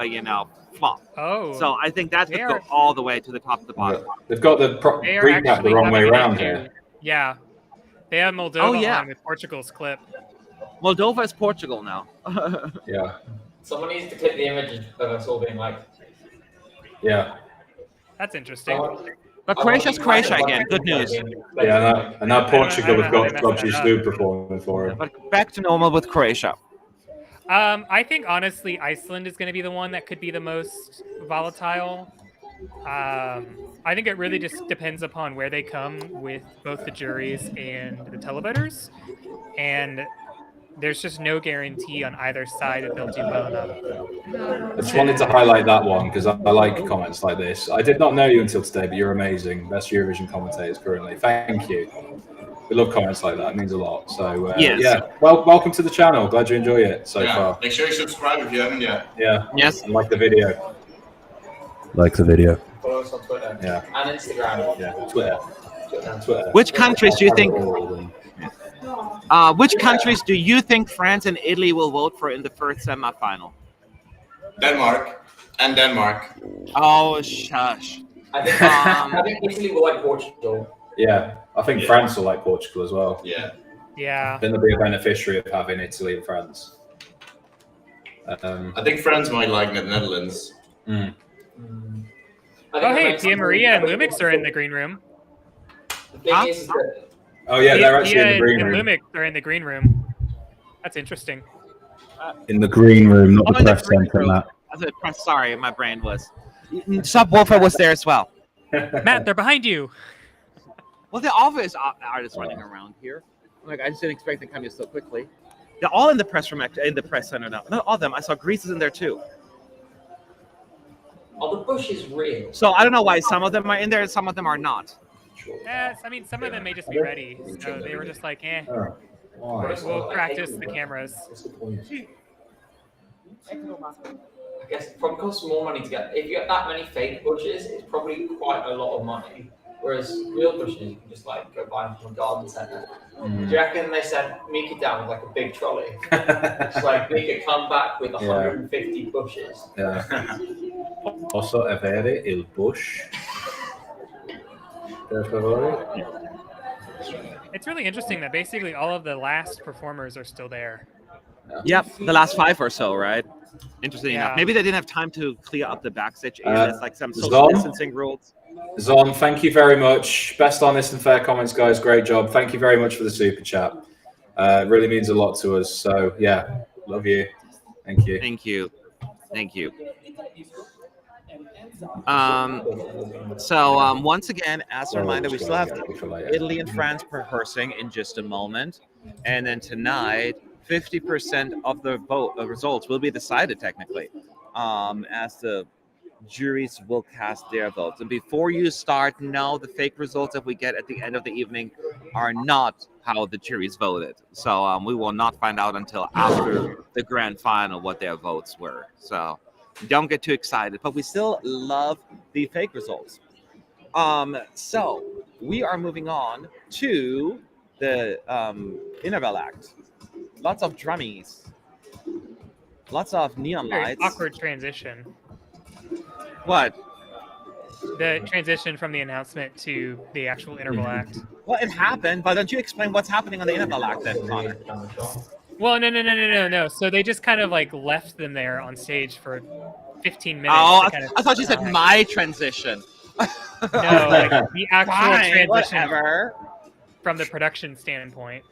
flop. Oh. So I think that could go all the way to the top of the bottom. They've got the recap the wrong way around here. Yeah. They have Moldova on with Portugal's clip. Moldova is Portugal now. Yeah. Someone needs to clip the image of us all being like... Yeah. That's interesting. But Croatia's Croatia again. Good news. Yeah, and now Portugal have got Zdub performing for him. But back to normal with Croatia. I think honestly, Iceland is going to be the one that could be the most volatile. I think it really just depends upon where they come with both the juries and the televoters, and there's just no guarantee on either side that they'll do well enough. I just wanted to highlight that one because I like comments like this. I did not know you until today, but you're amazing. Best Eurovision commentators currently. Thank you. We love comments like that. It means a lot. So, yes. Yeah. Well, welcome to the channel. Glad you enjoy it so far. Make sure you subscribe if you haven't yet. Yeah. Yes. And like the video. Like the video. Follow us on Twitter. Yeah. And Instagram. Yeah. Twitter. Which countries do you think? Which countries do you think France and Italy will vote for in the first semifinal? Denmark. Oh, shush. I think Italy will like Portugal. Yeah. I think France will like Portugal as well. Yeah. Yeah. Then they'll be a beneficiary of having Italy and France. I think France might like the Netherlands. Oh, hey, Pia Maria and Lumix are in the green room. The thing is that Oh, yeah, they're actually in the green and room. Lumix are in the green room. That's interesting. In the green room, not the in press green center, room. Matt. Sorry, my brain was. Subwoofer was there as well. Matt, they're behind you. Well, the obvious artists running around here. Like, I just didn't expect them to come here so quickly. They're all in the press room, in the press center now. Not all of them. I saw Greece is in there too. Oh, the bush is real. So I don't know why some of them are in there and some of them are not. I mean, some of them may just be ready. So they were just like, we'll practice the cameras. I guess it probably costs more money to get. If you get that many fake bushes, it's probably quite a lot of money. Whereas real bushes, you can just like go buy them from a garden centre. Do you reckon they sent Mika down with like a big trolley? It's like Mika come back with 150 bushes. Yeah. Posso avere il bush? Per favore? It's really interesting that basically all of the last performers are still there. Yep, the last 5 or so, right? Interesting Yeah. enough. Maybe they didn't have time to clear up the backstage areas, like some social Zdob? distancing rules. Zon, thank you very much. Best honest and fair comments, guys. Great job. Thank you very much for the super chat. It really means a lot to us. So, yeah, love you. Thank you. Thank you. Thank you. Once again, as a reminder, we still have Italy and France rehearsing in just a moment. And then tonight, 50% of the results will be decided technically, as the juries will cast their votes. And before you start, no, the fake results that we get at the end of the evening are not how the juries voted. So we will not find out until after the grand final what their votes were. So don't get too excited, but we still love the fake results. So we are moving on to the interval act. Lots of drummies, lots of neon Very lights. awkward transition. What? The transition from the announcement to the actual interval act. Well, it happened, but don't you explain what's happening on the interval act then, Connor? Well, no. So they just kind of like left them there on stage for 15 minutes. Oh, to kind of I thought you said my transition. No, like the actual Fine, transition whatever. from the production standpoint.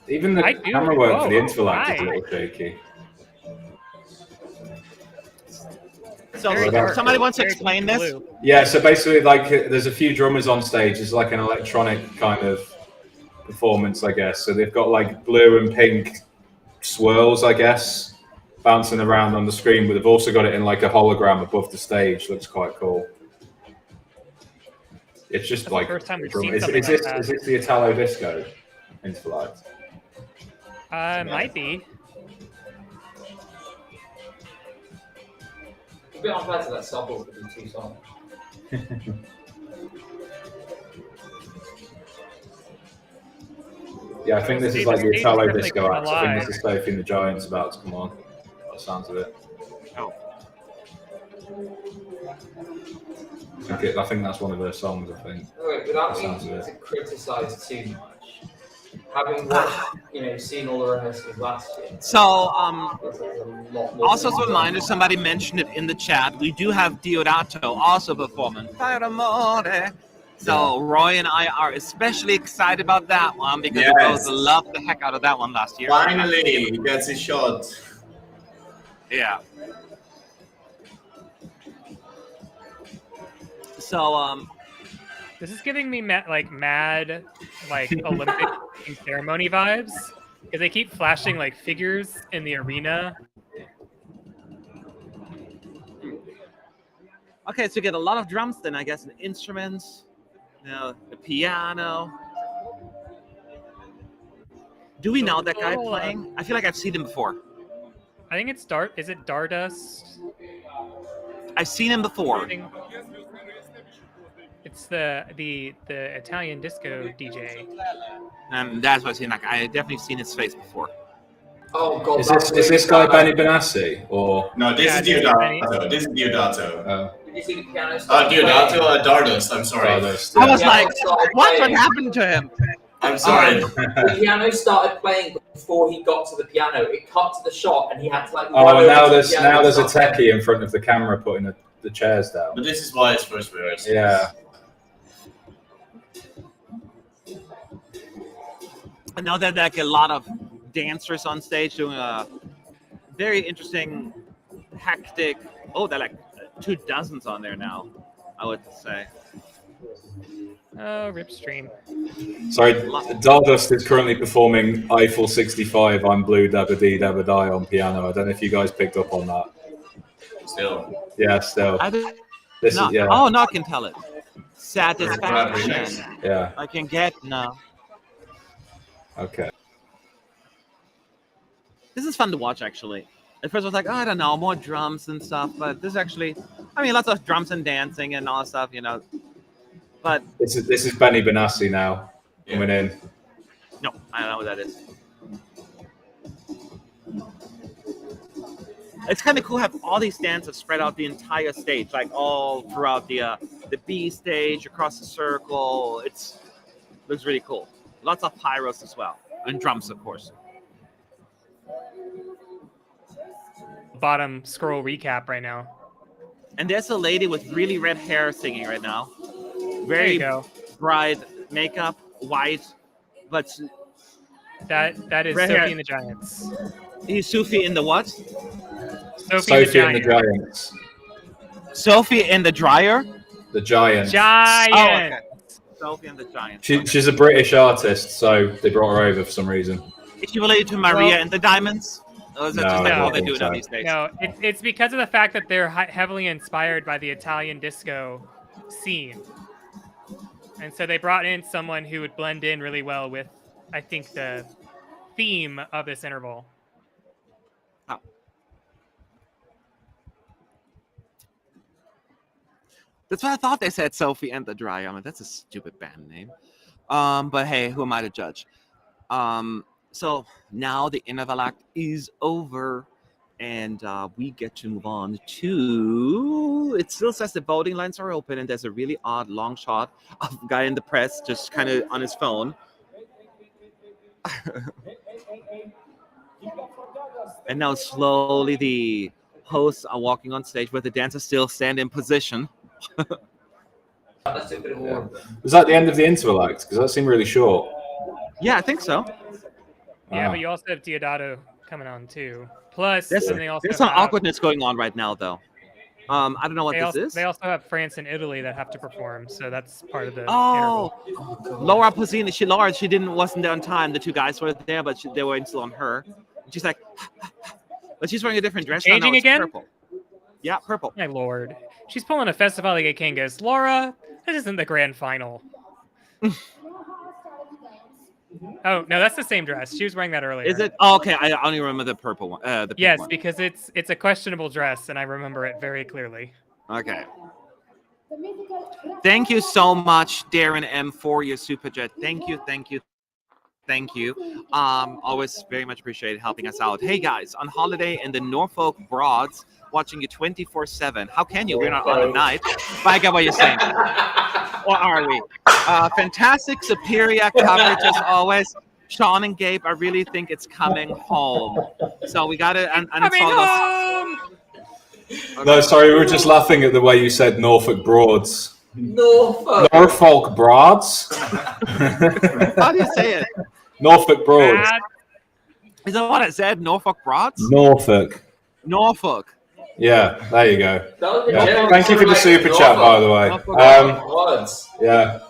Even the I do. camera work for the Oh, interval act is a right. little shaky. So Very dark. somebody wants to Very explain this? blue. Yeah, so basically, like, there's a few drummers on stage. It's like an electronic kind of performance, I guess. So they've got like blue and pink swirls, I guess, bouncing around on the screen, but they've also got it in like a hologram above the stage. Looks quite cool. It's just That's like the first time we've drum- seen is something this like that. is this the Italo disco interval act? Might be. A bit unfair to that sample for the 2 songs. Yeah, I think this is The like the stage Italo is disco like act. I think alive. this is Sophie and the Giants about to come on. By the sounds of it. Oh. I think that's one of their songs. I think. Wait, without That sounds being good. to criticise too much, having watched, seen all the rehearsals last year. So, there's a lot more also as a reminder, somebody mentioned it in the chat. We do have Diodato also performing Fire Amore. So Roy and I are especially excited about that one because we both loved the heck out of that one last year. Finally, he gets his shot. Yeah. So, This is giving me mad like Olympic ceremony vibes because they keep flashing like figures in the arena. okay, so you get a lot of drums then, I guess, and instruments, the piano. Do we know that guy playing? I feel like I've seen him before. I think it's Is it Stardust? I've seen him before. It's the Italian disco DJ. That's what I've seen. Like, I definitely seen his face before. Oh god. Is this guy Benny Benassi or No, this Yeah, is this is Benny. Diodato. This is Diodato. Did you see the piano? Diodato, Dardust. I'm sorry. Stardust, I yeah. was like, started what playing. happened to him? I'm sorry. The piano started playing before he got to the piano. It cut to the shot, and he had to like. Oh, run and now over to there's the piano now there's a and start techie in front of the camera putting the chairs down. But this is why it's first rehearsal. Yeah. I know that like a lot of dancers on stage doing a very interesting, hectic. Oh, they're like 2 dozens on there now, I would say. Oh, rip stream. Sorry, Dardust is currently performing Eiffel 65, I'm Blue, Dabba Dee, Dabba Die on piano. I don't know if you guys picked up on that. Still. Yeah, still. I did This not. is, yeah. Oh, no, I can tell it. Satisfaction. Yeah, I can get no. okay. This is fun to watch, actually. At first, I was like, oh, I don't know, more drums and stuff. But this actually, I mean, lots of drums and dancing and all that stuff, But This is Benny Benassi now coming in. no, I don't know what that is. It's kind of cool to have all these dancers spread out the entire stage, like all throughout the B stage, across the circle. Looks really cool. Lots of pyros as well, and drums, of course. Bottom scroll recap right now. And there's a lady with really red hair singing right now. There Very you go. bright makeup, white, but That is Red Sophie hair. and the Giants. he's Sophie in the what? Sophie and the Giants. Sophie in the dryer? The Giants. Giants. Oh, okay. Sophie and the Giants. She's a British artist, so they brought her over for some reason. Is she related to Maria Well- and the Diamonds? Or is that just like No, all I they think do so. these days? No, it's because of the fact that they're heavily inspired by the Italian disco scene. And so they brought in someone who would blend in really well with, I think, the theme of this interval. Oh. That's what I thought they said, Sophie and the Dry. I mean, that's a stupid band name. But hey, who am I to judge? So now the interval act is over, and we get to move on to. It still says the voting lines are open, and there's a really odd long shot of a guy in the press just kind of on his phone. And now slowly the hosts are walking on stage, where the dancers still stand in position. That's a bit of war. Was that the end of the interval act? Because that seemed really short. Yeah, I think so. Yeah, Wow. but you also have Diodato coming on too. Plus, There's then they also some have, awkwardness going on right now, though. I don't know what they this also, is. They also have France and Italy that have to perform, so that's part of the Oh, interval. Laura Pausini. She wasn't there on time. The two guys were there, but they were still on her. And she's like, but she's wearing a different dress. Changing now. It's again? Purple. Yeah, purple. My lord. She's pulling a Festival de Kangas. Laura, this isn't the grand final. Oh, no, that's the same dress. She was wearing that earlier. Is it? Oh, okay. I only remember the purple one. The pink Yes, one. because it's a questionable dress, and I remember it very clearly. Okay. Thank you so much, Darren M, for your super chat. Thank you. Always very much appreciate helping us out. Hey guys, on holiday in the Norfolk Broads, watching you 24/7. How can you? We're not on at night. But I get what you're saying. Or are we? Fantastic, superior coverage as always. Sean and Gabe, I really think it's coming home. So we gotta Home! No, sorry, we were just laughing at the way you said Norfolk Broads. Norfolk. Norfolk Broads? How do you say it? Norfolk Broads. Is that what I said? Norfolk Broads? Norfolk. Norfolk. Yeah, there you go. That was a Yeah. joke. Thank you for the super chat, by the way. Words. Yeah.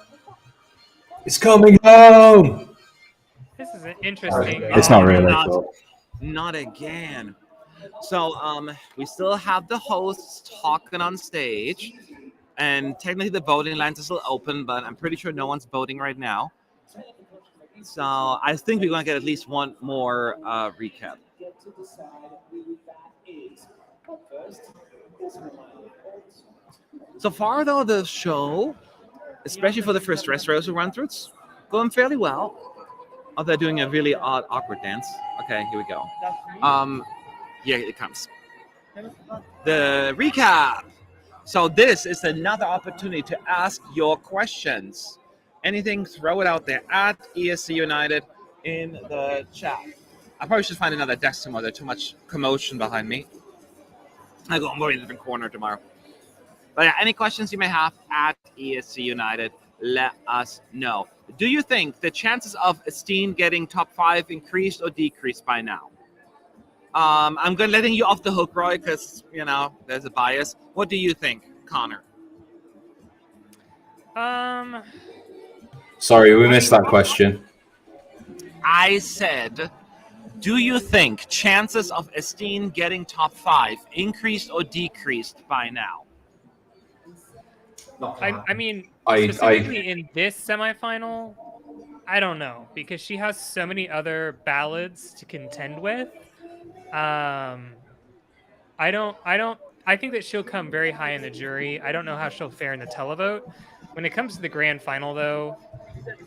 It's coming home. This is an interesting. It's not really. Not again. So we still have the hosts talking on stage, and technically the voting lines are still open, but I'm pretty sure no one's voting right now. So I think we're gonna get at least one more recap. So far, though, the show, especially for the first rehearsal run-through, it's going fairly well. Oh, they're doing a really odd, awkward dance. Okay, here we go. Yeah, it comes. The recap. So this is another opportunity to ask your questions. Anything, throw it out there at ESC United in the chat. I probably should find another desk tomorrow. There's too much commotion behind me. I'm going in a different corner tomorrow. But yeah, any questions you may have at ESC United, let us know. Do you think the chances of Steen getting top 5 increased or decreased by now? I'm letting you off the hook, Roy, because, there's a bias. What do you think, Connor? Sorry, we missed that question. I said, do you think chances of Steen getting top 5 increased or decreased by now? I mean, I- specifically in this semifinal, I don't know, because she has so many other ballads to contend with. I think that she'll come very high in the jury. I don't know how she'll fare in the televote. When it comes to the grand final, though,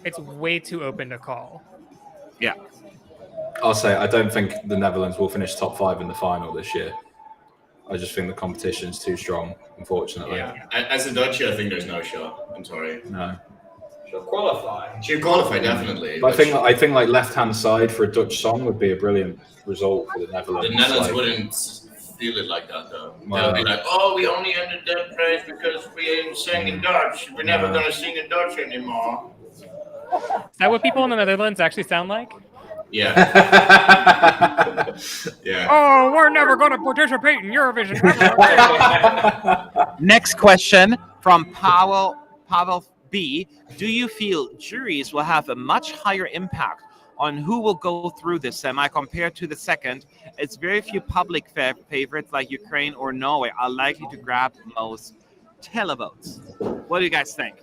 it's way too open to call. Yeah. I'll say I don't think the Netherlands will finish top 5 in the final this year. I just think the competition's too strong, unfortunately. Yeah. As a Dutch, I think there's no shot. I'm sorry. No. She'll qualify. She'll qualify, definitely. But I think like left-hand side for a Dutch song would be a brilliant result for the Netherlands. The Netherlands Like, wouldn't feel it like that, though. Well, They'll be like, oh, we only ended that place because we ain't singing Dutch. We're never going to sing in Dutch anymore. Is that what people in the Netherlands actually sound like? Yeah. Yeah. Oh, we're never going to participate in Eurovision. Next question from Pavel B. Do you feel juries will have a much higher impact on who will go through this semi compared to the second. It's very few public favorites like Ukraine or Norway are likely to grab most televotes. What do you guys think?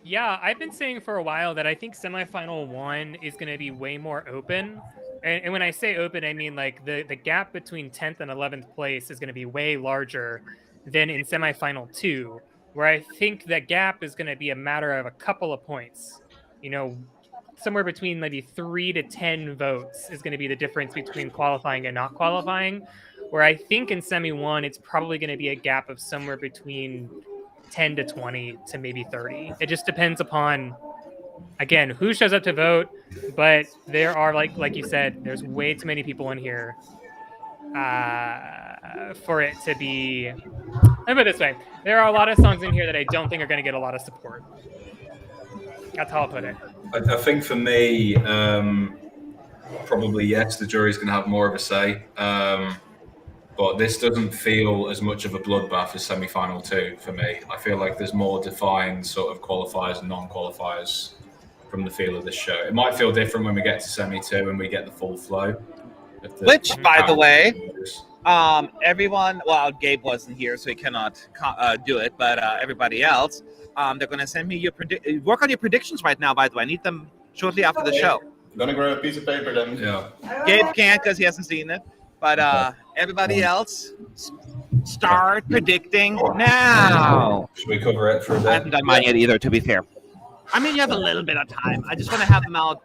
Yeah, I've been saying for a while that I think semifinal 1 is going to be way more open. And when I say open, I mean like the gap between 10th and 11th place is going to be way larger than in semifinal 2, where I think that gap is going to be a matter of a couple of points. You know, somewhere between maybe 3 to 10 votes is going to be the difference between qualifying and not qualifying. Where I think in semi 1, it's probably going to be a gap of somewhere between 10 to 20 to maybe 30. It just depends upon, again, who shows up to vote. But there are, like you said, there's way too many people in here for it to be. Let me put it this way: there are a lot of songs in here that I don't think are going to get a lot of support. That's how I'll put it. I think for me, probably yes, the jury's going to have more of a say. But this doesn't feel as much of a bloodbath as semi-final 2 for me. I feel like there's more defined sort of qualifiers and non-qualifiers from the feel of this show. It might feel different when we get to semi 2 and we get the full flow. Which, by the way, everyone, well, Gabe wasn't here, so he cannot do it, but everybody else, they're going to send me your work on your predictions right now, by the way. I need them shortly after the show. I'm going to grab a piece of paper then. Yeah. Gabe can't because he hasn't seen it, but everybody else, start predicting now. Should we cover it for a bit? I haven't done mine yet either, to be fair. I mean, you have a little bit of time. I just want to have them out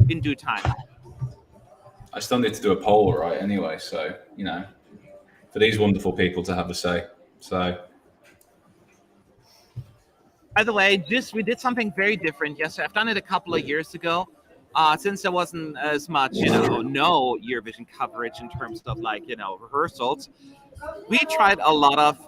in due time. I still need to do a poll, right? Anyway, so, you know, for these wonderful people to have a say. So, by the way, we did something very different yesterday. I've done it a couple of years ago. Since there wasn't as much, no Eurovision coverage in terms of rehearsals, we tried a lot of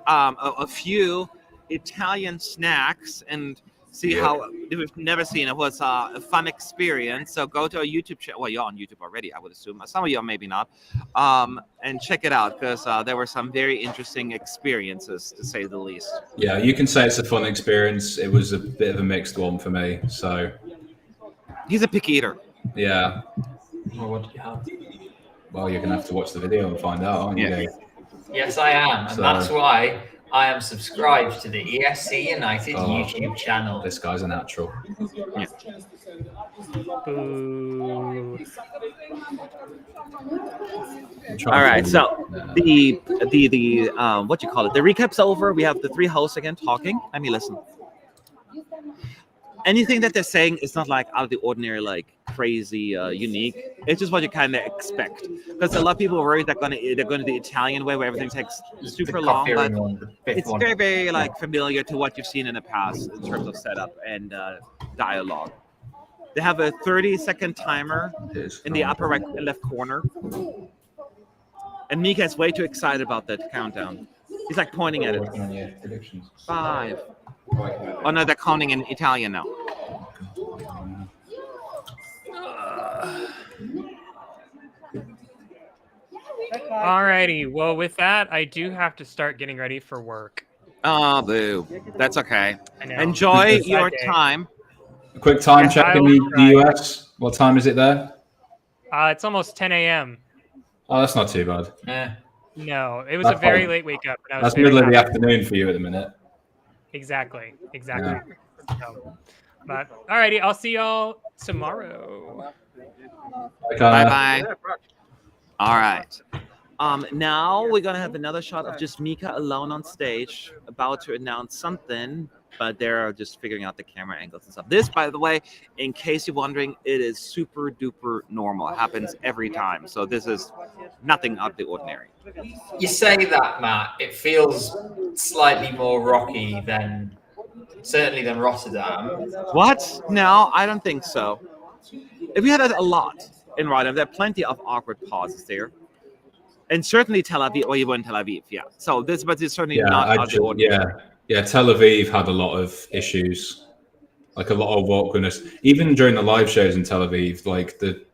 a few Italian snacks and see how we've never seen. It was a fun experience. So go to our YouTube channel. Well, you're on YouTube already, I would assume. Some of you are maybe not. And check it out because there were some very interesting experiences, to say the least. Yeah, you can say it's a fun experience. It was a bit of a mixed one for me. So he's a picky eater. Yeah. Well, what do you have? Well, you're gonna have to watch the video and find out, aren't you? Yes, I am, and that's why I am subscribed to the ESC United YouTube channel. This guy's a natural. Yeah. All right, so the what you call it? The recap's over. We have the three hosts again talking. Let me listen. Anything that they're saying is not like out of the ordinary, like crazy, unique. It's just what you kind of expect. Because a lot of people are worried they're going to the Italian way, where everything takes super long. But it's very, very like familiar to what you've seen in the past in terms of setup and dialogue. They have a 30-second timer in the upper right left corner, and Mika is way too excited about that countdown. He's like pointing at it. 5. Oh no, they're counting in Italian now. Alrighty, well with that, I do have to start getting ready for work. Oh, boo. That's okay. Enjoy your time. A quick time check in the US. What time is it there? It's almost 10 a.m. Oh, that's not too bad. No, it was a very late wake up. And I was that's middle of the afternoon for you at the minute. Exactly. Yeah. So, but alrighty, I'll see y'all tomorrow. Bye. All right. Now we're gonna have another shot of just Mika alone on stage, about to announce something, but they're just figuring out the camera angles and stuff. This, by the way, in case you're wondering, it is super duper normal. It happens every time. So this is nothing out of the ordinary. You say that, Matt. It feels slightly more rocky than Rotterdam. What? No, I don't think so. We had that a lot in Rotterdam. There are plenty of awkward pauses there. And certainly Tel Aviv, well, you were in Tel Aviv, yeah. So this, but it's certainly not out of the ordinary. Yeah, Tel Aviv had a lot of issues, like a lot of awkwardness. Even during the live shows in Tel Aviv, like the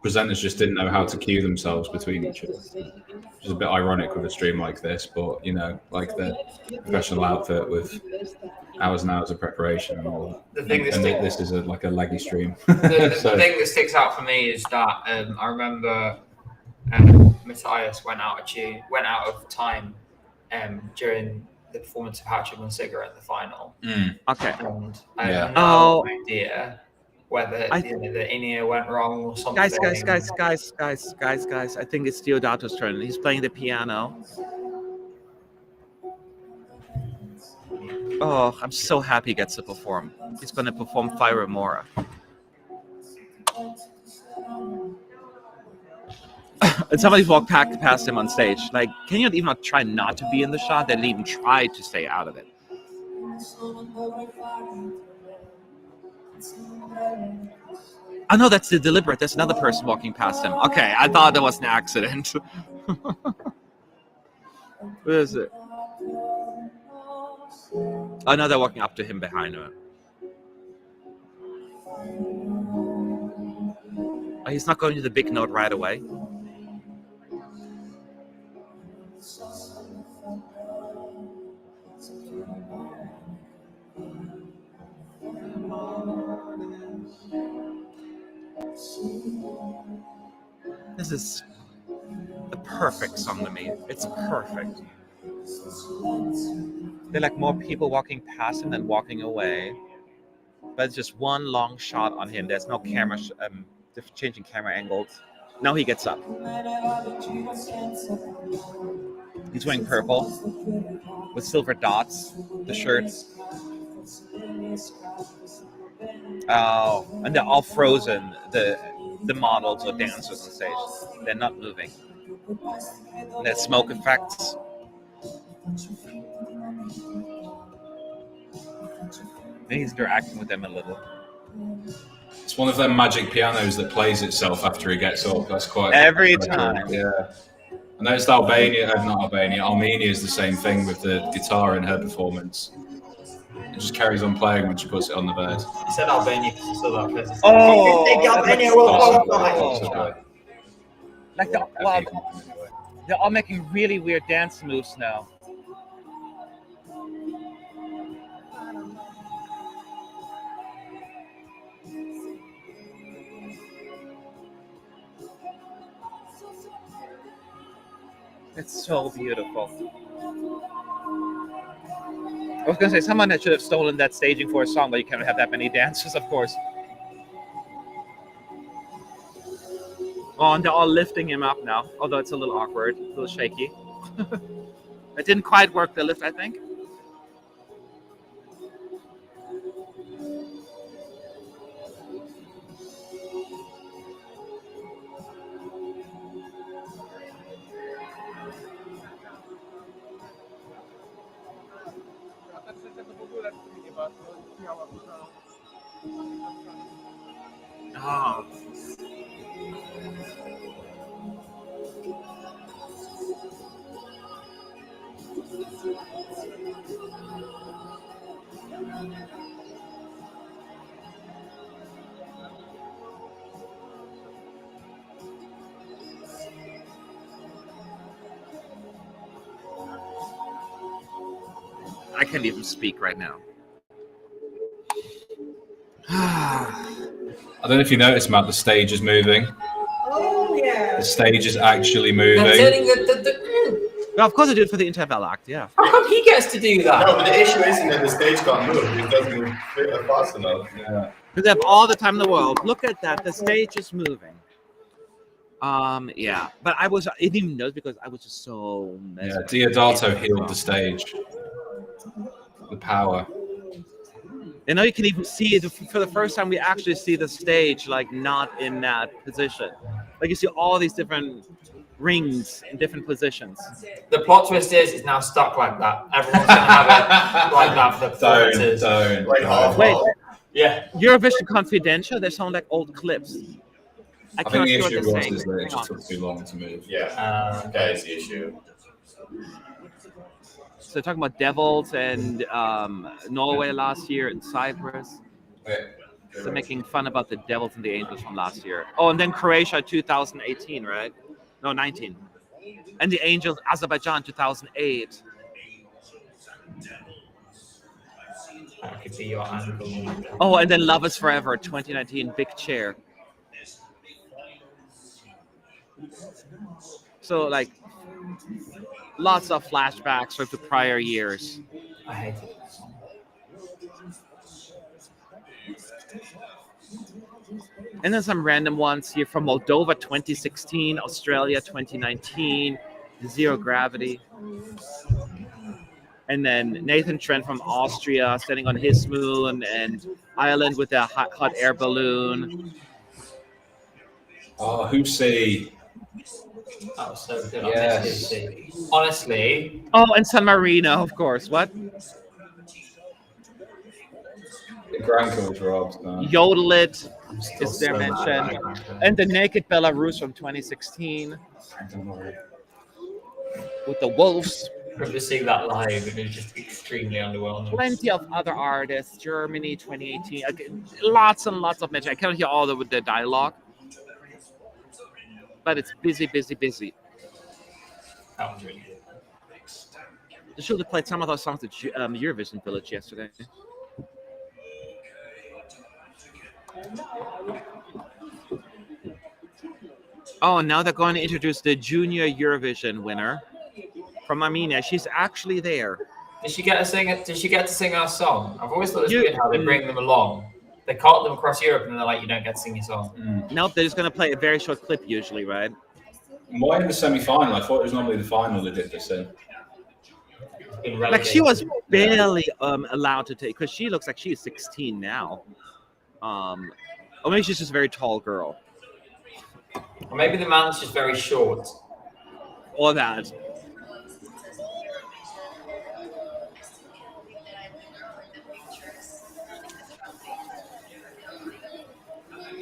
presenters just didn't know how to cue themselves between each other. Which is a bit ironic with a stream like this, but like the professional outfit with hours and hours of preparation and all that. The thing And this is like a laggy stream. The So- thing that sticks out for me is that I remember Matthias went out of time during the performance of Hatchet and Sekret in the final. Okay. And I Yeah. have no idea whether the in-ear went wrong or something. Guys. I think it's Deodato's turn. He's playing the piano. Oh, I'm so happy he gets to perform. He's going to perform Fire Mora. And somebody's walked past him on stage. Like, can you even not try not to be in the shot? They didn't even try to stay out of it. Oh no, that's the deliberate. There's another person walking past him. Okay, I thought that was an accident. What is it? Oh no, they're walking up to him behind him. Oh, he's not going to the big note right away. This is the perfect song to me. It's perfect. There are like more people walking past him than walking away. But it's just one long shot on him. There's no camera, changing camera angles. Now he gets up. He's wearing purple with silver dots, the shirts. Oh, and they're all frozen, the models or dancers on stage. They're not moving. And there's smoke effects. He's interacting with them a little. It's one of them magic pianos that plays itself after he gets up. That's quite every time. Yeah. I noticed Armenia is the same thing with the guitar in her performance. It just carries on playing when she puts it on the bed. You said Albania because you saw that presence. Oh, I think Albania will qualify. Like they're all making really weird dance moves now. It's so beautiful. I was going to say, someone that should have stolen that staging for a song, but you can't have that many dancers, of course. Oh, and they're all lifting him up now, although it's a little awkward, a little shaky. It didn't quite work, the lift, I think. Oh. I can't even speak right now. I don't know if you noticed, Matt, the stage is moving. Oh, yeah. The stage is actually moving. They're turning Well, of course I do it for the interval act, yeah. How come he gets to do that? No, but the issue isn't that the stage can't move. It doesn't fit fast enough. Yeah. Because they have all the time in the world. Look at that. The stage is moving. Yeah. But I didn't even notice because I was just so mesmerized. Yeah, Deodato healed the stage. The power. You know, you can even see it for the first time. We actually see the stage like not in that position. Like you see all these different rings in different positions. The plot twist is it's now stuck like that. Everyone's gonna have it like that for the performances. Don't. Like half. Wait, Yeah. Eurovision Confidential. They sound like old clips. I cannot think the see what issue they're was saying. is that it Hang just on. took too long to move. Yeah. Okay, it's the issue. So they're talking about Devils and Norway last year and Cyprus. So making fun about the Devils and the Angels from last year. Oh, and then Croatia 2018, right? No, 19. And the Angels, Azerbaijan 2008. That could be your angle. Oh, and then Love Is Forever 2019 Big Chair. So like lots of flashbacks from the prior years. I hate it. And then some random ones here from Moldova 2016, Australia 2019, Zero Gravity. And then Nathan Trent from Austria standing on his moon, and Ireland with a hot air balloon. Oh, Hussey. That was so good. Yes. I miss Lucy. Honestly. Oh, and San Marino, of course. What? The Granca was robbed. No. Yodel It is so there mad mentioned. about that. And the Naked Belarus from 2016 with the Wolves. I remember seeing that live, and it was just extremely underwhelming. Plenty of other artists. Germany 2018. Okay, lots and lots of mention. I cannot hear all of the dialogue. But it's busy, busy, busy. That was really good. They should have played some of those songs at Eurovision Village yesterday. Oh, now they're going to introduce the Junior Eurovision winner from Armenia. She's actually there. Did she get to sing it? Did she get to sing our song? I've always thought it's weird how they bring them along. They cart them across Europe, and they're like, "You don't get to sing your song." Nope, they're just going to play a very short clip usually, right? Why in the semi-final? I thought it was normally the final they did this in. Like she was barely allowed to take, because she looks like she's 16 now. Or maybe she's just a very tall girl. Or maybe the man's just very short. Or that.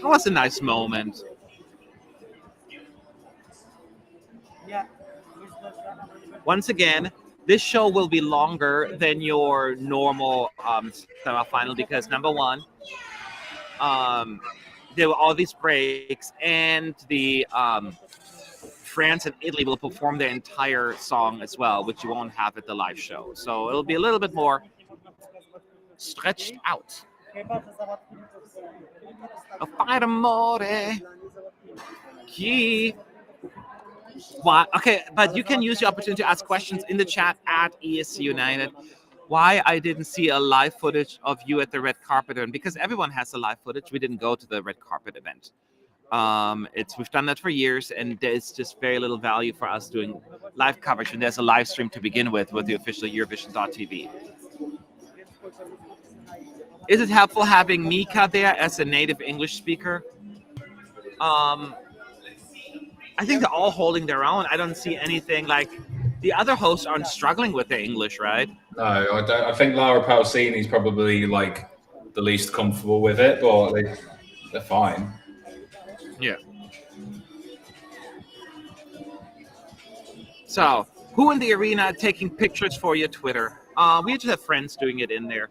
That was a nice moment. Once again, this show will be longer than your normal semi-final because number one, there were all these breaks, and the France and Italy will perform their entire song as well, which you won't have at the live show. So it'll be a little bit more stretched out. Fai d'amore. Chi. What? Okay, but you can use the opportunity to ask questions in the chat at ESC United. Why I didn't see a live footage of you at the red carpet event? Because everyone has a live footage. We didn't go to the red carpet event. We've done that for years, and there's just very little value for us doing live coverage. And there's a live stream to begin with the official Eurovision.tv. Is it helpful having Mika there as a native English speaker? I think they're all holding their own. I don't see anything like the other hosts aren't struggling with their English, right? No, I don't. I think Laura Pausini's probably like the least comfortable with it, but they're fine. Yeah. So, who in the arena taking pictures for your Twitter? We just have friends doing it in there,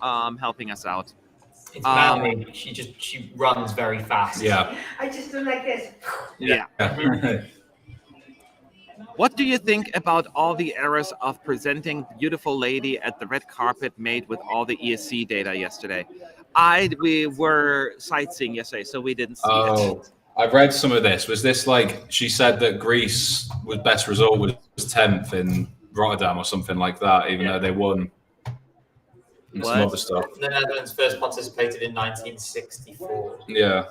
helping us out. It's Melanie. She runs very fast. Yeah. I just do like this. Yeah. What do you think about all the errors of presenting beautiful lady at the red carpet made with all the ESC data yesterday? We were sightseeing yesterday, so we didn't see it. I've read some of this. Was this like she said that Greece was best result was 10th in Rotterdam or something like that, even though they won? And some other stuff. The Netherlands first participated in 1964. Yeah.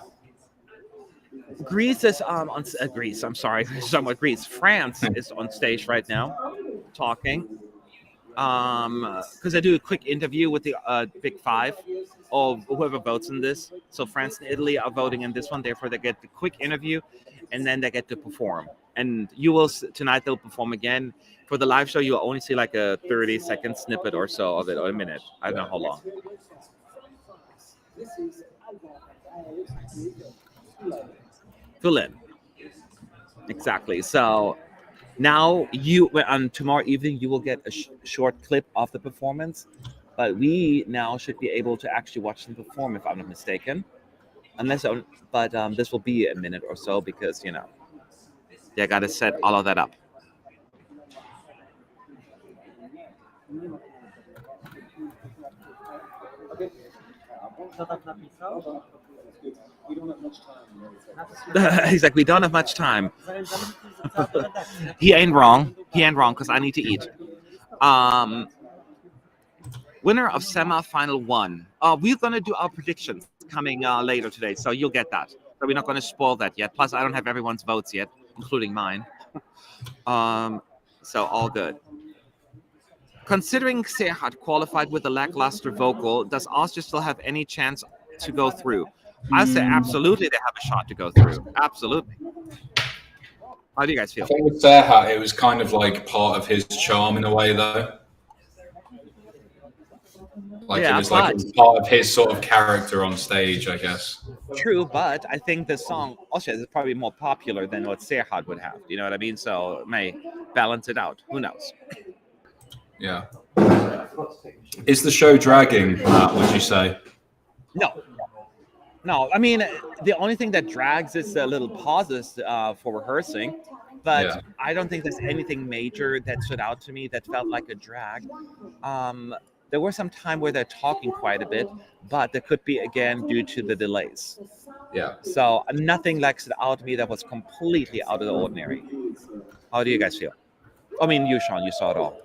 Greece is on Greece. I'm sorry, somewhat Greece. France is on stage right now, talking. Because I do a quick interview with the Big Five, or whoever votes in this. So France and Italy are voting in this one. Therefore, they get the quick interview, and then they get to perform. And you will tonight. They'll perform again. For the live show, you'll only see like a 30-second snippet or so of it, or a minute. I don't know how long. Fill in. Exactly. So now on tomorrow evening, you will get a short clip of the performance, but we now should be able to actually watch them perform, if I'm not mistaken. But this will be a minute or so because, they got to set all of that up. He's like, we don't have much time. He ain't wrong. He ain't wrong because I need to eat. Winner of semi-final 1. We're gonna do our predictions coming later today, so you'll get that. So we're not gonna spoil that yet. Plus, I don't have everyone's votes yet, including mine. So all good. Considering Serhat qualified with a lackluster vocal, does Austria still have any chance to go through? I say absolutely they have a shot to go through. Absolutely. How do you guys feel? I think with Serhat, it was kind of like part of his charm in a way, though. Like it was part of his sort of character on stage, I guess. True, but I think the song Austria is probably more popular than what Serhat would have. You know what I mean? So it may balance it out. Who knows? Yeah. Is the show dragging, Matt, would you say? No. I mean, the only thing that drags is the little pauses for rehearsing. But I don't think there's anything major that stood out to me that felt like a drag. There were some time where they're talking quite a bit, but there could be, again, due to the delays. Yeah. So nothing like stood out to me that was completely out of the ordinary. How do you guys feel? I mean, you, Sean, you saw it all.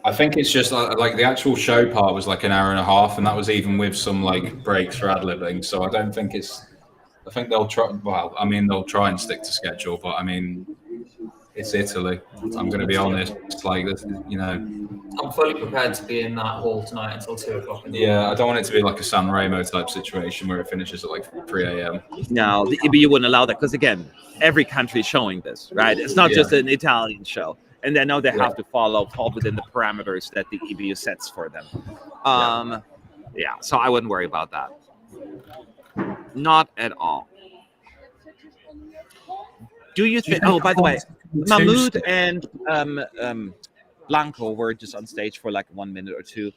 I think it's just like the actual show part was like an hour and a half, and that was even with some like breaks for ad-libbing. So I don't think it's. I think they'll try. Well, I mean, they'll try and stick to schedule, but I mean, it's Italy. I'm going to be honest. It's like this, you know. I'm fully prepared to be in that hall tonight until 2:00. Yeah, I don't want it to be like a San Remo type situation where it finishes at like 3 a.m. No, the EBU wouldn't allow that because again, every country is showing this, right? It's not just an Italian show, and they know they have to fall within the parameters that the EBU sets for them. So I wouldn't worry about that. Not at all. Do you think? Oh, by the way, Mahmoud and Blanco were just on stage for like 1 minute or two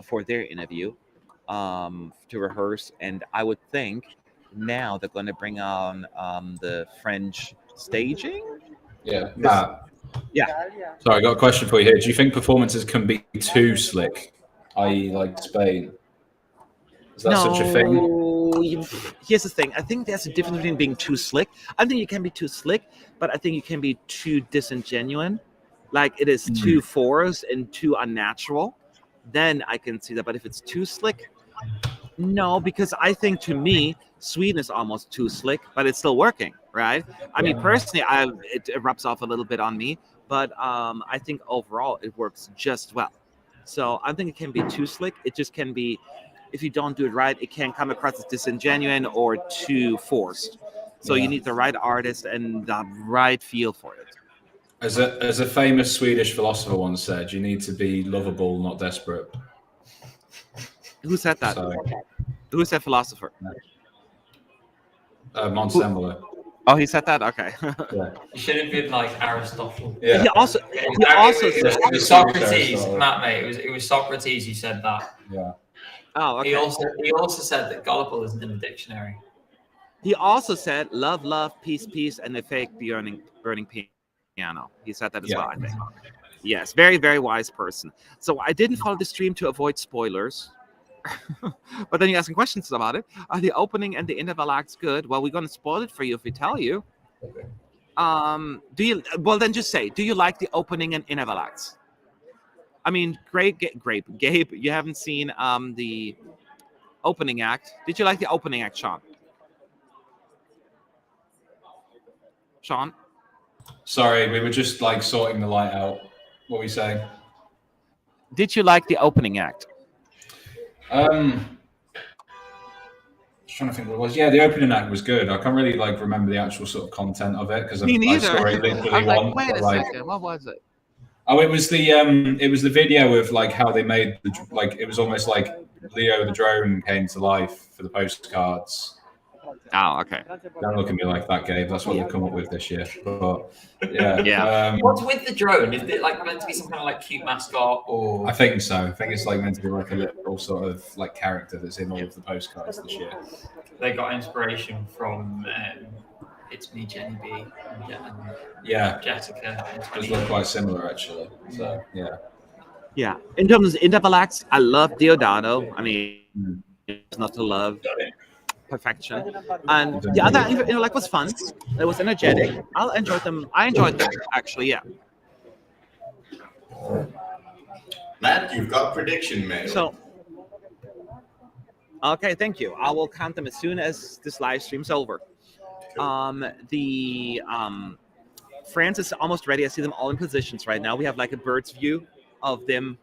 for their interview to rehearse, and I would think now they're going to bring on the French staging. Yeah. Sorry, I got a question for you here. Do you think performances can be too slick, i.e., like Spain? Is that such a thing? Here's the thing. I think there's a difference between being too slick. I think you can be too slick, but I think you can be too disingenuine. Like it is too forced and too unnatural. Then I can see that. But if it's too slick, no, because I think to me, Sweden is almost too slick, but it's still working, right? I mean, personally, it rubs off a little bit on me, but I think overall it works just well. So I think it can be too slick. It just can be, if you don't do it right, it can come across as disingenuine or too forced. So you need the right artist and the right feel for it. As a famous Swedish philosopher once said, you need to be lovable, not desperate. Who said that? Who is that philosopher? Mons Semler. Oh, he said that? Okay. It should have been like Aristotle. Yeah. He also said it was Socrates, Matt, mate. It was Socrates who said that. Yeah. Oh, okay. He also said that gullible isn't in the dictionary. He also said love, love, peace, peace, and a fake burning piano. He said that as well, I think. Yes, very, very wise person. So I didn't follow the stream to avoid spoilers. But then you're asking questions about it. Are the opening and the interval acts good? Well, we're going to spoil it for you if we tell you. Okay. Then just say, do you like the opening and interval acts? I mean, Gabe, you haven't seen the opening act. Did you like the opening act, Sean? Sean? Sorry, we were just like sorting the light out. What were you saying? Did you like the opening act? I'm trying to think what it was. Yeah, the opening act was good. I can't really like remember the actual sort of content of it because I saw it literally I was like, once. wait a second, what was it? Oh, it was the video of like how they made it was almost like Leo the drone came to life for the postcards. Oh, okay. Don't look at me like that, Gabe. That's what we've come up with this year. But yeah. What's with the drone? Is it like meant to be some kind of like cute mascot or? I think so. I think it's like meant to be like a little sort of like character that's in all of the postcards this year. They got inspiration from It's Me, Jenny B. And Yeah. Jessica. Those look quite similar actually. So yeah. Yeah. In terms of interval acts, I love Deodato. I mean, it's not to love. Perfection. And the other, like, was fun. It was energetic. I enjoyed them actually. Yeah. Matt, you've got prediction mail. So, okay, thank you. I will count them as soon as this live stream's over. France is almost ready. I see them all in positions right now. We have like a bird's view of them,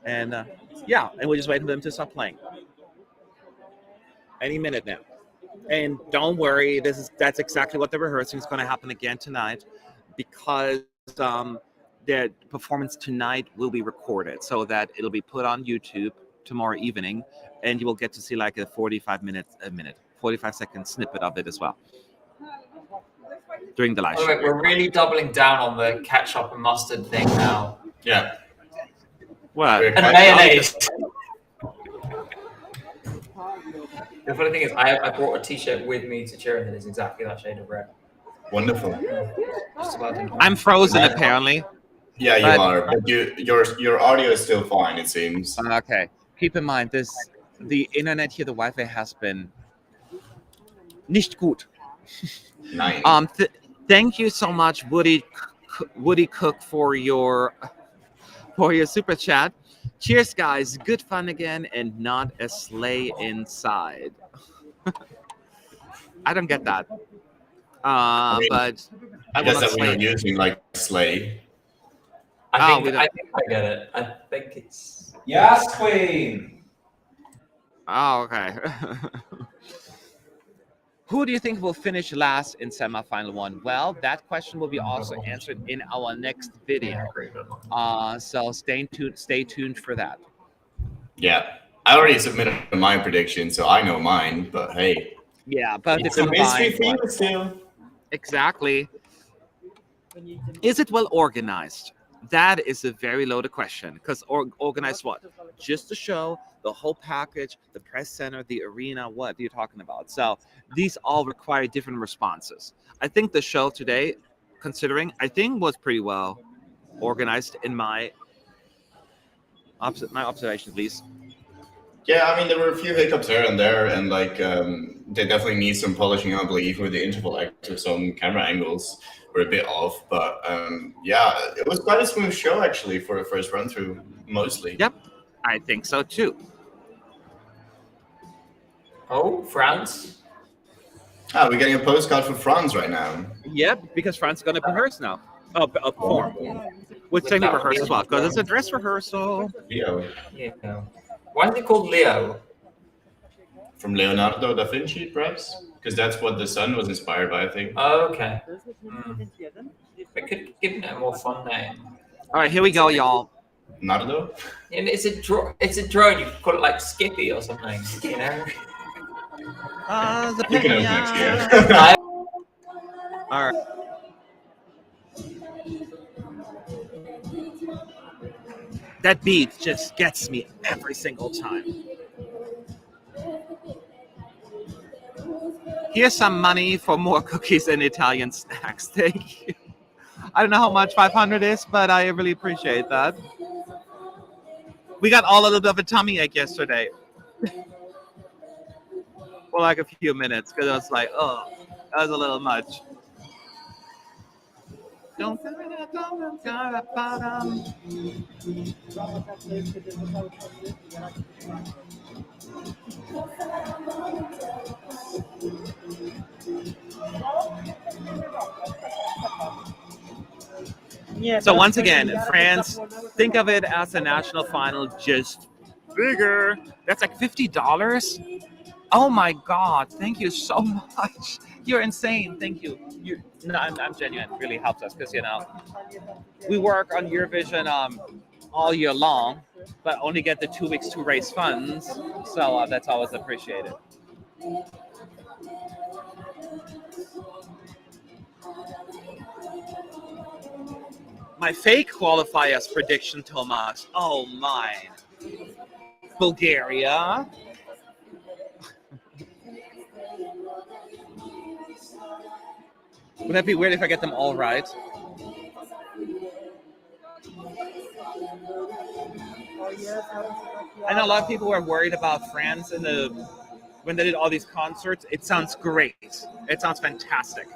and and we're just waiting for them to start playing. Any minute now. And don't worry, that's exactly what they're rehearsing. It's going to happen again tonight, because their performance tonight will be recorded so that it'll be put on YouTube tomorrow evening, and you will get to see like a 45-second snippet of it as well during the live show. We're really doubling down on the ketchup and mustard thing now. Yeah. What? And mayonnaise. The funny thing is, I brought a T-shirt with me to cheer, and it is exactly that shade of red. Wonderful. Just about to... I'm frozen, apparently. Yeah, you are. But your audio is still fine, it seems. Okay. Keep in mind, the internet here, the Wi-Fi has been nicht gut. Nice. Thank you so much, Woody Cook, for your super chat. Cheers, guys. Good fun again, and not a sleigh inside. I don't get that. But I guess that we're using like sleigh. I think I get it. I think it's Yes, Queen. Oh, okay. Who do you think will finish last in semifinal 1? Well, that question will be also answered in our next video. So stay tuned for that. Yeah, I already submitted my prediction, so I know mine. But hey, yeah, but it's a mystery for you still. Exactly. Is it well organized? That is a very loaded question. Because organized what? Just the show, the whole package, the press center, the arena. What are you talking about? So these all require different responses. I think the show today, I think was pretty well organized in my observation, at least. Yeah, I mean, there were a few hiccups here and there, and like they definitely need some polishing, I believe, with the interval acts or some camera angles were a bit off. But yeah, it was quite a smooth show actually for the first run through, mostly. Yep, I think so too. Oh, France. Ah, we're getting a postcard for France right now. Yep, because France is going to rehearse now. Perform. With technical rehearsal as well, because it's a dress rehearsal. Leo. Yeah. Why is it called Leo? From Leonardo da Vinci, perhaps? Because that's what the sun was inspired by, I think. Oh, okay. We could give it a more fun name. All right, here we go, y'all. Nardo? And it's a drone. You could call it like Skippy or something, you know? You can open next year. All right. That beat just gets me every single time. Here's some money for more cookies and Italian snacks. Thank you. I don't know how much 500 is, but I really appreciate that. We got all a little bit of a tummy ache yesterday. For like a few minutes, because I was like, oh, that was a little much. So once again, France, think of it as a national final, just bigger. That's like $50. Oh my God! Thank you so much. You're insane. Thank you. I'm genuine. It really helps us because we work on Eurovision all year long, but only get the 2 weeks to raise funds. So that's always appreciated. My fake qualifiers prediction, Tomas. Oh my. Bulgaria. Wouldn't that be weird if I get them all right? I know a lot of people were worried about France when they did all these concerts. It sounds great. It sounds fantastic.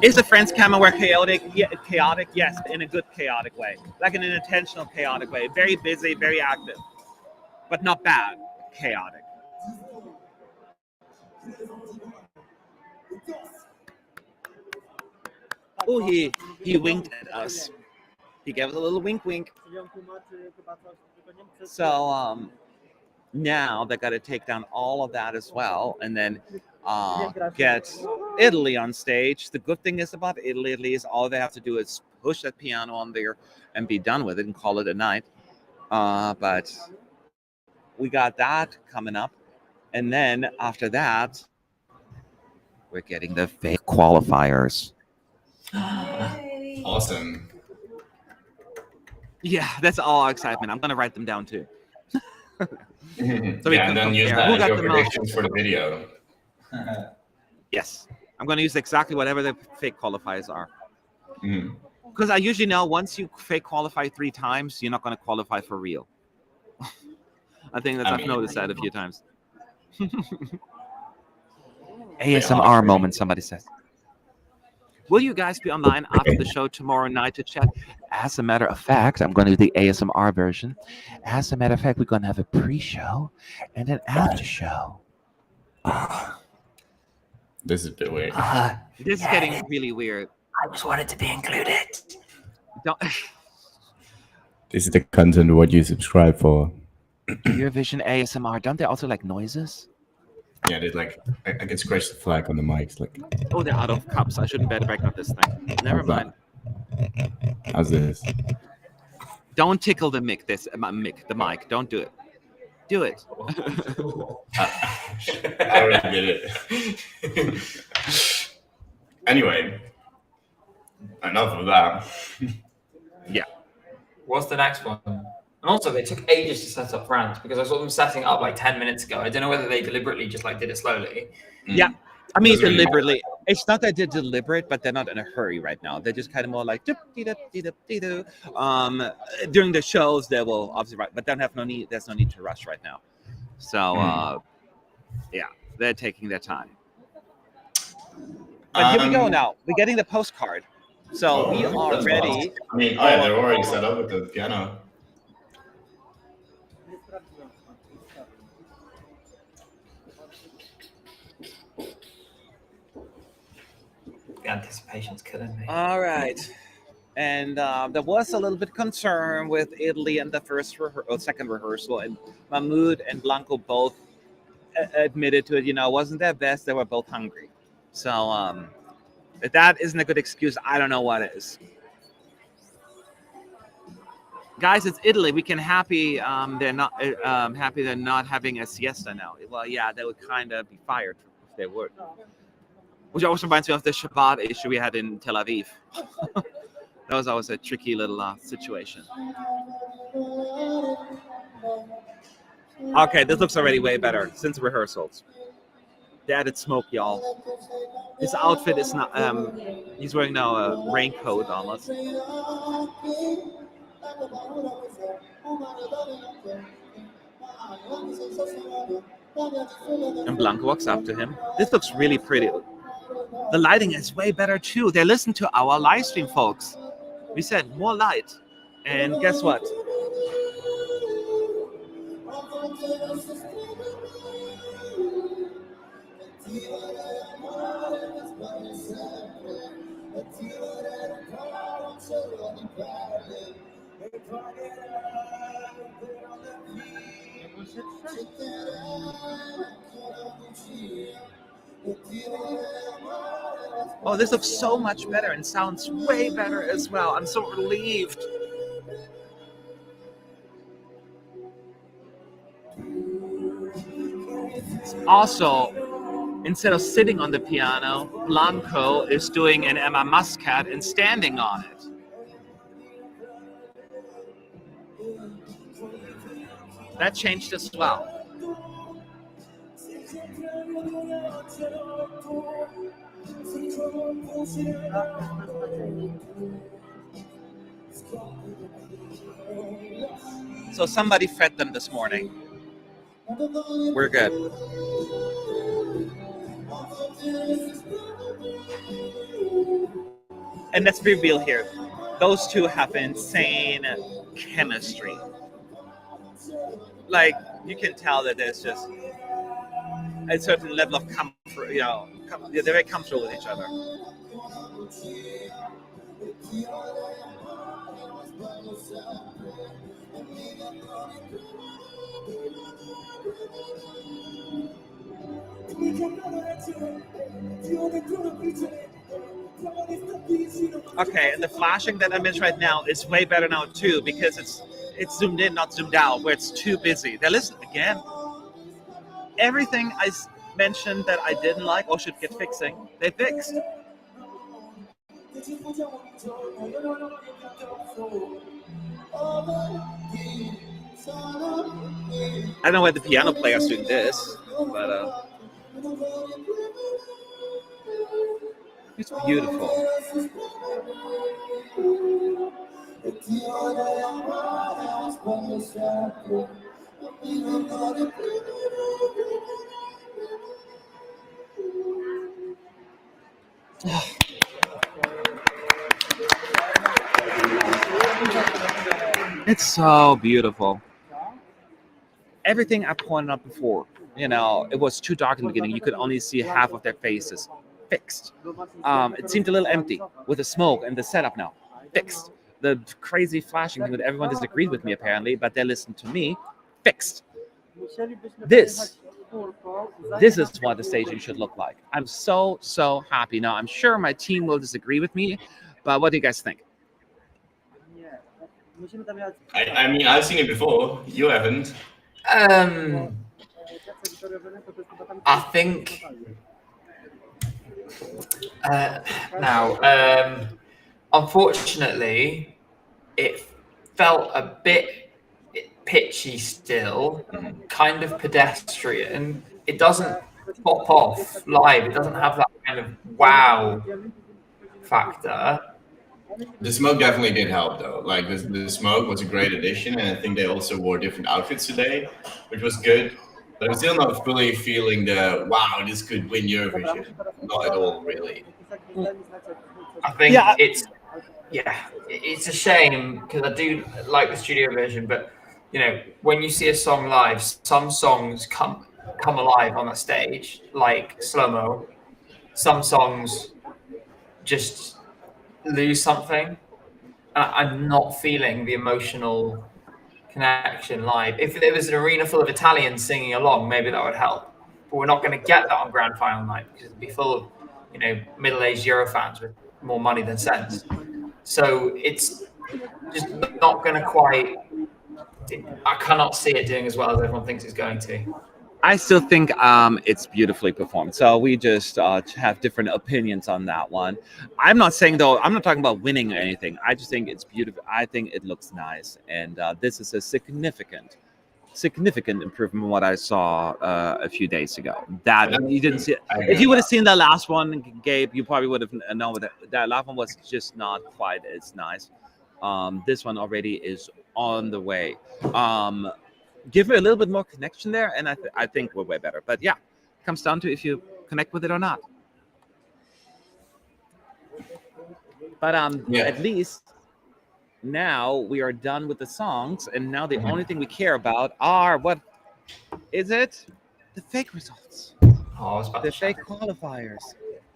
Is the French camera chaotic? Yeah, chaotic, yes, in a good chaotic way. Like in an intentional chaotic way. Very busy, very active. But not bad. Chaotic. Oh, he winked at us. He gave us a little wink wink. So now they got to take down all of that as well, and then get Italy on stage. The good thing is about Italy is all they have to do is push that piano on there and be done with it and call it a night. But we got that coming up, and then after that, we're getting the fake qualifiers. Awesome. Yeah, that's all excitement. I'm gonna write them down too. So yeah, and then use that as your predictions for the video. Yes, I'm gonna use exactly whatever the fake qualifiers are. Because I usually know once you fake qualify 3 times, you're not gonna qualify for real. I think I've noticed that a few times. ASMR moment, somebody says. Will you guys be online after the show tomorrow night to chat? As a matter of fact, I'm going to do the ASMR version. As a matter of fact, we're going to have a pre-show and an after-show. This is a bit weird. This is getting really weird. I just wanted to be included. Don't. This is the content what you subscribe for. Eurovision ASMR. Don't they also like noises? Yeah, there's like I can scratch the flag on the mics. Like, oh, they're out of cups. I shouldn't better back up this thing. Never mind. How's this? Don't tickle the mic. The mic. Don't do it. Do it. I already did it. Anyway, enough of that. Yeah. What's the next one? And also, they took ages to set up France because I saw them setting it up like 10 minutes ago. I don't know whether they deliberately just like did it slowly. Yeah. I mean, deliberately. It's not that they're deliberate, but they're not in a hurry right now. They're just kind of more like during the shows they will obviously write, but there's no need to rush right now. So yeah, they're taking their time. But here we go now. We're getting the postcard. So we are ready. I mean, oh yeah, they're already set up with the piano. The anticipation's killing me. All right. And there was a little bit of concern with Italy in the second rehearsal, and Mahmoud and Blanco both admitted to it. You know, it wasn't their best. They were both hungry. So if that isn't a good excuse, I don't know what is. Guys, it's Italy. We can happy they're not happy they're not having a siesta now. Well, yeah, they would kind of be fired if they would. Which also reminds me of the Shabbat issue we had in Tel Aviv. That was always a tricky little situation. Okay, this looks already way better since rehearsals. They added smoke, y'all. His outfit is not, he's wearing now a raincoat almost. And Blanco walks up to him. This looks really pretty. The lighting is way better too. They listened to our live stream, folks. We said more light. And guess what? Oh, this looks so much better and sounds way better as well. I'm so relieved. Also, instead of sitting on the piano, Blanco is doing an Emma Muscat and standing on it. That changed as well. So somebody fed them this morning. We're good. And let's be real here. Those two have insane chemistry. Like, you can tell that there's just a certain level of comfort, you know, they're very comfortable with each other. Okay, and the flashing that I mentioned right now is way better now too, because it's zoomed in, not zoomed out, where it's too busy. Now listen again. Everything I mentioned that I didn't like or should get fixing, they fixed. I don't know why the piano player's doing this, but it's beautiful. It's so beautiful. Everything I pointed out before, you know, it was too dark in the beginning. You could only see half of their faces. Fixed. It seemed a little empty with the smoke and the setup now. Fixed. The crazy flashing thing that everyone disagreed with me apparently, but they listened to me. Fixed. This is what the staging should look like. I'm so happy. Now, I'm sure my team will disagree with me, but what do you guys think? I mean, I've seen it before. You haven't. I think unfortunately, it felt a bit pitchy still, kind of pedestrian. It doesn't pop off live. It doesn't have that kind of wow factor. The smoke definitely did help, though. Like, the smoke was a great addition, and I think they also wore different outfits today, which was good. But I'm still not fully feeling the, wow, this could win Eurovision. Not at all, really. I think it's a shame, because I do like the studio version, but, you know, when you see a song live, some songs come alive on that stage, like Slow-Mo. Some songs just lose something. I'm not feeling the emotional connection live. If there was an arena full of Italians singing along, maybe that would help. But we're not going to get that on grand final night because it'd be full of, you know, middle-aged Euro fans with more money than sense. So it's just not going to quite. I cannot see it doing as well as everyone thinks it's going to. I still think it's beautifully performed. So we just have different opinions on that one. I'm not saying, though, I'm not talking about winning or anything. I just think it's beautiful. I think it looks nice. And this is a significant improvement from what I saw a few days ago. That you didn't see. If you would have seen that last one, Gabe, you probably would have known that last one was just not quite as nice. This one already is on the way. Give it a little bit more connection there, and I think we're way better. But yeah, it comes down to if you connect with it or not. But at least now we are done with the songs, and now the only thing we care about are what is it? The fake results. The fake qualifiers.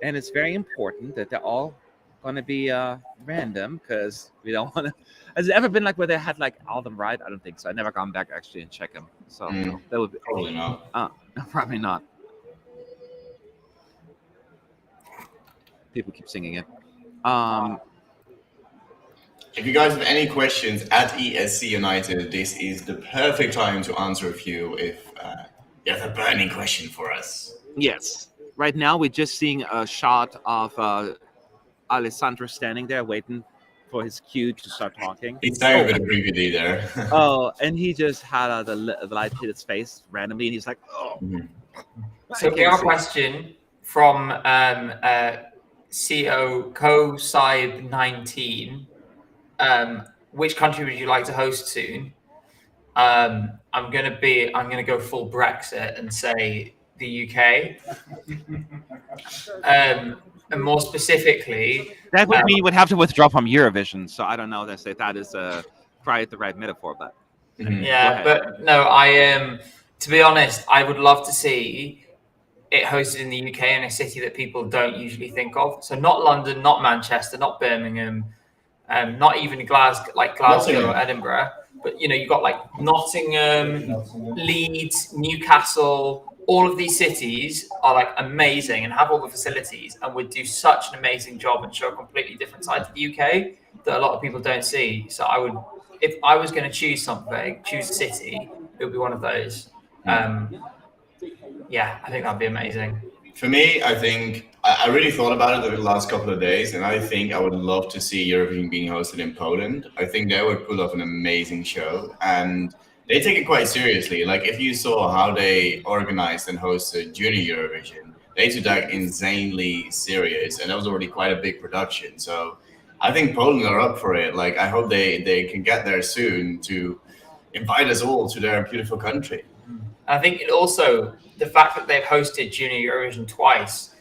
And it's very important that they're all going to be random because we don't want to. Has it ever been like where they had like all of them right? I don't think so. I've never gone back actually and check them. So that would be probably not. Probably not. People keep singing it. If you guys have any questions at ESC United, this is the perfect time to answer a few if you have a burning question for us. Yes. Right now, we're just seeing a shot of Alessandro standing there waiting for his cue to start talking. He's staring with a preview there. Oh, and he just had the light hit his face randomly, and he's like, oh. So we have a question from CO Side19. Which country would you like to host soon? I'm gonna go full Brexit and say the UK. And more specifically, that would mean you would have to withdraw from Eurovision. So I don't know if that is quite the right metaphor, but yeah, but no, I am. To be honest, I would love to see it hosted in the UK in a city that people don't usually think of. So not London, not Manchester, not Birmingham, not even Glasgow or Edinburgh. But you got like Nottingham, Leeds, Newcastle. All of these cities are like amazing and have all the facilities and would do such an amazing job and show a completely different side to the UK that a lot of people don't see. So I would, if I was going to choose something, choose a city, it would be one of those. Yeah, I think that'd be amazing. For me, I think I really thought about it over the last couple of days, and I think I would love to see Eurovision being hosted in Poland. I think they would pull off an amazing show, and they take it quite seriously. Like if you saw how they organized and hosted Junior Eurovision, they took that insanely serious, and that was already quite a big production. So I think Poland are up for it. Like I hope they can get there soon to invite us all to their beautiful country. I think it also, the fact that they've hosted Junior Eurovision twice,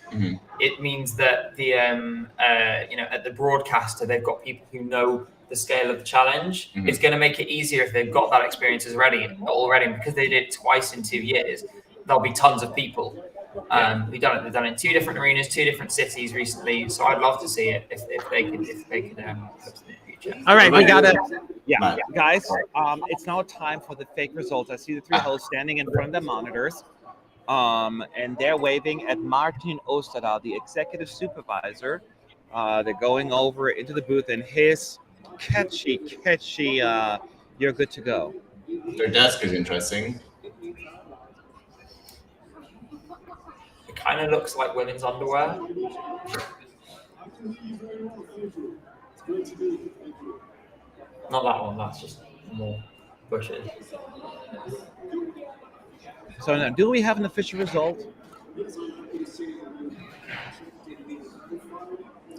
it means that the at the broadcaster they've got people who know the scale of the challenge. It's going to make it easier if they've got that experience already, and because they did it twice in 2 years, there'll be tons of people. They've done it in 2 different arenas, 2 different cities recently. So I'd love to see it if they could host it in the future. All right, we gotta. Yeah, guys. It's now time for the fake results. I see the 3 hosts standing in front of the monitors, and they're waving at Martin Osterdahl, the executive supervisor. They're going over into the booth, and his catchy, "You're good to go." Their desk is interesting. It kind of looks like women's underwear. Not that one. That's just more bushes. So now, do we have an official result?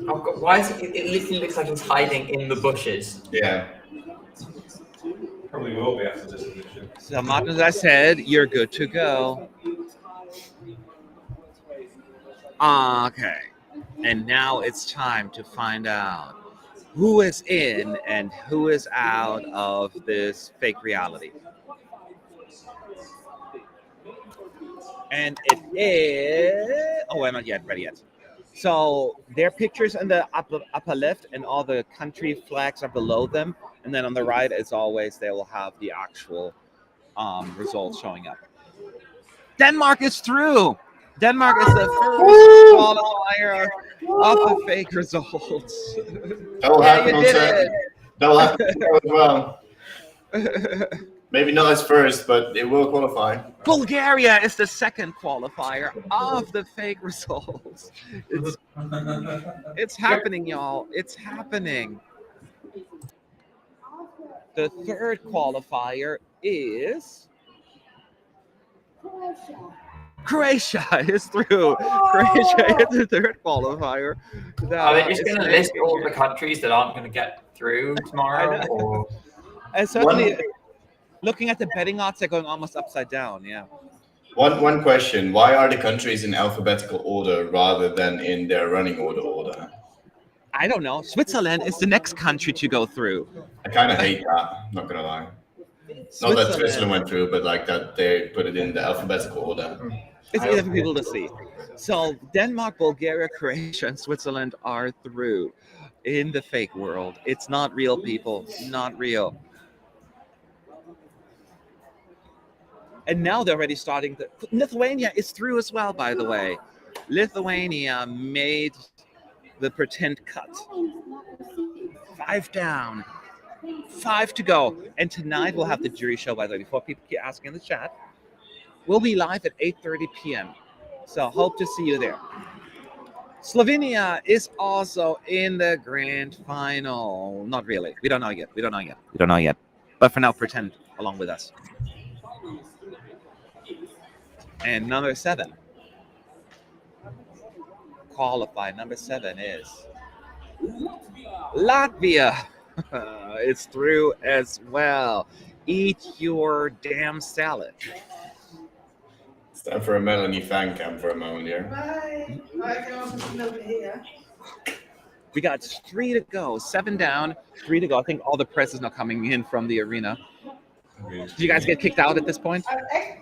Oh God, why is it? It literally looks like it's hiding in the bushes. Yeah. Probably will be after this edition. So, Martin, as I said, you're good to go. Okay. And now it's time to find out who is in and who is out of this fake reality. And it is... Oh, I'm not yet ready yet. So their pictures in the upper left and all the country flags are below them. And then on the right, as always, they will have the actual results showing up. Denmark is through. Denmark is the first qualifier of the fake results. That will happen on Saturday. That will happen as well. Maybe not as first, but it will qualify. Bulgaria is the second qualifier of the fake results. It's happening, y'all. It's happening. The third qualifier is... Croatia is through. Croatia is the third qualifier. Are they just going to list all the countries that aren't going to get through tomorrow? Or... And certainly, looking at the betting odds, they're going almost upside down. Yeah. One question: why are the countries in alphabetical order rather than in their running order? I don't know. Switzerland is the next country to go through. I kind of hate that. Not gonna lie. Not that Switzerland went through, but like that they put it in the alphabetical order. It's easy for people to see. So Denmark, Bulgaria, Croatia, and Switzerland are through in the fake world. It's not real, people. Not real. And now they're already starting. Lithuania is through as well, by the way. Lithuania made the pretend cut. 5 down, 5 to go. And tonight we'll have the jury show, by the way, before people keep asking in the chat. We'll be live at 8:30 p.m. So hope to see you there. Slovenia is also in the grand final. Not really. We don't know yet. But for now, pretend along with us. And number 7. Qualified number 7 is Latvia. It's through as well. Eat your damn salad. It's time for a Melanie fan cam for a moment here. Bye. I can also sit over here. We got 3 to go. 7 down, 3 to go. I think all the press is now coming in from the arena. Did you guys get kicked out at this point?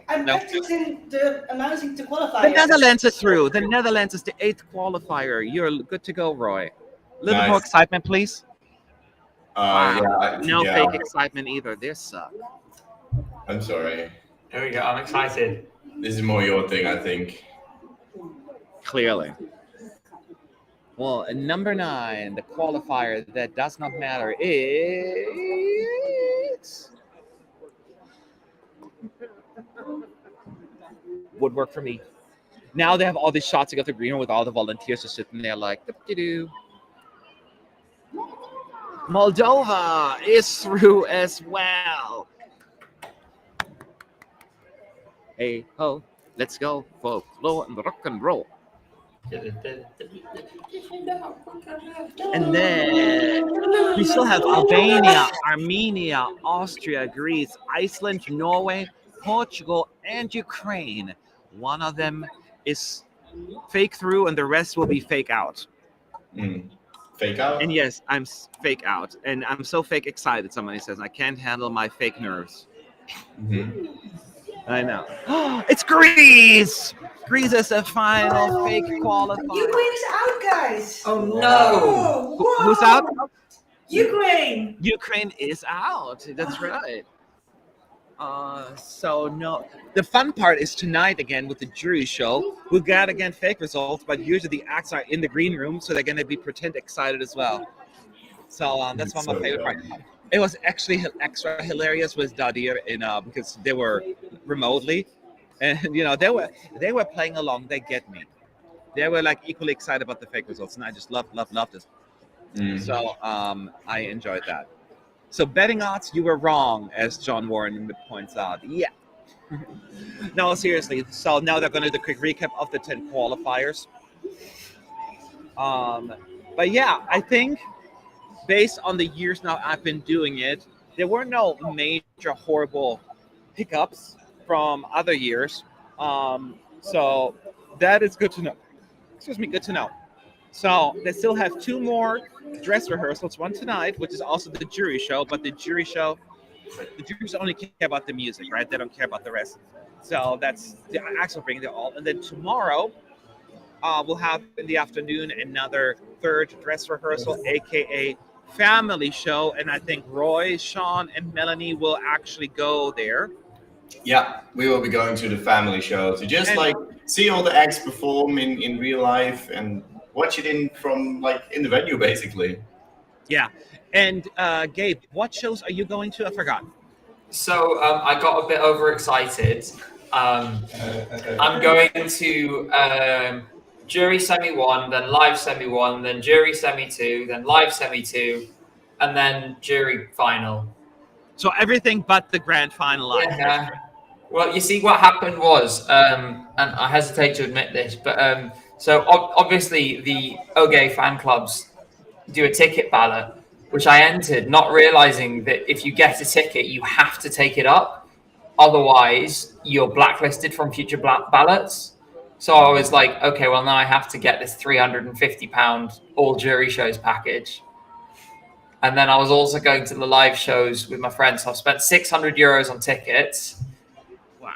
I'm No. practicing the announcing to qualify. The Netherlands is through. The Netherlands is the 8th qualifier. You're good to go, Roy. A little bit more excitement, please. No fake excitement either. This sucks. I'm sorry. There we go. I'm excited. This is more your thing, I think. Clearly. Well, number 9, the qualifier that does not matter is... would work for me. Now they have all these shots of the green room with all the volunteers just sitting there like, doo-doo. Moldova is through as well. Hey ho, let's go folklore and rock and roll. And then we still have Albania, Armenia, Austria, Greece, Iceland, Norway, Portugal, and Ukraine. One of them is fake through and the rest will be fake out. Fake out? And yes, I'm fake out. And I'm so fake excited, somebody says. I can't handle my fake nerves. I know. It's Greece! Greece is the final fake qualifier. Ukraine is out, guys. Oh no! Who's out? Ukraine. Ukraine is out. That's right. So no. The fun part is tonight again with the jury show. We got again fake results, but usually the acts are in the green room, so they're gonna be pretend excited as well. So that's one of my favorite parts. It was actually extra hilarious with Dadir because they were remotely, and they were playing along. They get me. They were like equally excited about the fake results, and I just loved it. So I enjoyed that. So betting odds, you were wrong, as John Warren points out. Yeah. No, seriously. So now they're going to do a quick recap of the 10 qualifiers. But yeah, I think based on the years now I've been doing it, there were no major horrible hiccups from other years. So that is good to know. Excuse me, good to know. So they still have 2 more dress rehearsals, one tonight, which is also the jury show, but the juries only care about the music, right? They don't care about the rest. So that's the actual bring it all. And then tomorrow, we'll have in the afternoon another 3rd dress rehearsal, aka family show. And I think Roy, Sean, and Melanie will actually go there. Yeah, we will be going to the family show to just see all the acts perform in real life and watch it in the venue, basically. Yeah. And Gabe, what shows are you going to? I forgot. So I got a bit overexcited. I'm going to jury semi 1, then live semi 1, then jury semi 2, then live semi 2, and then jury final. So everything but the grand final. Yeah. Well, you see, what happened was, and I hesitate to admit this, but so obviously the OGay fan clubs do a ticket ballot, which I entered, not realizing that if you get a ticket, you have to take it up. Otherwise, you're blacklisted from future ballots. So I was like, okay, well, now I have to get this £350 all jury shows package. And then I was also going to the live shows with my friends. So I've spent €600 on tickets. Wow.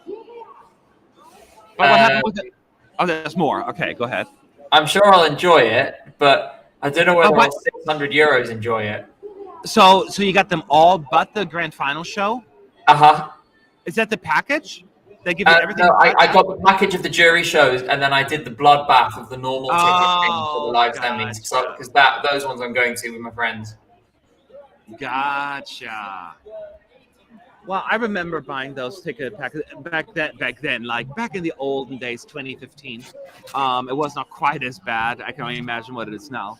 But what happened with it? Oh, there's more. Okay, go ahead. I'm sure I'll enjoy it, but I don't know whether I'll €600 enjoy it. So you got them all but the grand final show? Uh-huh. Is that the package? They give you everything. No, I got the package of the jury shows, and then I did the bloodbath of the normal ticket thing for the live sendings because those ones I'm going to with my friends. Gotcha. Well, I remember buying those ticket packages back then, like back in the olden days, 2015. It was not quite as bad. I can only imagine what it is now.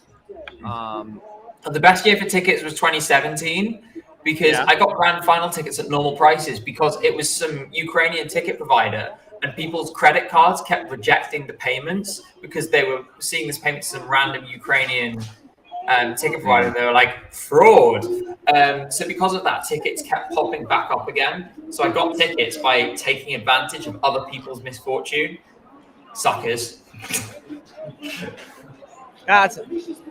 The best year for tickets was 2017 because I got grand final tickets at normal prices because it was some Ukrainian ticket provider and people's credit cards kept rejecting the payments because they were seeing this payment to some random Ukrainian ticket provider. They were like, fraud. So because of that, tickets kept popping back up again. So I got tickets by taking advantage of other people's misfortune. Suckers.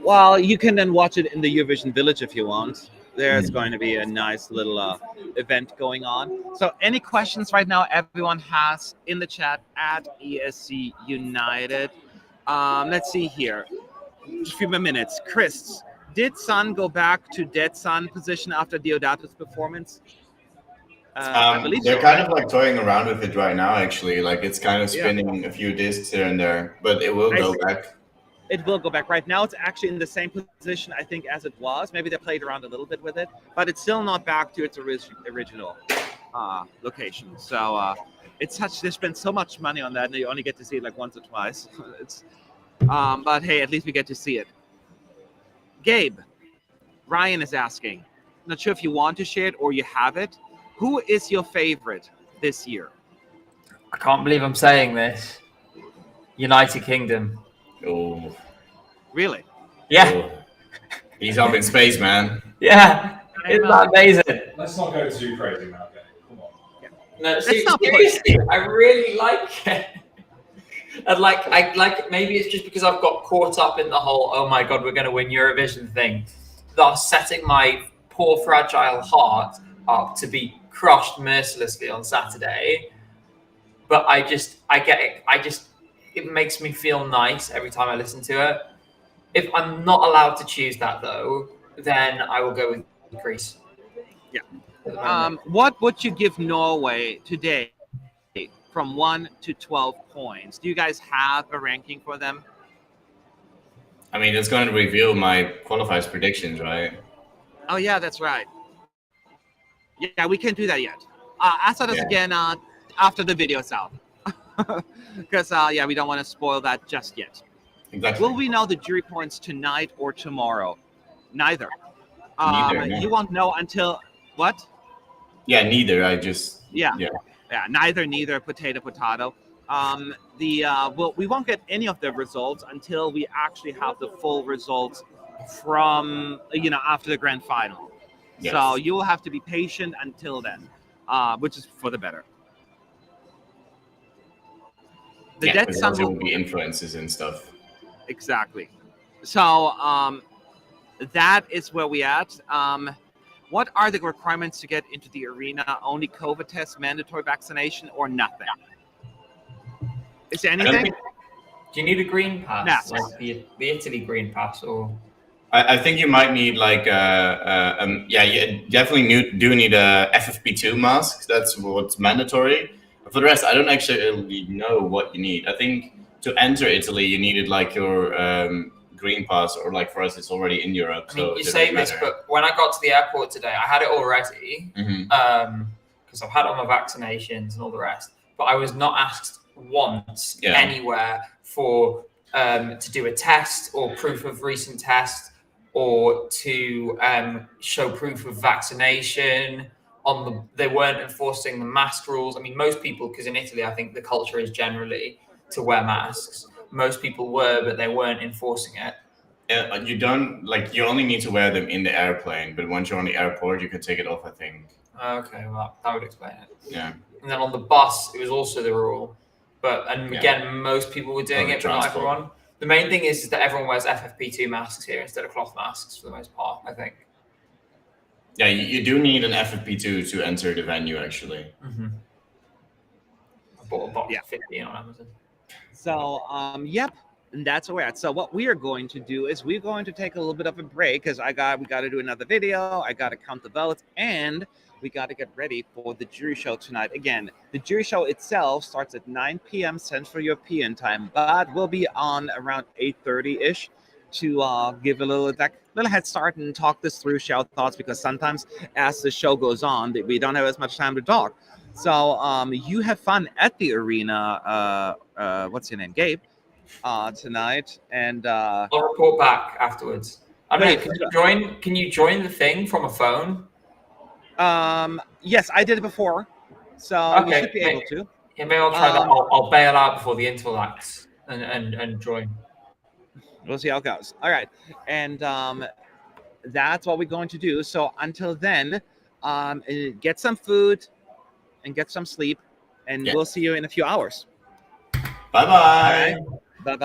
Well, you can then watch it in the Eurovision Village if you want. There's going to be a nice little event going on. So any questions right now everyone has in the chat at ESC United. Let's see here. Just a few more minutes. Chris, did Sun go back to dead Sun position after Deodato's performance? I believe they're so, kind of like toying around with it right now, actually. Like it's kind of spinning a few discs here and there, but it will go back. It will go back. Right now, it's actually in the same position, I think, as it was. Maybe they played around a little bit with it, but it's still not back to its original location. So they spent so much money on that, and you only get to see it like once or twice. But hey, at least we get to see it. Gabe, Ryan is asking, not sure if you want to share it or you have it. Who is your favorite this year? I can't believe I'm saying this. United Kingdom. Oh, really? Yeah. Oh. He's up in space, man. Yeah, isn't that amazing? Let's not go too crazy now, okay? Come on. Yeah. No, seriously, I really like it. And maybe it's just because I've got caught up in the whole, oh my God, we're going to win Eurovision thing, thus setting my poor fragile heart up to be crushed mercilessly on Saturday. But I get it. It makes me feel nice every time I listen to it. If I'm not allowed to choose that though, then I will go with Greece. Yeah. What would you give Norway today from 1 to 12 points? Do you guys have a ranking for them? I mean, it's going to reveal my qualifiers predictions, right? Oh yeah, that's right. Yeah, we can't do that yet. Ask us again after the video's out. Because we don't want to spoil that just yet. Exactly. Will we know the jury points tonight or tomorrow? Neither. Neither, no. You won't know until what? Yeah, neither. Neither. Potato. We won't get any of the results until we actually have the full results from after the grand final. Yes. So you will have to be patient until then, which is for the better. The dead sun will be influences and stuff. Exactly. So that is where we at. What are the requirements to get into the arena? Only COVID test, mandatory vaccination, or nothing? Is there anything? Do you need a green pass? Yes. Like the Italy green pass, or? I think you might need like you definitely do need a FFP2 mask. That's what's mandatory. For the rest, I don't actually know what you need. I think to enter Italy, you needed like your green pass, or like for us, it's already in Europe. I mean, you say this, but when I got to the airport today, I had it already because I've had all my vaccinations and all the rest. But I was not asked once anywhere for to do a test or proof of recent test or to show proof of vaccination. They weren't enforcing the mask rules. I mean, most people, because in Italy, I think the culture is generally to wear masks. Most people were, but they weren't enforcing it. Yeah, you only need to wear them in the airplane, but once you're on the airport, you can take it off, I think. Okay, well, that would explain it. Yeah. And then on the bus, it was also the rule. Again, most people were doing it, but not everyone. The main thing is that everyone wears FFP2 masks here instead of cloth masks for the most part, I think. Yeah, you do need an FFP2 to enter the venue, actually. Mm-hmm. I bought a box of 15 on Amazon. So, and that's where we're at. So what we are going to do is we're going to take a little bit of a break because we got to do another video. I got to count the votes, and we got to get ready for the jury show tonight. Again, the jury show itself starts at 9 p.m. Central European time, but we'll be on around 8:30-ish to give a little head start and talk this through, share thoughts, because sometimes as the show goes on, we don't have as much time to talk. So you have fun at the arena. What's your name? Gabe. Tonight, and I'll report back afterwards. I don't know. Can you join the thing from a phone? Yes, I did it before, so you should be able to. Yeah, maybe I'll try that. I'll bail out before the interval acts and join. We'll see how it goes. All right, and that's what we're going to do. So until then, get some food and get some sleep, and we'll see you in a few hours. Bye-bye.